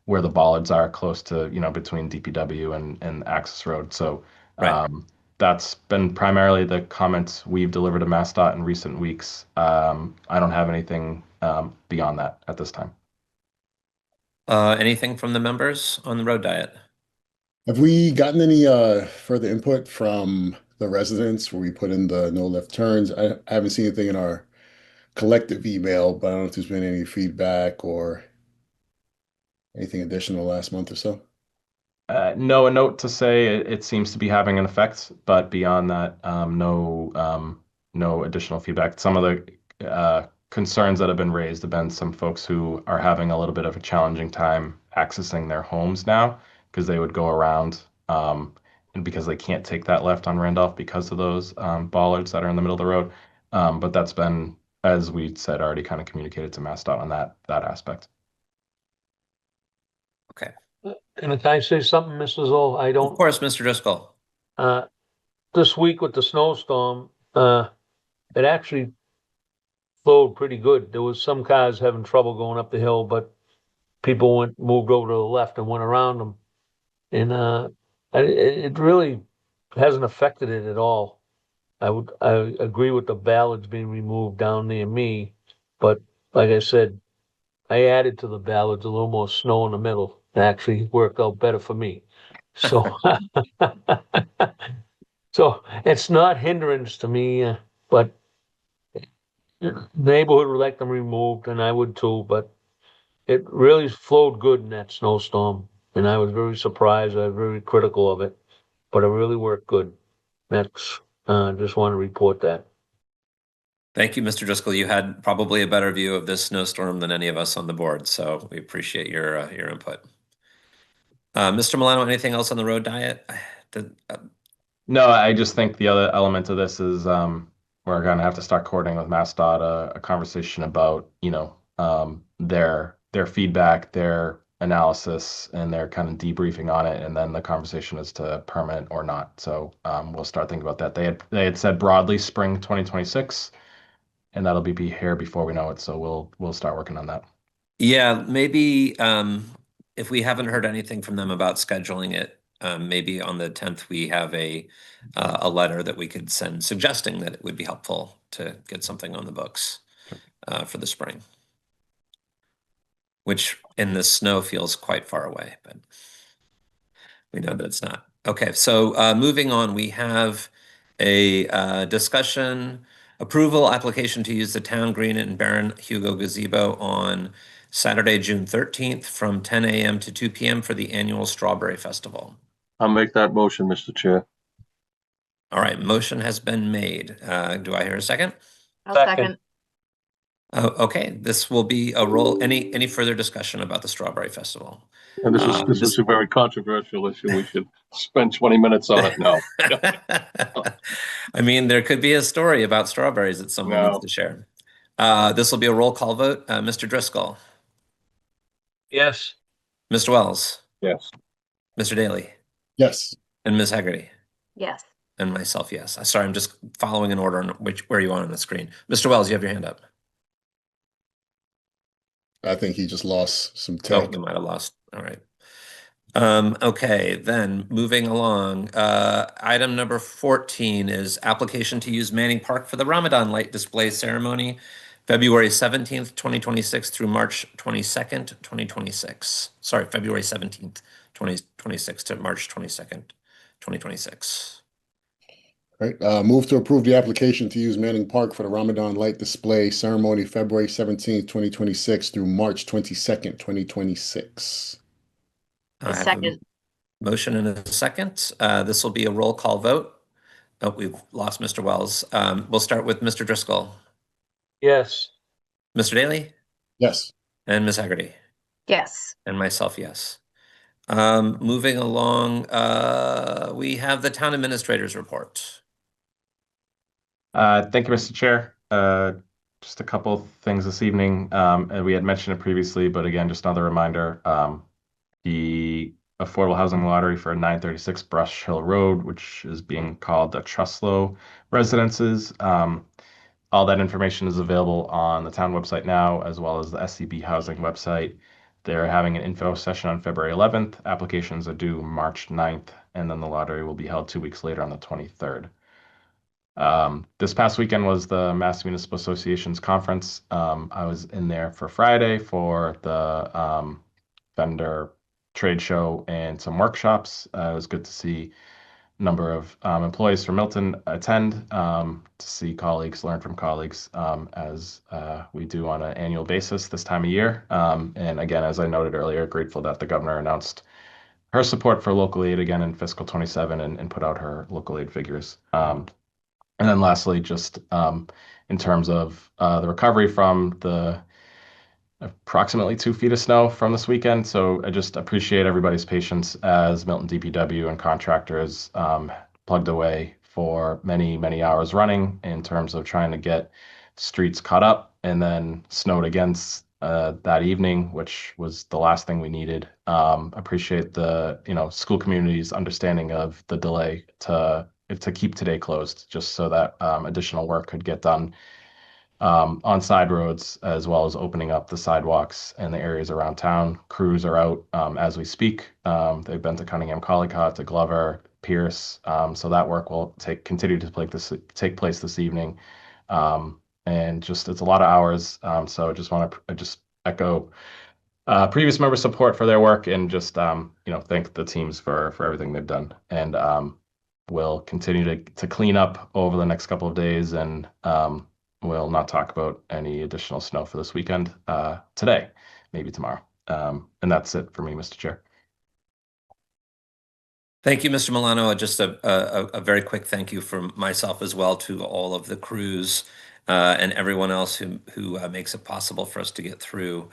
where the bollards are close to, between DPW and Access Road. So Right. that's been primarily the comments we've delivered to MassDOT in recent weeks. I don't have anything beyond that at this time. Anything from the members on the road diet? Have we gotten any further input from the residents where we put in the no left turns? I haven't seen anything in our collective email, but I don't know if there's been any feedback or anything additional last month or so. No, a note to say it seems to be having an effect, but beyond that, no additional feedback. Some of the concerns that have been raised have been some folks who are having a little bit of a challenging time accessing their homes now because they would go around and because they can't take that left on Randolph because of those bollards that are in the middle of the road. But that's been, as we said, already kind of communicated to MassDOT on that aspect. Okay. Can I say something, Mrs. Zoll? I Of don't, course, Mr. Driscoll. this week with the snowstorm, it actually flowed pretty good. There was some cars having trouble going up the hill, but people moved over to the left and went around them. And it really hasn't affected it at all. I agree with the ballards being removed down near me, but like I said, I added to the ballards a little more snow in the middle. It actually worked out better for me. So, so it's not hindrance to me, but the neighborhood would like them removed, and I would too. But it really flowed good in that snowstorm, and I was very surprised. I was very critical of it, but it really worked good. That's just want to report that. Thank you, Mr. Driscoll. You had probably a better view of this snowstorm than any of us on the board, so we appreciate your input. Mr. Milano, anything else on the road diet? No, I just think the other element of this is we're going to have to start coordinating with MassDOT a conversation about, their feedback, their analysis, and their kind of debriefing on it, and then the conversation as to permanent or not. So we'll start thinking about that. They had said broadly spring 2026, and that'll be here before we know it. So we'll start working on that. Yeah, maybe if we haven't heard anything from them about scheduling it, maybe on the 10th we have a letter that we could send suggesting that it would be helpful to get something on the books for the spring, which in the snow feels quite far away, but we know that it's not. Okay, so moving on, we have a discussion approval application to use the town green and Baron Hugo gazebo on Saturday, June 13th from 10 a.m. to 2 p.m. for the annual Strawberry Festival. I'll make that motion, Mr. Chair. All right, motion has been made. Do I hear a second? I'll Second. second. Okay, this will be a roll. Any further discussion about the Strawberry Festival? And this is a very controversial issue. We should spend 20 minutes on it now. I mean, there could be a story about strawberries that someone needs No. to share. This will be a roll call vote. Mr. Driscoll, Yes. Mr. Wells, Yes. Mr. Daly, Yes. and Ms. Haggerty, Yes. and myself, yes. Sorry, I'm just following in order on where you are on the screen. Mr. Wells, you have your hand up. I think he just lost some Oh, tech. we might have lost. All right. Okay, then moving along. Item number 14 is application to use Manning Park for the Ramadan light display ceremony, February 17th, 2026 through March 22nd, 2026. Sorry, February 17th, 2026 to March 22nd, 2026. Right. Move to approve the application to use Manning Park for the Ramadan light display ceremony, February 17th, 2026 through March 22nd, 2026. I have a Second. motion and a second. This will be a roll call vote. Oh, we've lost Mr. Wells. We'll start with Mr. Driscoll, Yes. Mr. Daly, Yes. and Ms. Haggerty. Yes. And myself, yes. Moving along, we have the town administrator's report. Thank you, Mr. Chair. Just a couple of things this evening. And we had mentioned it previously, but again, just another reminder. The affordable housing lottery for 936 Brush Hill Road, which is being called the Trustlow Residences. All that information is available on the town website now, as well as the SCB housing website. They're having an info session on February 11th. Applications are due March 9th, and then the lottery will be held 2 weeks later on the 23rd. This past weekend was the Mass Municipal Association's conference. I was in there for Friday for the vendor trade show and some workshops. It was good to see a number of employees from Milton attend, to see colleagues, learn from colleagues, as we do on an annual basis this time of year. And again, as I noted earlier, grateful that the governor announced her support for local aid again in fiscal 27 and put out her local aid figures. And then lastly, just in terms of the recovery from the approximately 2 feet of snow from this weekend. So I just appreciate everybody's patience as Milton DPW and contractors plugged away for many, many hours running in terms of trying to get streets caught up, and then snowed again that evening, which was the last thing we needed. Appreciate the school community's understanding of the delay to keep today closed, just so that additional work could get done on side roads, as well as opening up the sidewalks and the areas around town. Crews are out as we speak. They've been to Cunningham, Collycott, to Glover, Pierce. So that work will continue to take place this evening. And just it's a lot of hours. So I just want to just echo previous member support for their work, and just thank the teams for everything they've done. And we'll continue to clean up over the next couple of days, and we'll not talk about any additional snow for this weekend today, maybe tomorrow. And that's it for me, Mr. Chair. Thank you, Mr. Milano. Just a very quick thank you from myself as well to all of the crews and everyone else who makes it possible for us to get through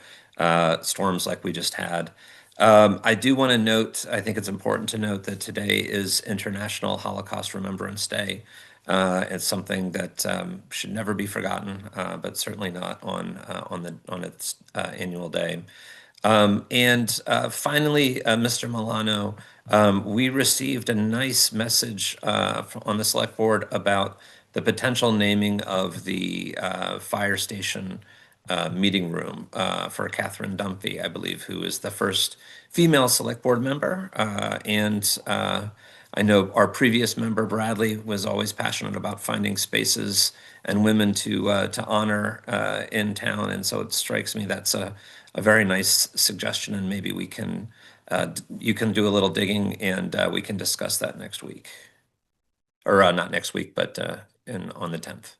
storms like we just had. I do want to note, I think it's important to note that today is International Holocaust Remembrance Day. It's something that should never be forgotten, but certainly not on its annual day. And finally, Mr. Milano, we received a nice message on the select board about the potential naming of the fire station meeting room for Catherine Dunphy, I believe, who is the first female select board member. And I know our previous member, Bradley, was always passionate about finding spaces and women to honor in town. And so it strikes me that's a very nice suggestion, and maybe we can you can do a little digging, and we can discuss that next week, or not next week, but on the 10th.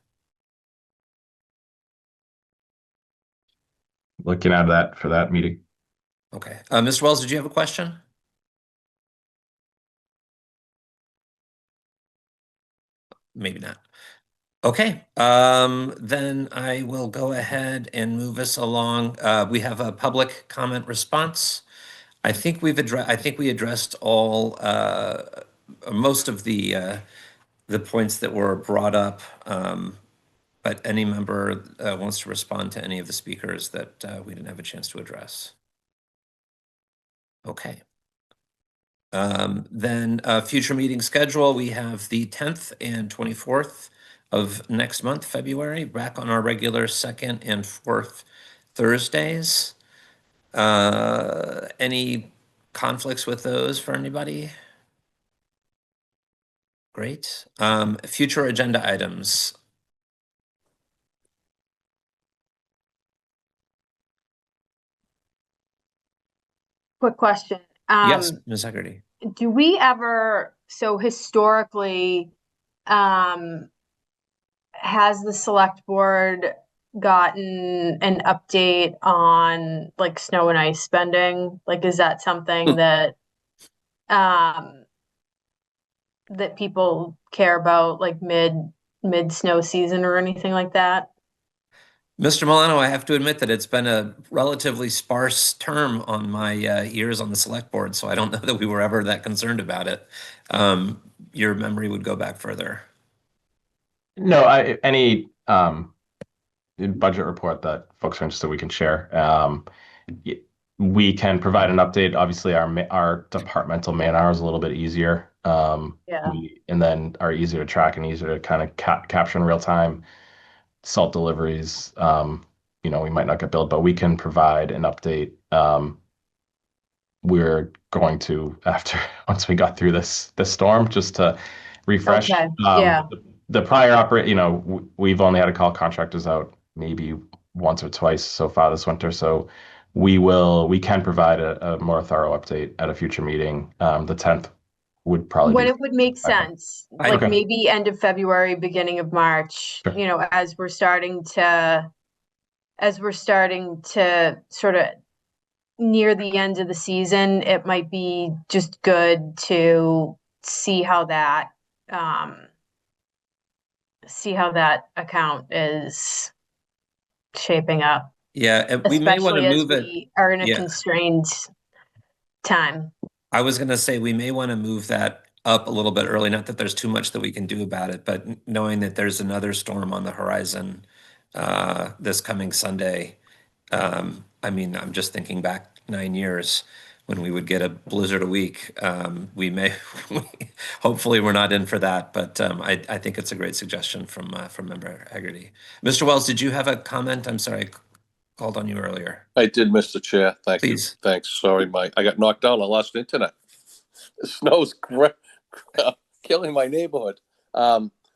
Looking at that for that meeting. Okay, Mr. Wells, did you have a question? maybe not. Okay, then I will go ahead and move us along. We have a public comment response. I think we addressed all, most of the points that were brought up. But any member wants to respond to any of the speakers that we didn't have a chance to address. Okay. Then future meeting schedule, we have the 10th and 24th of next month, February, back on our regular second and fourth Thursdays. Any conflicts with those for anybody? Great. Future agenda items. Quick question. Yes, Ms. Hegarty. Do we ever, so historically, has the select board gotten an update on like snow and ice spending? Like, is that something that that people care about, like mid snow season or anything like that? Mr. Milano, I have to admit that it's been a relatively sparse term on my years on the select board, so I don't know that we were ever that concerned about it. Your memory would go back further. No, any budget report that folks are interested, we can share. We can provide an update. Obviously, our departmental man hour is a little bit easier. Yeah. And then are easier to track and easier to kind of capture in real time. Salt deliveries, we might not get billed, but we can provide an update. We're going to, once we got through this storm, just to refresh. Okay, yeah. The prior we've only had to call contractors out maybe once or twice so far this winter. So we can provide a more thorough update at a future meeting. The 10th would probably When be. it would make sense, like Okay. maybe end of February, beginning of March, Sure. as we're starting to sort of near the end of the season, it might be just good to see how that account is shaping up. Yeah, and we may want to Especially as move it. we are in a Yeah. constrained time. I was going to say we may want to move that up a little bit early. Not that there's too much that we can do about it, but knowing that there's another storm on the horizon this coming Sunday. I'm just thinking back 9 years when we would get a blizzard a week. We may, hopefully, we're not in for that, but I think it's a great suggestion from Member Hegarty. Mr. Wells, did you have a comment? I'm sorry, I called on you earlier. I did, Mr. Chair. Thank Please. you. Thanks. Sorry, I got knocked down. I lost internet. The snow's killing my neighborhood.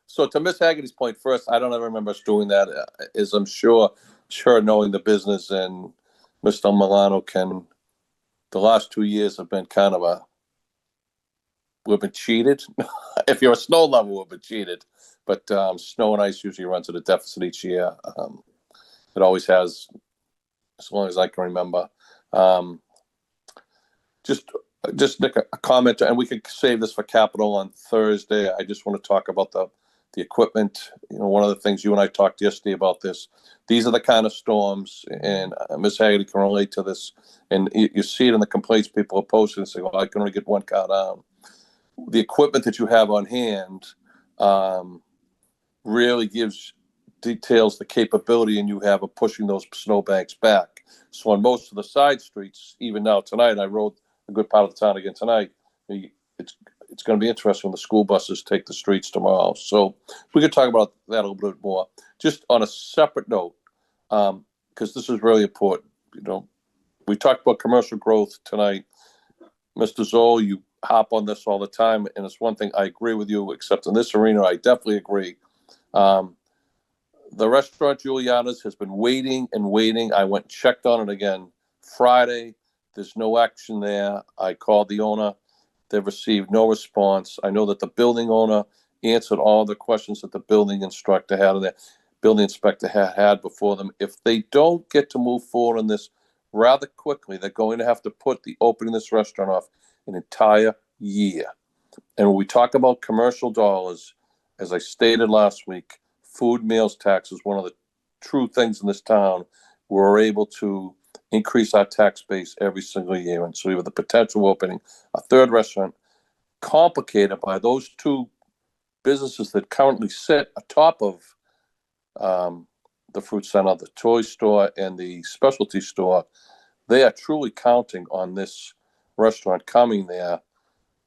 So to Miss Haggerty's point first, I don't ever remember us doing that. As I'm sure knowing the business and Mr. Milano the last 2 years have been kind of we've been cheated. If you're a snow lover, we've been cheated. But snow and ice usually runs at a deficit each year. It always has, as long as I can remember. Just Nick, a comment, and we could save this for capital on Thursday. I just want to talk about the equipment. One of the things you and I talked yesterday about this. These are the kind of storms, and Ms. Haggerty can relate to this. And you see it in the complaints people are posting and say, "Well, I can only get one car down." The equipment that you have on hand really details the capability and you have of pushing those snowbanks back. So on most of the side streets, even now tonight, I rode a good part of the town again tonight. It's going to be interesting when the school buses take the streets tomorrow. So we could talk about that a little bit more. Just on a separate note, because this is really important. We talked about commercial growth tonight. Mr. Zoll, you hop on this all the time, and it's one thing I agree with you, except in this arena, I definitely agree. The restaurant Juliana's has been waiting and waiting. I went and checked on it again Friday. There's no action there. I called the owner. They've received no response. I know that the building owner answered all the questions that the building inspector had before them. If they don't get to move forward on this rather quickly, they're going to have to put the opening of this restaurant off an entire year. And when we talk about commercial dollars, as I stated last week, food meals tax is one of the true things in this town. We're able to increase our tax base every single year. And so we have the potential of opening a third restaurant, complicated by those two businesses that currently sit atop of the fruit center, the toy store and the specialty store. They are truly counting on this restaurant coming there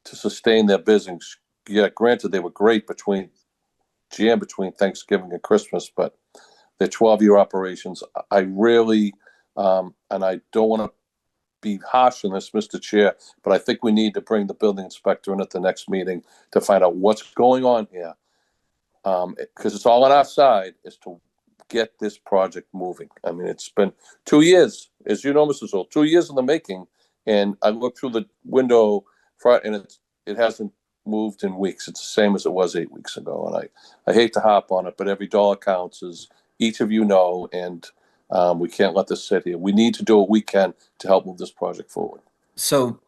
to sustain their business. Yeah, granted, they were great between Thanksgiving and Christmas, but they're 12-year operations. I really, and I don't want to be harsh on this, Mr. Chair, but I think we need to bring the building inspector in at the next meeting to find out what's going on here. Because it's all on our side, is to get this project moving. I mean, it's been 2 years, as you know, Mr. Zoll, 2 years in the making, and I looked through the window and it hasn't moved in weeks. It's the same as it was 8 weeks ago, and I hate to harp on it, but every dollar counts, as each of you know, and we can't let this sit here. We need to do what we can to help move this project forward. So,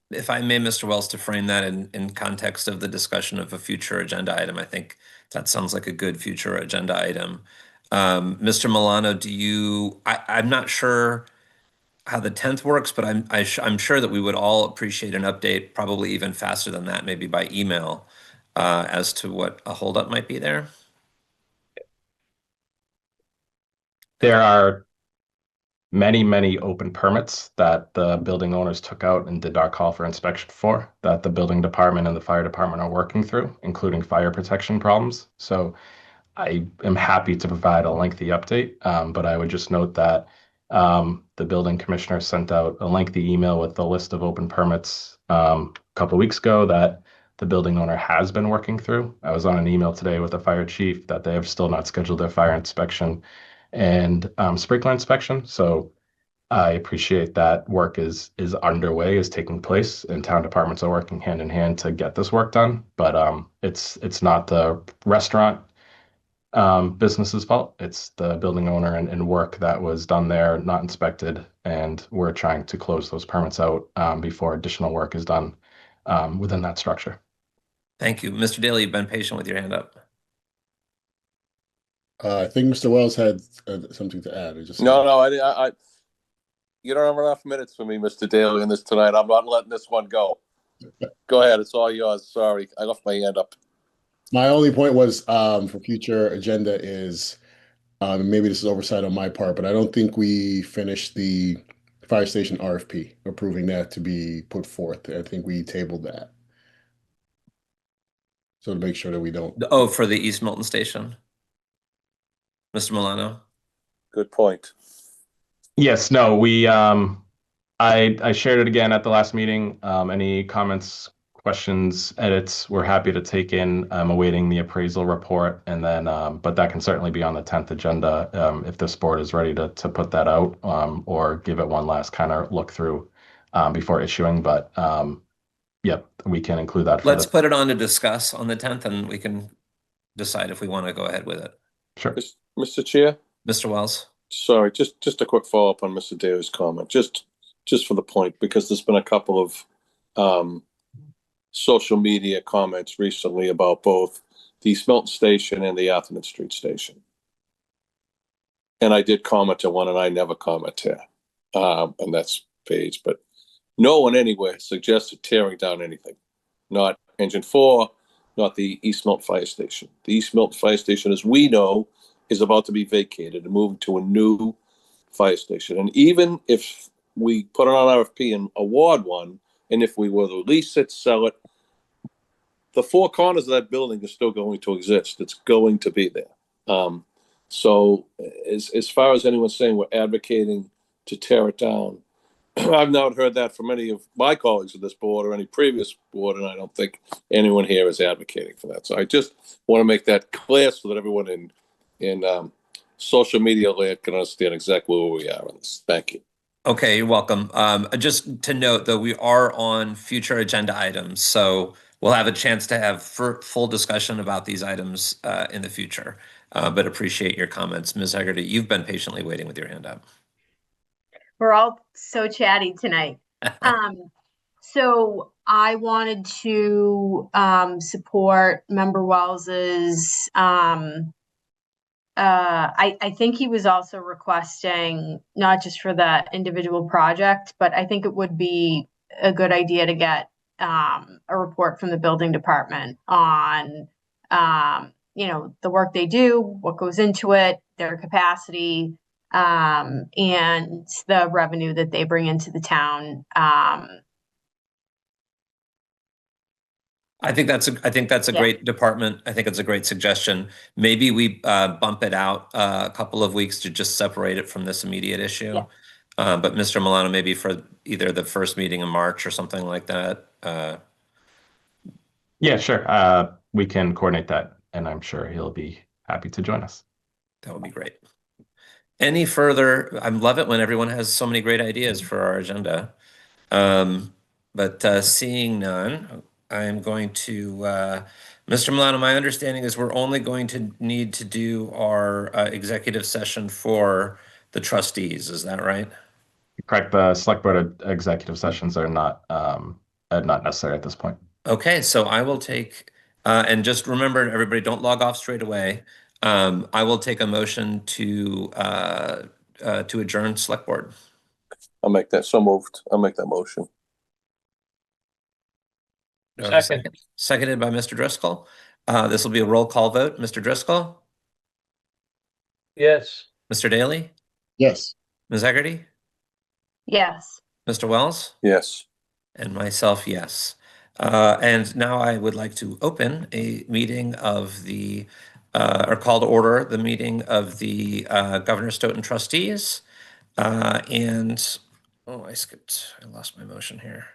if I may, Mr. Wells, to frame that in context of the discussion of a future agenda item, I think that sounds like a good future agenda item. Mr. Milano, I'm not sure how the 10th works, but I'm sure that we would all appreciate an update, probably even faster than that, maybe by email, as to what a holdup might be there. There are many open permits that the building owners took out and did not call for inspection for, that the building department and the fire department are working through, including fire protection problems. So I am happy to provide a lengthy update, but I would just note that the building commissioner sent out a lengthy email with a list of open permits a couple of weeks ago that the building owner has been working through. I was on an email today with the fire chief that they have still not scheduled their fire inspection and sprinkler inspection. So I appreciate that work is underway, is taking place, and town departments are working hand in hand to get this work done. But it's not the restaurant business's fault. It's the building owner and work that was done there, not inspected, and we're trying to close those permits out before additional work is done within that structure. Thank you. Mr. Daly, you've been patient with your hand up. I think Mr. Wells had something to add. No, I you don't have enough minutes for me, Mr. Daly, in this tonight. I'm not letting this one go. Go ahead. It's all yours. Sorry, I left my hand up. My only point was for future agenda is maybe this is oversight on my part, but I don't think we finished the fire station RFP, approving that to be put forth. I think we tabled that. So to make sure that we don't. Oh, for the East Milton Station. Mr. Milano. Good point. Yes, no, we I shared it again at the last meeting. Any comments, questions, edits, we're happy to take in. I'm awaiting the appraisal report, and then but that can certainly be on the 10th agenda if this board is ready to put that out or give it one last kind of look through before issuing. But yep, we can include that. Let's put it on to discuss on the 10th, and we can decide if we want to go ahead with it. Sure. Mr. Chair? Mr. Wells? Sorry, just a quick follow-up on Mr. Daly's comment, just for the point, because there's been a couple of social media comments recently about both the East Milton Station and the Atherton Street Station. And I did comment to one, and I never comment here, and that's Paige, but no one anywhere suggested tearing down anything. Not Engine 4, not the East Milton Fire Station. The East Milton Fire Station, as we know, is about to be vacated and moving to a new fire station. And even if we put it on RFP and award one, and if we were to lease it, sell it, the four corners of that building is still going to exist. It's going to be there. So as far as anyone saying we're advocating to tear it down, I've not heard that from any of my colleagues of this board or any previous board, and I don't think anyone here is advocating for that. So I just want to make that clear so that everyone in social media land can understand exactly where we are on this. Thank you. Okay, you're welcome. Just to note, though, we are on future agenda items, so we'll have a chance to have full discussion about these items in the future, but appreciate your comments. Ms. Hegarty, you've been patiently waiting with your hand up. We're all so chatty tonight. So I wanted to support Member Wells's. I think he was also requesting not just for the individual project, but I think it would be a good idea to get a report from the building department on the work they do, what goes into it, their capacity, and the revenue that they bring into the town. I think that's a Yeah. great department. I think it's a great suggestion. Maybe we bump it out a couple of weeks to just separate it from this immediate issue. Yeah. But Mr. Milano, maybe for either the first meeting in March or something like that. Yeah, sure. We can coordinate that, and I'm sure he'll be happy to join us. That would be great. Any further? I love it when everyone has so many great ideas for our agenda. But seeing none, I'm going to, Mr. Milano, my understanding is we're only going to need to do our executive session for the trustees. Is that right? Correct. The select board executive sessions are not necessary at this point. Okay, so I will take, and just remember, everybody, don't log off straight away. I will take a motion to adjourn select board. I'll make that, so moved. I'll make that motion. Do I have a Second. Seconded by Mr. Driscoll. This will be a roll call vote. Mr. Driscoll, Yes. Mr. Daly, Yes. Ms. Hegarty, Yes. Mr. Wells, Yes. and myself, yes. And now I would like to open a meeting of the, or call to order the meeting of the Governor Stoughton trustees. I lost my motion here.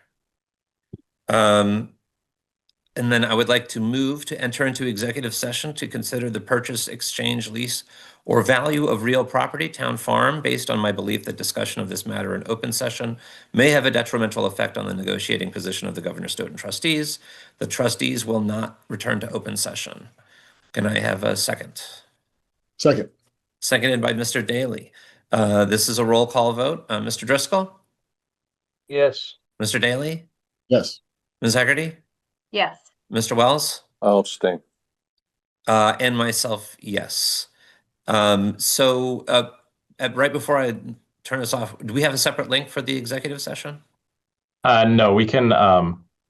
And then I would like to move to enter into executive session to consider the purchase, exchange, lease, or value of real property, town farm, based on my belief that discussion of this matter in open session may have a detrimental effect on the negotiating position of the Governor Stoughton trustees. The trustees will not return to open session. Can I have a second? Second. Seconded by Mr. Daly. This is a roll call vote. Mr. Driscoll, Yes. Mr. Daly, Yes. Ms. Hegarty, Yes. Mr. Wells, I'll abstain. and myself, yes. So right before I turn this off, do we have a separate link for the executive session? No, we can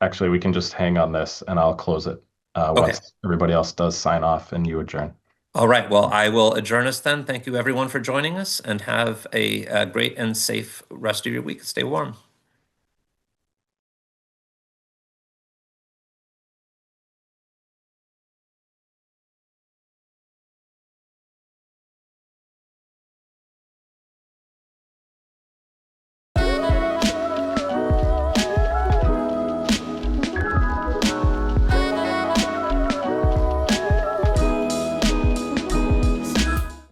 actually we can just hang on this, and I'll close it once everybody else does sign off and you adjourn. All right. Well, I will adjourn us then. Thank you, everyone, for joining us, and have a great and safe rest of your week. Stay warm.